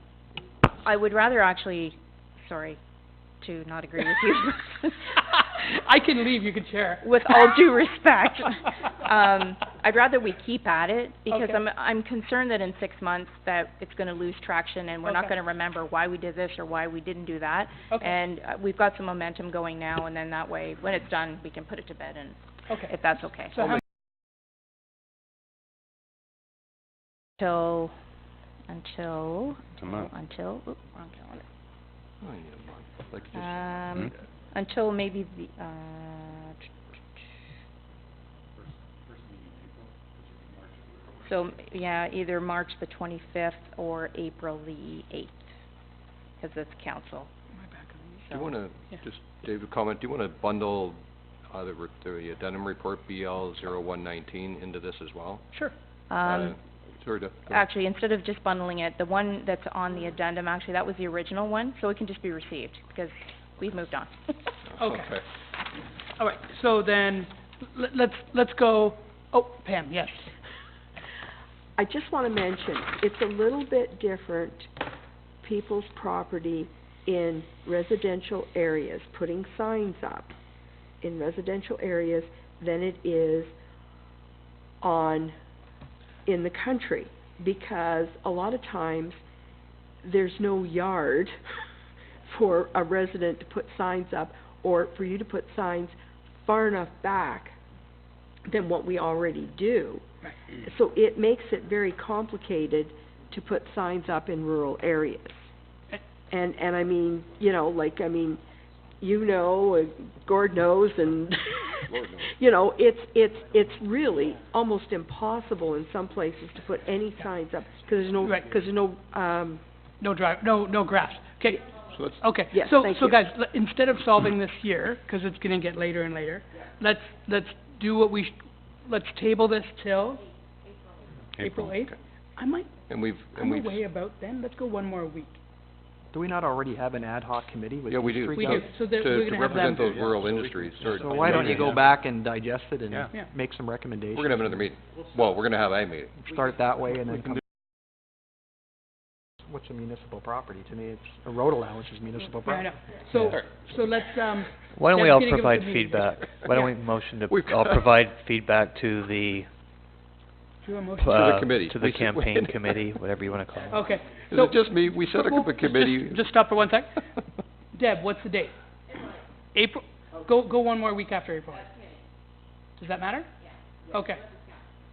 I would rather actually, sorry to not agree with you. I can leave, you can chair. With all due respect, I'd rather we keep at it, because Okay. I'm concerned that in 6 months that it's gonna lose traction and we're not Okay. gonna remember why we did this or why we didn't do that. Okay. And we've got some momentum going now, and then that way, when it's done, we can put it to bed, and Okay. if that's okay. So how Until, It's a month. wrong calendar. Oh, yeah, I'd like to just, Until maybe the, so, yeah, either March the 25th or April the 8th, because it's council. do you wanna, Yeah. just, David, comment, do you wanna bundle the addendum report BL 0119 into this as well? Sure. Sorry, Deb, go ahead. Actually, instead of just bundling it, the one that's on the addendum, actually, that was the original one, so it can just be received, because we've moved on. Okay. All right, so then, let's go, oh, Pam, yes. I just want to mention, it's a little bit different, people's property in residential areas, putting signs up in residential areas than it is in the country, because a lot of times there's no yard for a resident to put signs up, or for you to put signs far enough back than what we already do. So it makes it very complicated to put signs up in rural areas. And I mean, Gord knows, and it's really almost impossible in some places to put any signs up, because there's no grass. Okay. So let's, Okay, Yes, so, thank so you. guys, instead of solving this here, because it's gonna get later and later, let's do what let's table this till April 8th. and I'm away about then, let's go one more week. Do we not already have an ad hoc committee with yeah, we these do. three We guys? do, so that we're To gonna have represent them. those rural industries, sorry. So why don't you go back and digest it and Yeah. Yeah. make some recommendations? We're gonna have another meeting. Well, we're gonna have a meeting. Start that way and then come. What's a municipal property? To me, it's, a road allowance is municipal Yeah, I property. know. So let's, Why don't we Deb's all gonna give us provide a meeting. feedback? Why don't Yeah. we motion to, We've- I'll provide feedback to the, do a motion. To the committee. to the We should- campaign committee, whatever you wanna call it. Okay. Is So- it just me? We set up a committee. Just stop for one sec. Deb, what's the date? April, go one more week after April. Does that matter? Okay.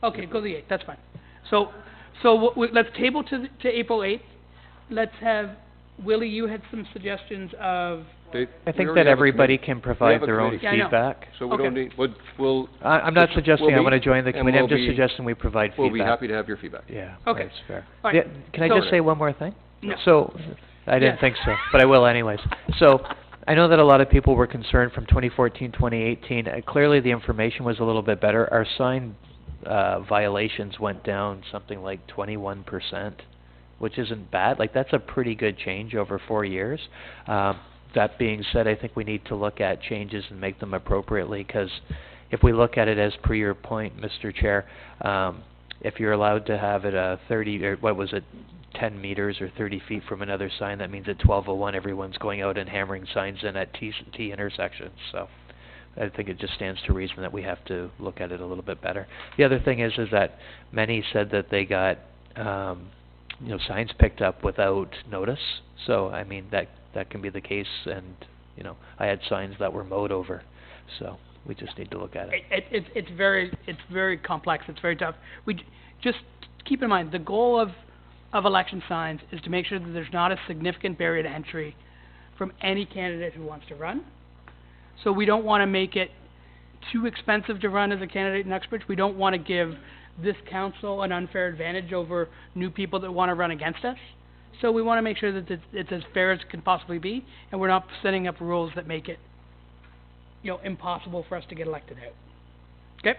Okay, go the 8th, that's fine. So let's table to April 8th. Let's have, Willie, you had some suggestions of, Dave, I we think already that have a everybody committee. can We provide have a their own committee. Yeah, I know. feedback. So we don't Okay. need, we'll, I'm not suggesting we'll I wanna meet, join the and committee, I'm we'll just be- suggesting we provide feedback. we'll be happy to have your feedback. Yeah, Okay. that's fair. all Yeah, right. can I So- just say one more thing? No. So, I didn't Yes. think so, but I will anyways. So, I know that a lot of people were concerned from 2014, 2018. Clearly the information was a little bit better. Our sign violations went down something like 21%, which isn't bad. Like, that's a pretty good change over 4 years. That being said, I think we need to look at changes and make them appropriately, because if we look at it as per your point, Mr. Chair, if you're allowed to have it 30, or what was it, 10 meters or 30 feet from another sign, that means at 12:01 everyone's going out and hammering signs in at T intersections. So I think it just stands to reason that we have to look at it a little bit better. The other thing is that many said that they got signs picked up without notice. So I mean that can be the case, and I had signs that were mowed over. So we just need to look at it. It's very complex. It's very tough. Just keep in mind, the goal of election signs is to make sure that there's not a significant barrier to entry from any candidate who wants to run. So we don't want to make it too expensive to run as a candidate in Uxbridge. We don't want to give this council an unfair advantage over new people that want to run against us. So we want to make sure that it's as fair as it can possibly be, and we're not setting up rules that make it, impossible for us to get elected out. Okay?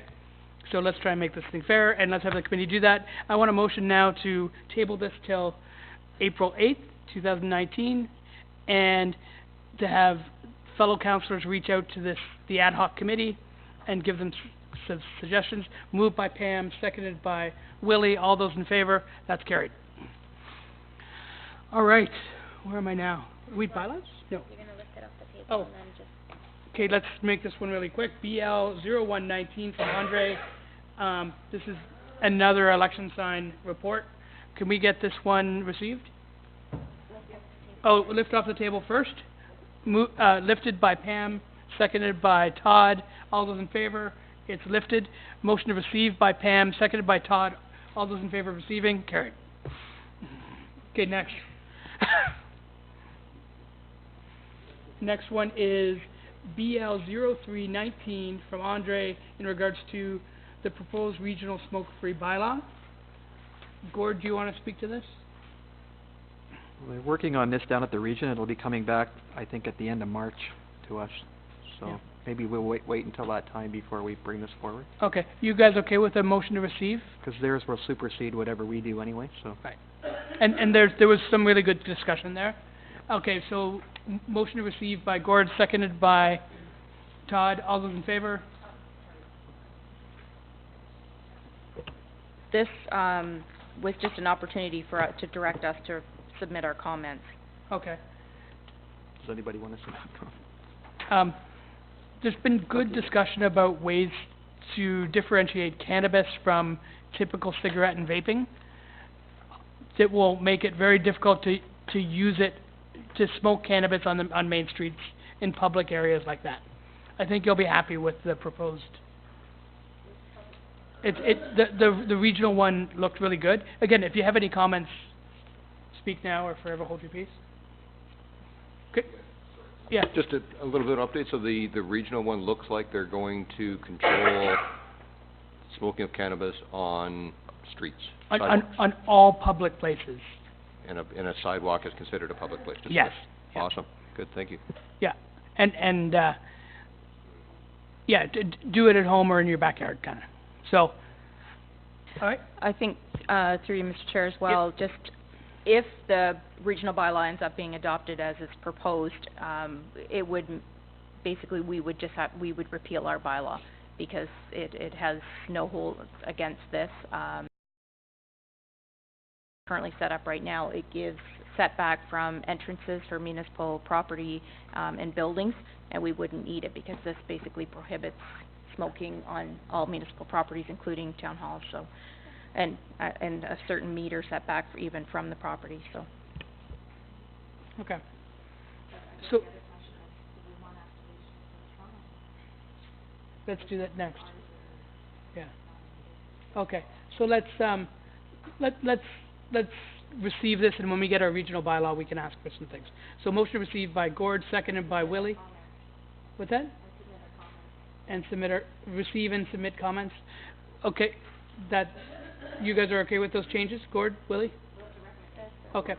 So let's try and make this thing fair, and let's have the committee do that. I want a motion now to table this till April 8th, 2019, and to have fellow councillors reach out to the ad hoc committee and give them suggestions. Moved by Pam, seconded by Willie. All those in favor? That's carried. All right. Where am I now? Are we bylaws? No. You're gonna lift it off the table Oh. and then just... Okay, let's make this one really quick. BL 0119 from Andre. This is another election sign report. Can we get this one received? Oh, lift off the table first. Lifted by Pam, seconded by Todd. All those in favor? It's lifted. Motion to receive by Pam, seconded by Todd. All those in favor of receiving? Carried. Okay, next. Next one is BL 0319 from Andre in regards to the proposed regional smoke-free bylaw. Gord, do you want to speak to this? We're working on this down at the region. It'll be coming back, I think, at the end of March to us. So Yeah. maybe we'll wait until that time before we bring this forward. Okay, you guys okay with a motion to receive? Because theirs will supersede whatever we do anyway, so. Right. And there was some really good discussion there. Okay, so motion to receive by Gord, seconded by Todd. All those in favor? This was just an opportunity to direct us to submit our comments. Okay. Does anybody want to say? There's been good discussion about ways to differentiate cannabis from typical cigarette and vaping that will make it very difficult to use it to smoke cannabis on main streets in public areas like that. I think you'll be happy with the proposed. The regional one looked really good. Again, if you have any comments, speak now or forever hold your peace. Okay. Yeah. Just a little bit of update. So the regional one looks like they're going to control smoking of cannabis on streets. On all public places. And a sidewalk is considered a public place. Yes. Yeah. Awesome. Good. Thank you. Yeah. And do it at home or in your backyard, kind of. So, all right. I think, through you, Mr. Chair, as well, just if the regional bylaw ends up being adopted as is proposed, it would, basically, we would repeal our bylaw because it has no hold against this. Currently set up right now, it gives setback from entrances for municipal property and buildings, and we wouldn't need it because this basically prohibits smoking on all municipal properties, including town halls, so, and a certain meter setback even from the property, so. Okay. So, let's do that next. Yeah. Okay. So let's receive this, and when we get our regional bylaw, we can ask for some things. So motion received by Gord, seconded by Willie. What's that? And receive and submit comments. Okay, that, you guys are okay with those changes? Gord, Willie? Okay.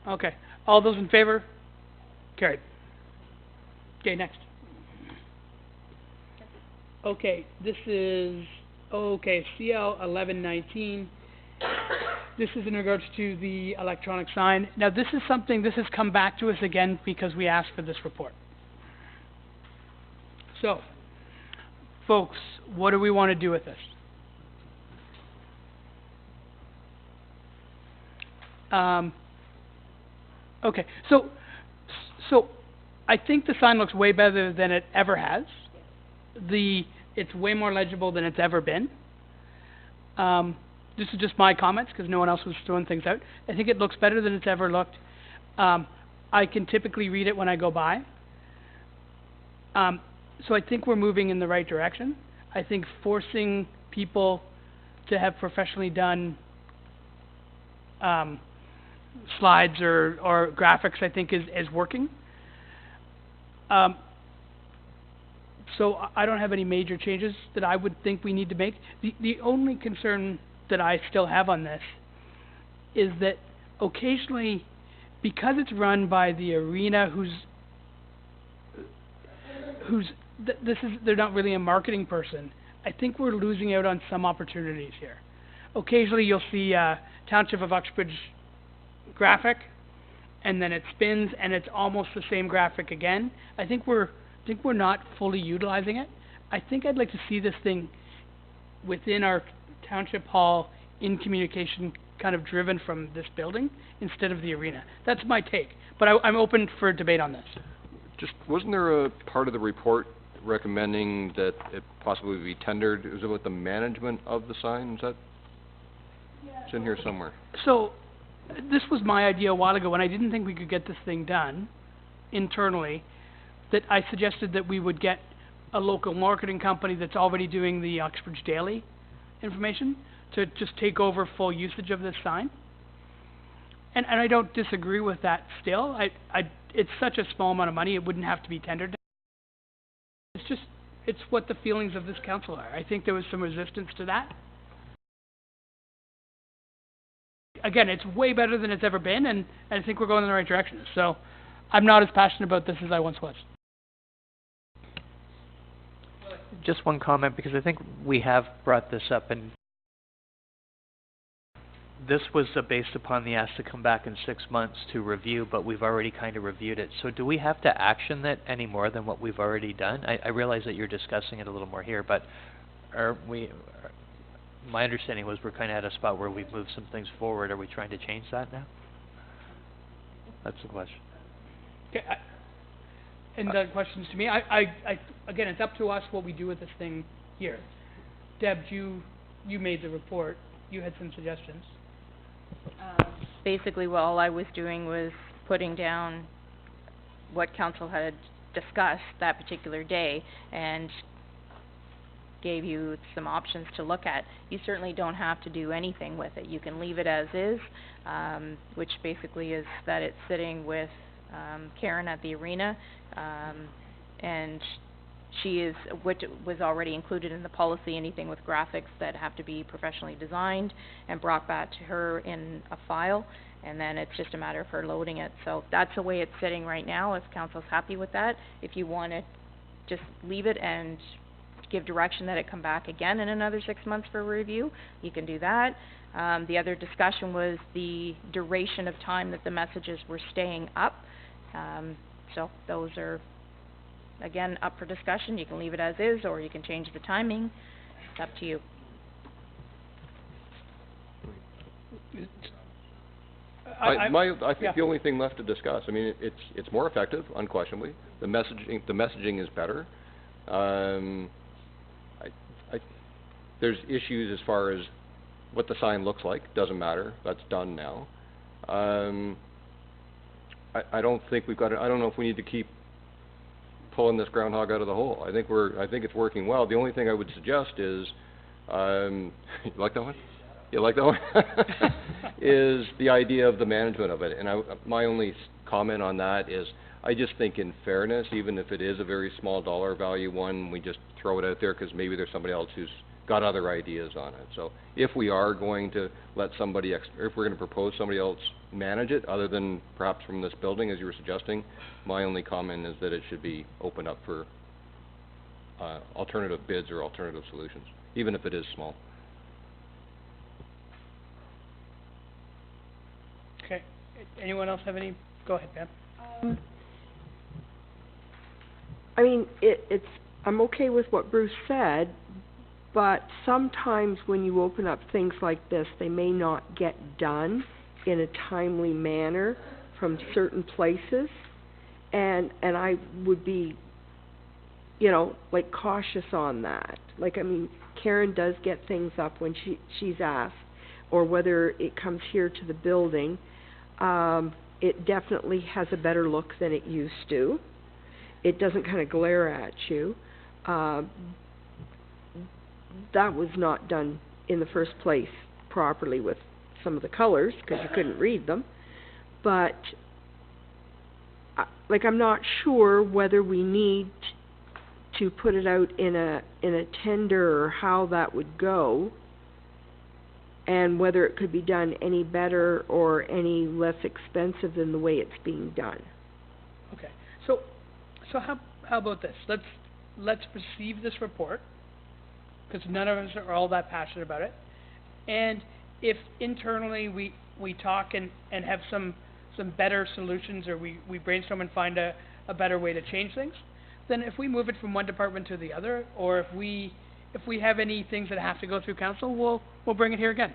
Okay. All those in favor? Carried. Okay, next. Okay, this is, CL 1119. This is in regards to the electronic sign. Now, this is something, this has come back to us again because we asked for this report. So, folks, what do we want to do with this? Okay, so I think the sign looks way better than it ever has. It's way more legible than it's ever been. This is just my comments because no one else was throwing things out. I think it looks better than it's ever looked. I can typically read it when I go by. So I think we're moving in the right direction. I think forcing people to have professionally done slides or graphics, I think, is working. So I don't have any major changes that I would think we need to make. The only concern that I still have on this is that occasionally, because it's run by the arena, they're not really a marketing person. I think we're losing out on some opportunities here. Occasionally, you'll see Township of Uxbridge graphic, and then it spins, and it's almost the same graphic again. I think we're not fully utilizing it. I think I'd like to see this thing within our township hall in communication, kind of driven from this building instead of the arena. That's my take, but I'm open for debate on this. Just, wasn't there a part of the report recommending that it possibly be tendered? Is it about the management of the sign? Is that, it's in here somewhere. So, this was my idea a while ago when I didn't think we could get this thing done internally, that I suggested that we would get a local marketing company that's already doing the Uxbridge Daily information to just take over full usage of this sign. And I don't disagree with that still. It's such a small amount of money, it wouldn't have to be tendered. It's what the feelings of this council are. I think there was some resistance to that. Again, it's way better than it's ever been, and I think we're going in the right direction. So I'm not as passionate about this as I once was. Just one comment, because I think we have brought this up, and this was based upon the ask to come back in 6 months to review, but we've already kind of reviewed it. So do we have to action that any more than what we've already done? I realize that you're discussing it a little more here, but my understanding was we're kind of at a spot where we've moved some things forward. Are we trying to change that now? That's the question. Okay, and the questions to me, again, it's up to us what we do with this thing here. Deb, you made the report. You had some suggestions. Basically, all I was doing was putting down what council had discussed that particular day and gave you some options to look at. You certainly don't have to do anything with it. You can leave it as is, which basically is that it's sitting with Karen at the arena, and she is, what was already included in the policy, anything with graphics that have to be professionally designed and brought back to her in a file, and then it's just a matter of her loading it. So that's the way it's sitting right now, if council's happy with that. If you want to just leave it and give direction that it come back again in another 6 months for review, you can do that. The other discussion was the duration of time that the messages were staying up. So those are, again, up for discussion. You can leave it as is, or you can change the timing. It's up to you. I think the only thing left to discuss, I mean, it's more effective, unquestionably. The messaging is better. There's issues as far as what the sign looks like. Doesn't matter. That's done now. I don't think we've got. I don't know if we need to keep pulling this groundhog out of the hole. I think it's working well. The only thing I would suggest is, you like that one? You like that one? Is the idea of the management of it. And my only comment on that is, I just think in fairness, even if it is a very small dollar value one, we just throw it out there because maybe there's somebody else who's got other ideas on it. So if we are going to let somebody or if we're going to propose somebody else manage it, other than perhaps from this building, as you were suggesting, my only comment is that it should be opened up for alternative bids or alternative solutions, even if it is small. Okay. Anyone else have any? Go ahead, Pam. I mean, I'm okay with what Bruce said, but sometimes when you open up things like this, they may not get done in a timely manner from certain places, and I would be, you know, like, cautious on that. Like, I mean, Karen does get things up when she's asked, or whether it comes here to the building. It definitely has a better look than it used to. It doesn't kind of glare at you. That was not done in the first place properly with some of the colors, because you couldn't read them. But, like, I'm not sure whether we need to put it out in a tender, or how that would go, and whether it could be done any better or any less expensive than the way it's being done. Okay. So how about this? Let's receive this report, because none of us are all that passionate about it. And if internally we talk and have some better solutions, or we brainstorm and find a better way to change things, then if we move it from one department to the other, or if we have any things that have to go through council, we'll bring it here again.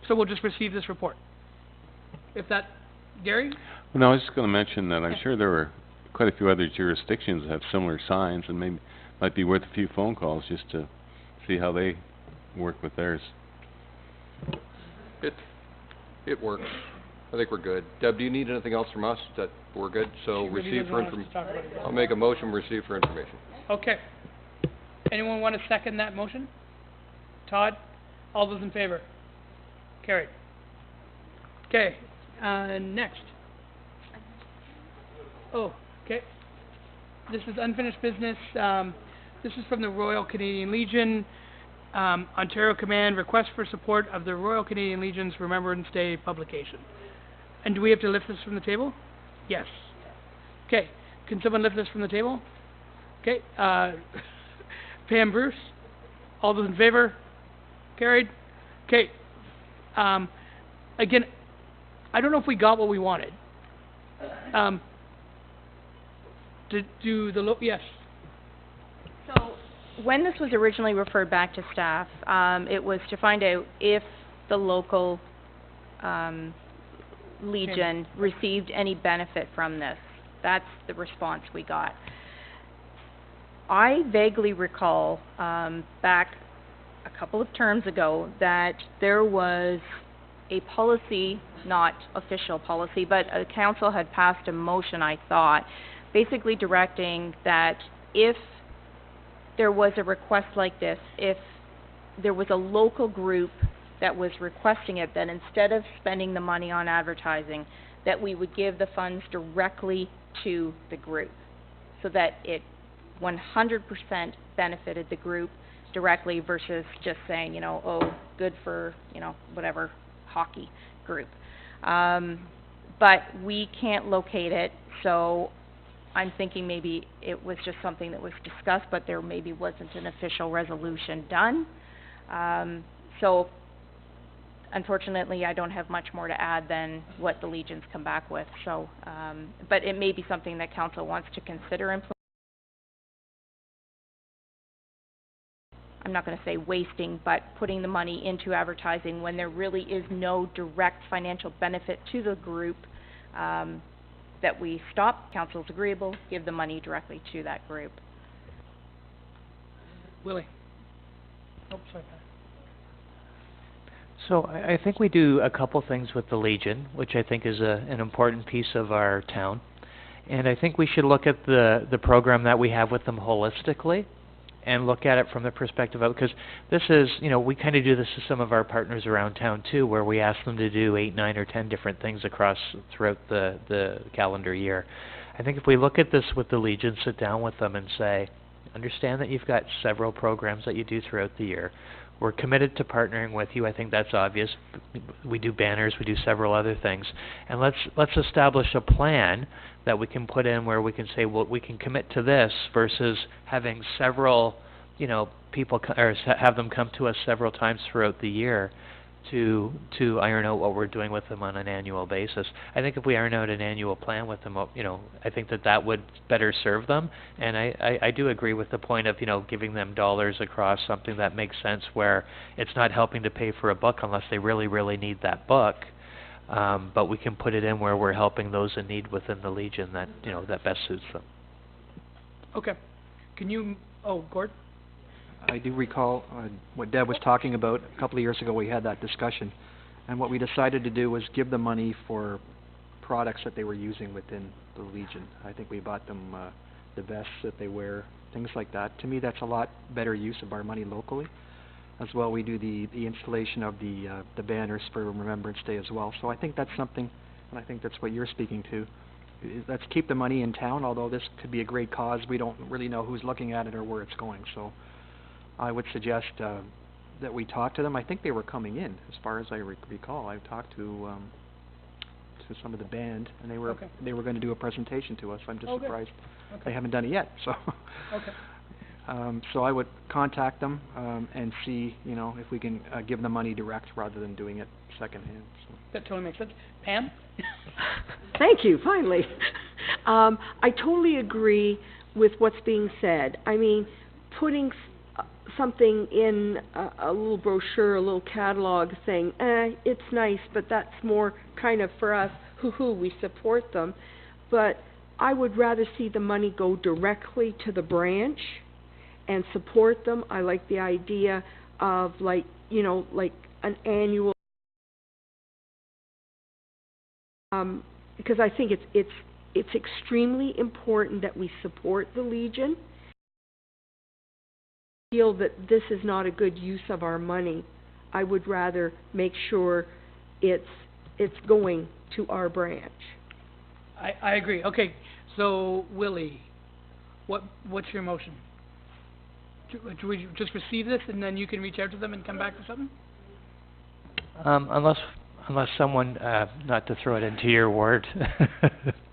So we'll just receive this report. If that, Gary? Well, no, I was just going to mention that I'm sure there were quite a few other jurisdictions that have similar signs, and maybe might be worth a few phone calls just to see how they work with theirs. It works. I think we're good. Deb, do you need anything else from us? That we're good? So She really receive doesn't for want us to talk about it. I'll make a motion, receive for information. Okay. Anyone want to second that motion? Todd? All those in favor? Carried. Okay, next. Oh, okay. This is unfinished business. This is from the Royal Canadian Legion, Ontario Command, request for support of the Royal Canadian Legion's Remembrance Day publication. And do we have to lift this from the table? Yes. Okay, can someone lift this from the table? Okay, Pam, Bruce? All those in favor? Carried. Okay. Again, I don't know if we got what we wanted. Yes. So, when this was originally referred back to staff, it was to find out if the local Legion received any benefit from this. That's the response we got. I vaguely recall back a couple of terms ago that there was a policy, not official policy, but a council had passed a motion, I thought, basically directing that if there was a request like this, if there was a local group that was requesting it, then instead of spending the money on advertising, that we would give the funds directly to the group, so that it 100% benefited the group directly versus just saying, you know, oh, good for, you know, whatever hockey group. But we can't locate it, so I'm thinking maybe it was just something that was discussed, but there maybe wasn't an official resolution done. So unfortunately, I don't have much more to add than what the Legions come back with. So, but it may be something that council wants to consider implementing. I'm not going to say wasting, but putting the money into advertising when there really is no direct financial benefit to the group, that we stop, council's agreeable, give the money directly to that group. Willie? Oh, sorry, Pat. So I think we do a couple things with the Legion, which I think is an important piece of our town. And I think we should look at the program that we have with them holistically and look at it from the perspective of, because this is, you know, we kind of do this to some of our partners around town too, where we ask them to do 8, 9, or 10 different things throughout the calendar year. I think if we look at this with the Legion, sit down with them and say, understand that you've got several programs that you do throughout the year. We're committed to partnering with you. I think that's obvious. We do banners, we do several other things. And let's establish a plan that we can put in where we can say, well, we can commit to this versus having several, you know, people have them come to us several times throughout the year to iron out what we're doing with them on an annual basis. I think if we iron out an annual plan with them, you know, I think that would better serve them. And I do agree with the point of, you know, giving them dollars across something that makes sense where it's not helping to pay for a book unless they really, really need that book. But we can put it in where we're helping those in need within the Legion that, you know, that best suits them. Okay. Can you, Gord? I do recall what Deb was talking about. A couple of years ago we had that discussion, and what we decided to do was give them money for products that they were using within the Legion. I think we bought them the vests that they wear, things like that. To me, that's a lot better use of our money locally. As well, we do the installation of the banners for Remembrance Day as well. So I think that's something, and I think that's what you're speaking to. Let's keep the money in town, although this could be a great cause. We don't really know who's looking at it or where it's going. So I would suggest that we talk to them. I think they were coming in, as far as I recall. I talked to some of the band, and they were going to do a presentation to us. I'm just surprised they haven't done it yet. So, so I would contact them and see, you know, if we can give them money direct rather than doing it secondhand. So. That totally makes sense. Pam? Thank you, finally. I totally agree with what's being said. I mean, putting something in a little brochure, a little catalog saying, it's nice, but that's more kind of for us, we support them. But I would rather see the money go directly to the branch and support them. I like the idea of, like, you know, like an annual, because I think it's extremely important that we support the Legion. Feel that this is not a good use of our money. I would rather make sure it's going to our branch. I agree. Okay, so Willie, what's your motion? Do we just receive this and then you can reach out to them and come back with something? Unless someone, not to throw it into your ward,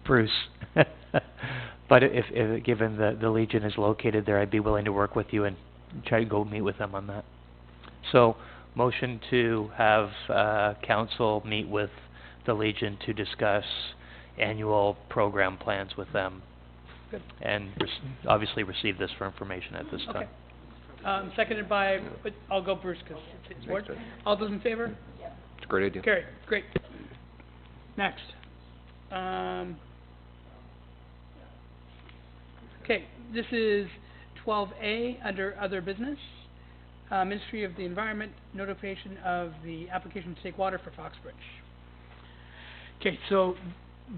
Bruce, but if given the Legion is located there, I'd be willing to work with you and try to go meet with them on that. So, motion to have council meet with the Legion to discuss annual program plans with them. Good. And obviously receive this for information at this time. Seconded by, but I'll go Bruce because it's ward. All those in favor? It's a great idea. Carry. Great. Next. Okay, this is 12A under other business. Ministry of the Environment, notification of the application to take water for Foxbridge. Okay, so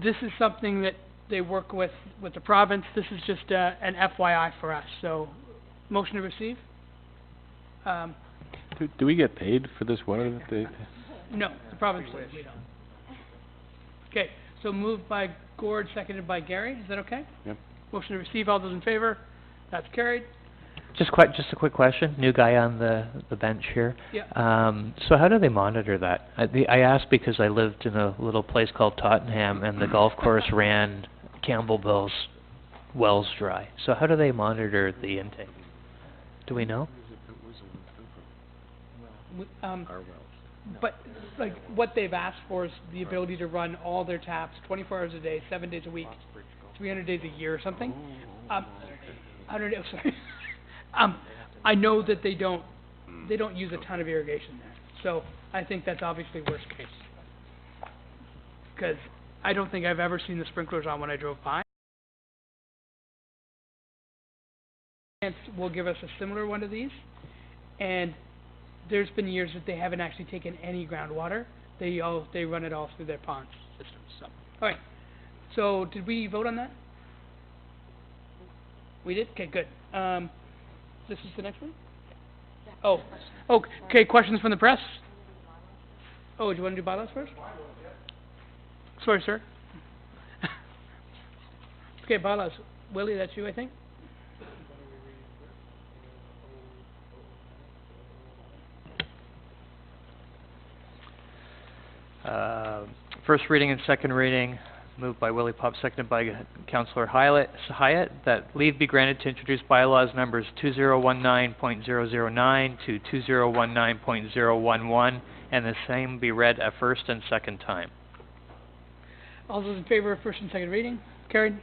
this is something that they work with the province. This is just an FYI for us. So, motion to receive. Do we get paid for this water that they? No, the province does. We don't. Okay, so moved by Gord, seconded by Gary. Is that okay? Yep. Motion to receive. All those in favor? That's carried. Just a quick question. New guy on the bench here. Yeah. So how do they monitor that? I asked because I lived in a little place called Tottenham, and the golf course ran Campbellville's wells dry. So how do they monitor the intake? Do we know? But like what they've asked for is the ability to run all their taps 24 hours a day, 7 days a week, 300 days a year or something. 100 days, sorry. I know that they don't use a ton of irrigation there. So I think that's obviously worst case. Because I don't think I've ever seen the sprinklers on when I drove by. Will give us a similar one of these, and there's been years that they haven't actually taken any groundwater. They run it all through their pond systems. So, all right. So, did we vote on that? We did. Okay, good. This is the next one. Oh, okay. Questions from the press? Oh, do you want to do bylaws first? Sorry, sir. Okay, bylaws. Willie, that's you, I think. First reading and second reading, moved by Willie Pop, seconded by Councillor Hyatt, that leave be granted to introduce bylaws numbers 2019.009 to 2019.011, and the same be read a first and second time. All those in favor of first and second reading? Carried.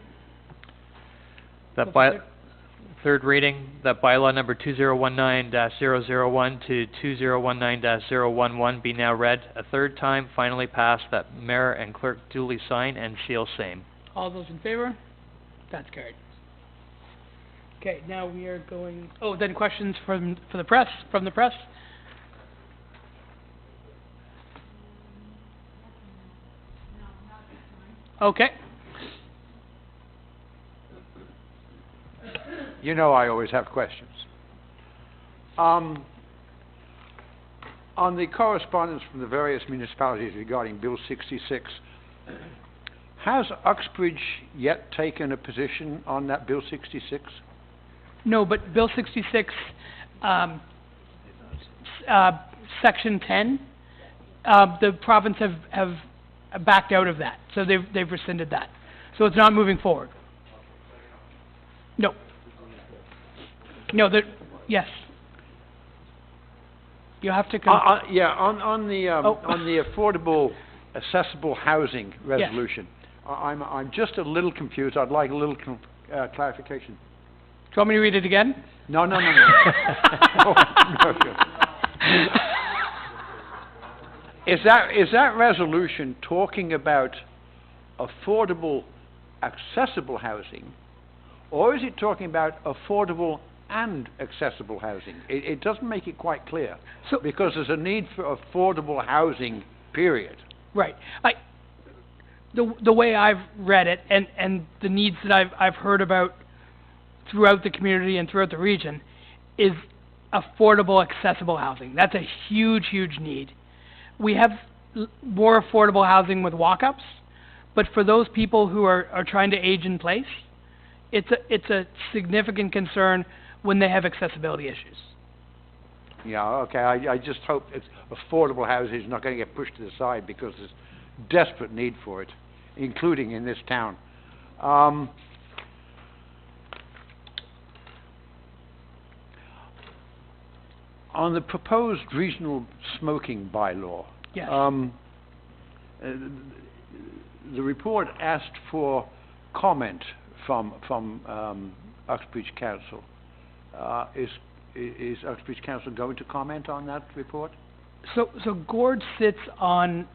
That third reading, that bylaw number 2019-001 to 2019-011 be now read a third time, finally passed, that mayor and clerk duly sign and seal same. All those in favor? That's carried. Okay, now we are going, then questions from the press? Okay. You know I always have questions. On the correspondence from the various municipalities regarding Bill 66, has Uxbridge yet taken a position on that Bill 66? No, but Bill 66, Section 10, the province have backed out of that, so they've rescinded that. So it's not moving forward. No. No, yes. You have to come. On the affordable, accessible housing resolution, I'm just a little confused. I'd like a little clarification. Do you want me to read it again? No. No. Is that resolution talking about affordable, accessible housing, or is it talking about affordable and accessible housing? It doesn't make it quite clear, because there's a need for affordable housing, period. Right. The way I've read it, and the needs that I've heard about throughout the community and throughout the region, is affordable, accessible housing. That's a huge, huge need. We have more affordable housing with walk-ups, but for those people who are trying to age in place, it's a significant concern when they have accessibility issues. Yeah, okay, I just hope it's affordable housing is not going to get pushed to the side, because there's desperate need for it, including in this town. On the proposed regional smoking bylaw, yes. The report asked for comment from Uxbridge Council. Is Uxbridge Council going to comment on that report? So Gord sits on.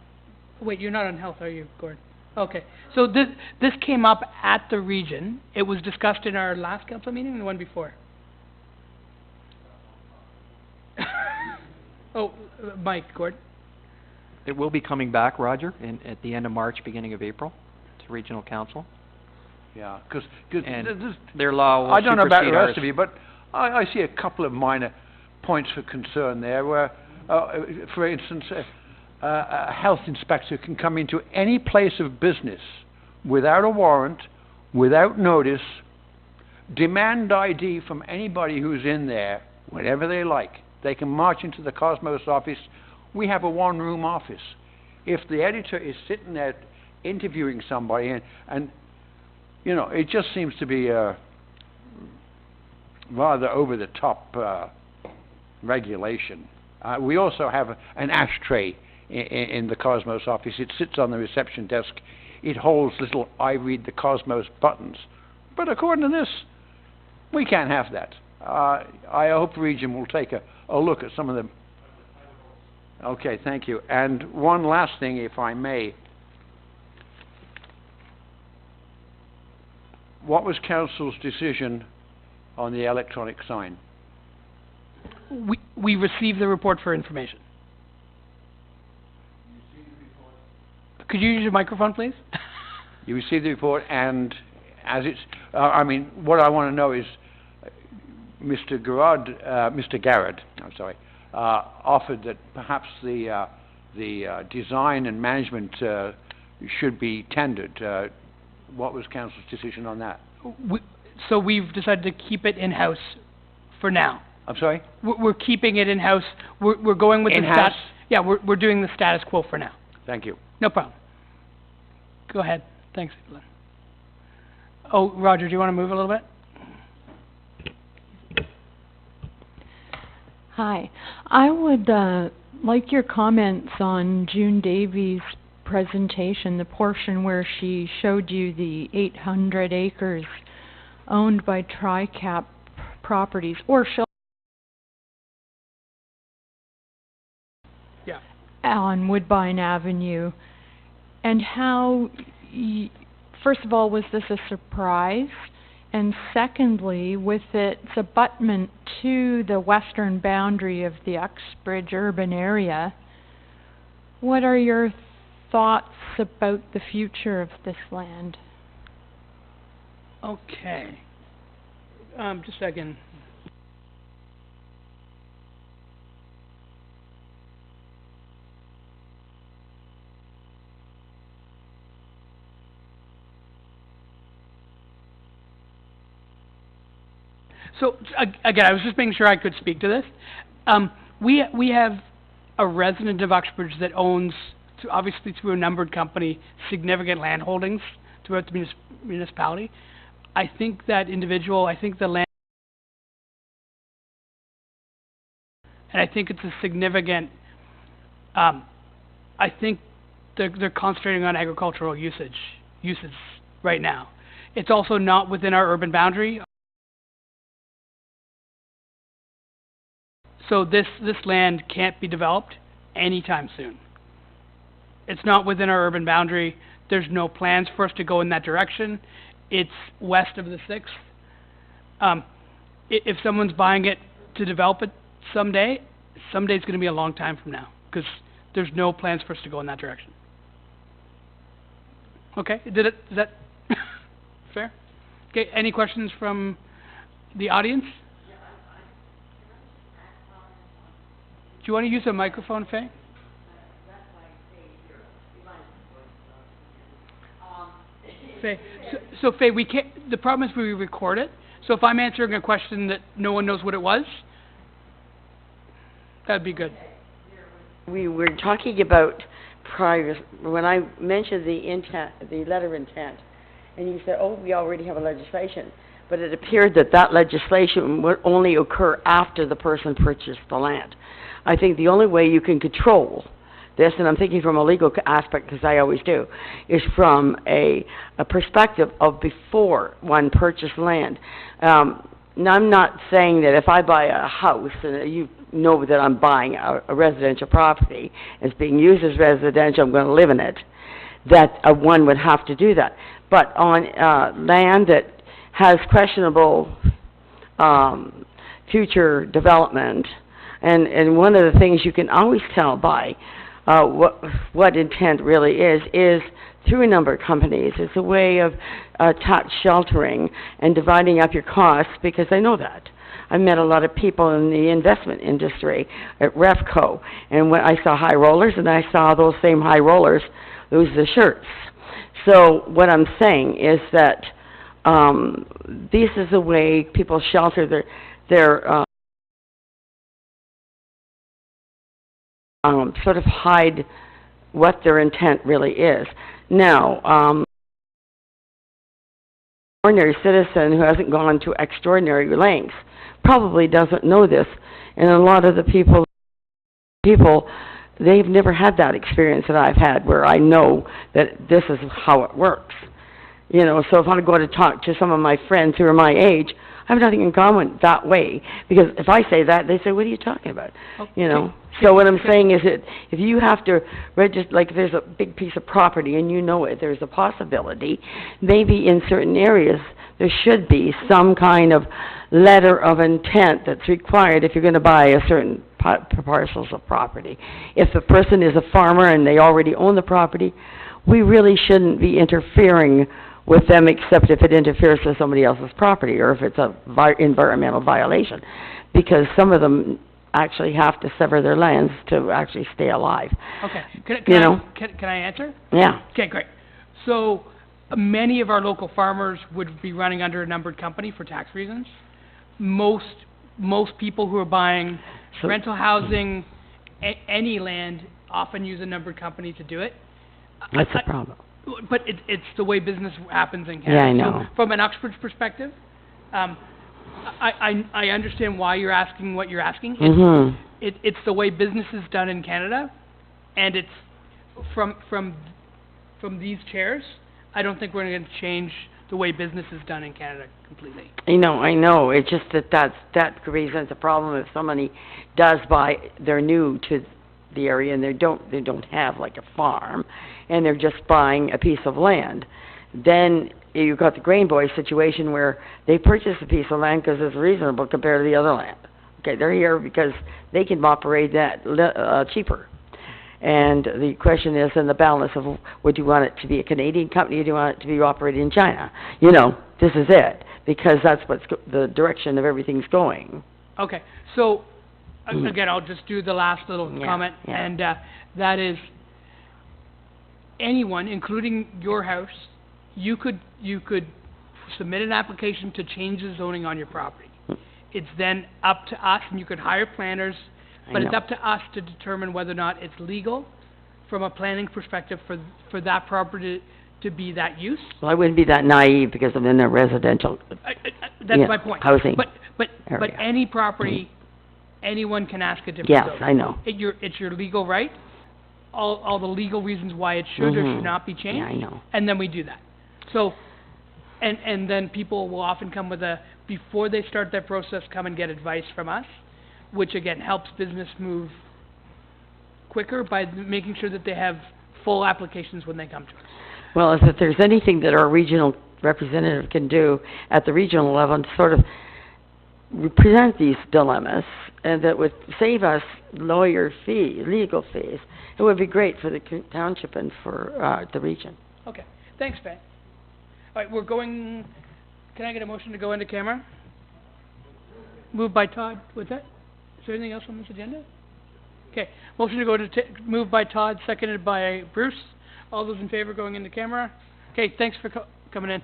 Wait, you're not on health, are you, Gord? Okay. So this came up at the region. It was discussed in our last council meeting and the one before. Mike, Gord. It will be coming back, Roger, at the end of March, beginning of April, to Regional Council. Yeah, because their law will I don't know about the supersede rest of you, but I see a couple of minor points for concern there, where, for instance, a health inspector can come into any place of business without a warrant, without notice, demand ID from anybody who's in there whenever they like. They can march into the Cosmos office. We have a one-room office. If the editor is sitting there interviewing somebody, and you know, it just seems to be a rather over-the-top regulation. We also have an ashtray in the Cosmos office. It sits on the reception desk. It holds little I read the Cosmos buttons. But according to this, we can't have that. I hope Region will take a look at some of them. Okay, thank you. And one last thing, if I may. What was Council's decision on the electronic sign? We received the report for information. Could you use your microphone, please? You received the report, and as it's, what I want to know is, Mr. Garrett, offered that perhaps the design and management should be tendered. What was Council's decision on that? So we've decided to keep it in-house for now. I'm sorry? We're keeping it in-house. We're going with in-house? we're doing the status quo for now. Thank you. No problem. Go ahead. Thanks, Evelyn. Oh, Roger, do you want to move a little bit? Hi. I would like your comments on June Davies' presentation, the portion where she showed you the 800 acres owned by TriCap Properties, or Yeah. on Woodbine Avenue, and how, first of all, was this a surprise? And secondly, with its abutment to the western boundary of the Uxbridge urban area, what are your thoughts about the future of this land? Okay. Just a second. So, again, I was just making sure I could speak to this. We have a resident of Uxbridge that owns, obviously through a numbered company, significant land holdings throughout the municipality. I think that individual, I think the land, and I think it's a significant, I think they're concentrating on agricultural uses right now. It's also not within our urban boundary. So this land can't be developed anytime soon. It's not within our urban boundary. There's no plans for us to go in that direction. It's west of the 6th. If someone's buying it to develop it someday it's going to be a long time from now, because there's no plans for us to go in that direction. Okay, is that fair? Okay, any questions from the audience? Do you want to use a microphone, Faye? Faye, so Faye, we can't, the problem is we record it, so if I'm answering a question that no one knows what it was, that'd be good. We were talking about when I mentioned the intent, the letter of intent, and you said, oh, we already have a legislation, but it appeared that legislation would only occur after the person purchased the land. I think the only way you can control this, and I'm thinking from a legal aspect, because I always do, is from a perspective of before one purchased land. Now, I'm not saying that if I buy a house, and you know that I'm buying a residential property, it's being used as residential, I'm going to live in it, that one would have to do that. But on land that has questionable future development, and one of the things you can always tell by what intent really is through a number of companies. It's a way of tax sheltering and dividing up your costs, because I know that. I met a lot of people in the investment industry at Refco, and when I saw high rollers, and I saw those same high rollers lose the shirts. So what I'm saying is that this is a way people shelter their sort of hide what their intent really is. Now, ordinary citizen who hasn't gone to extraordinary lengths probably doesn't know this, and a lot of the people, they've never had that experience that I've had, where I know that this is how it works. You know, so if I go to talk to some of my friends who are my age, I have nothing in common that way, because if I say that, they say, what are you talking about? You know? So what I'm saying is that if you have to register, like if there's a big piece of property and you know it, there's a possibility, maybe in certain areas there should be some kind of letter of intent that's required if you're going to buy a certain parcels of property. If the person is a farmer and they already own the property, we really shouldn't be interfering with them, except if it interferes with somebody else's property, or if it's a environmental violation, because some of them actually have to sever their lands to actually stay alive. Okay. Can I answer? Yeah. Okay, great. So many of our local farmers would be running under a numbered company for tax reasons. Most people who are buying rental housing, any land often use a numbered company to do it. That's the problem. But it's the way business happens in Yeah, Canada. I know. So from an Uxbridge perspective, I understand why you're asking what you're asking. Mhm. It's the way business is done in Canada, and it's from these chairs. I don't think we're going to change the way business is done in Canada completely. I know. It's just that represents a problem if somebody does buy, they're new to the area and they don't have like a farm, and they're just buying a piece of land. Then you've got the Grain Boys situation where they purchase a piece of land because it's reasonable compared to the other land. Okay, they're here because they can operate that cheaper. And the question is in the balance of, would you want it to be a Canadian company or do you want it to be operated in China? You know, this is it, because that's what's the direction of everything's going. Okay, so again, I'll just do the last little comment, and that is anyone, including your house, you could submit an application to change the zoning on your property. It's then up to us, and you could hire planners, but it's up to us to determine whether or not it's legal from a planning perspective for that property to be that use. Well, I wouldn't be that naive because I'm in a residential That's my point. housing But area. any property, anyone can ask a different Yes, zoning. I know. It's your legal right. All the legal reasons why it should or should not be changed. Yeah, I know. And then we do that. So, and then people will often come with before they start their process, come and get advice from us, which again helps business move quicker by making sure that they have full applications when they come to us. Well, if there's anything that our regional representative can do at the regional level to sort of present these dilemmas, and that would save us legal fees, it would be great for the township and for the region. Okay, thanks, Ben. All right, can I get a motion to go into camera? Moved by Todd, what's that? Is there anything else on this agenda? Okay, motion to go to, moved by Todd, seconded by Bruce. All those in favor going into camera? Okay, thanks for coming in.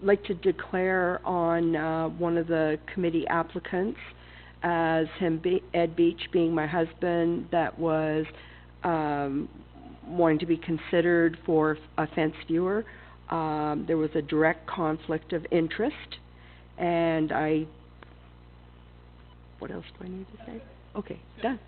Like to declare on one of the committee applicants as Ed Beach being my husband, that was wanting to be considered for a fence viewer. There was a direct conflict of interest, and what else do I need to say? Okay, done.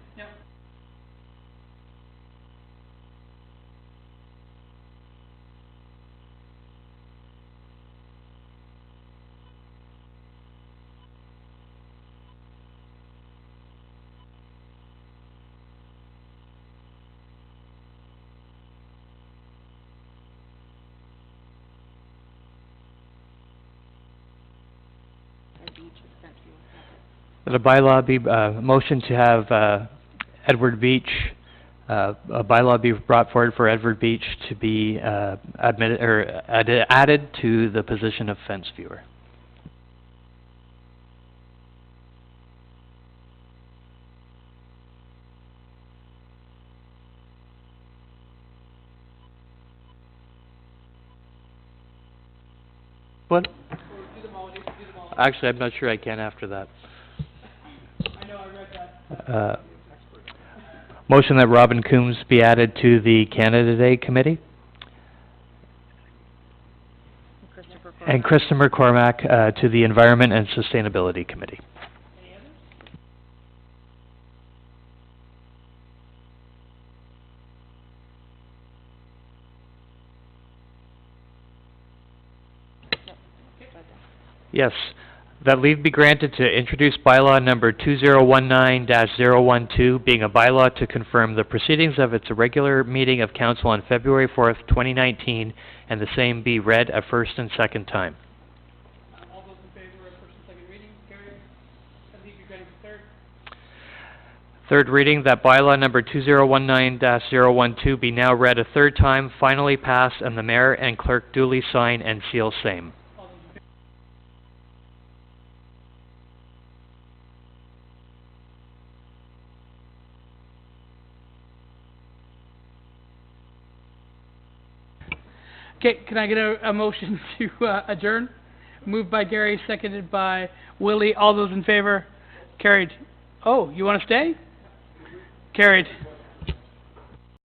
The bylaw be, motion to have, Edward Beach, a bylaw be brought forward for Edward Beach to be, added to the position of fence viewer. What? Actually, I'm not sure I can after that. Motion that Robin Coombs be added to the Canada Day Committee. And Krista McCormack to the Environment and Sustainability Committee. Yes. That leave be granted to introduce bylaw number 2019-012, being a bylaw to confirm the proceedings of its regular meeting of council on February 4th, 2019, and the same be read a first and second time. All those in favor of first and second reading, carried. That leave be granted for third. Third reading, that bylaw number 2019-012 be now read a third time, finally passed, and the mayor and clerk duly sign and seal same. Okay, can I get a motion to adjourn? Moved by Gary, seconded by Willie. All those in favor? Carried. Oh, you want to stay? Carried.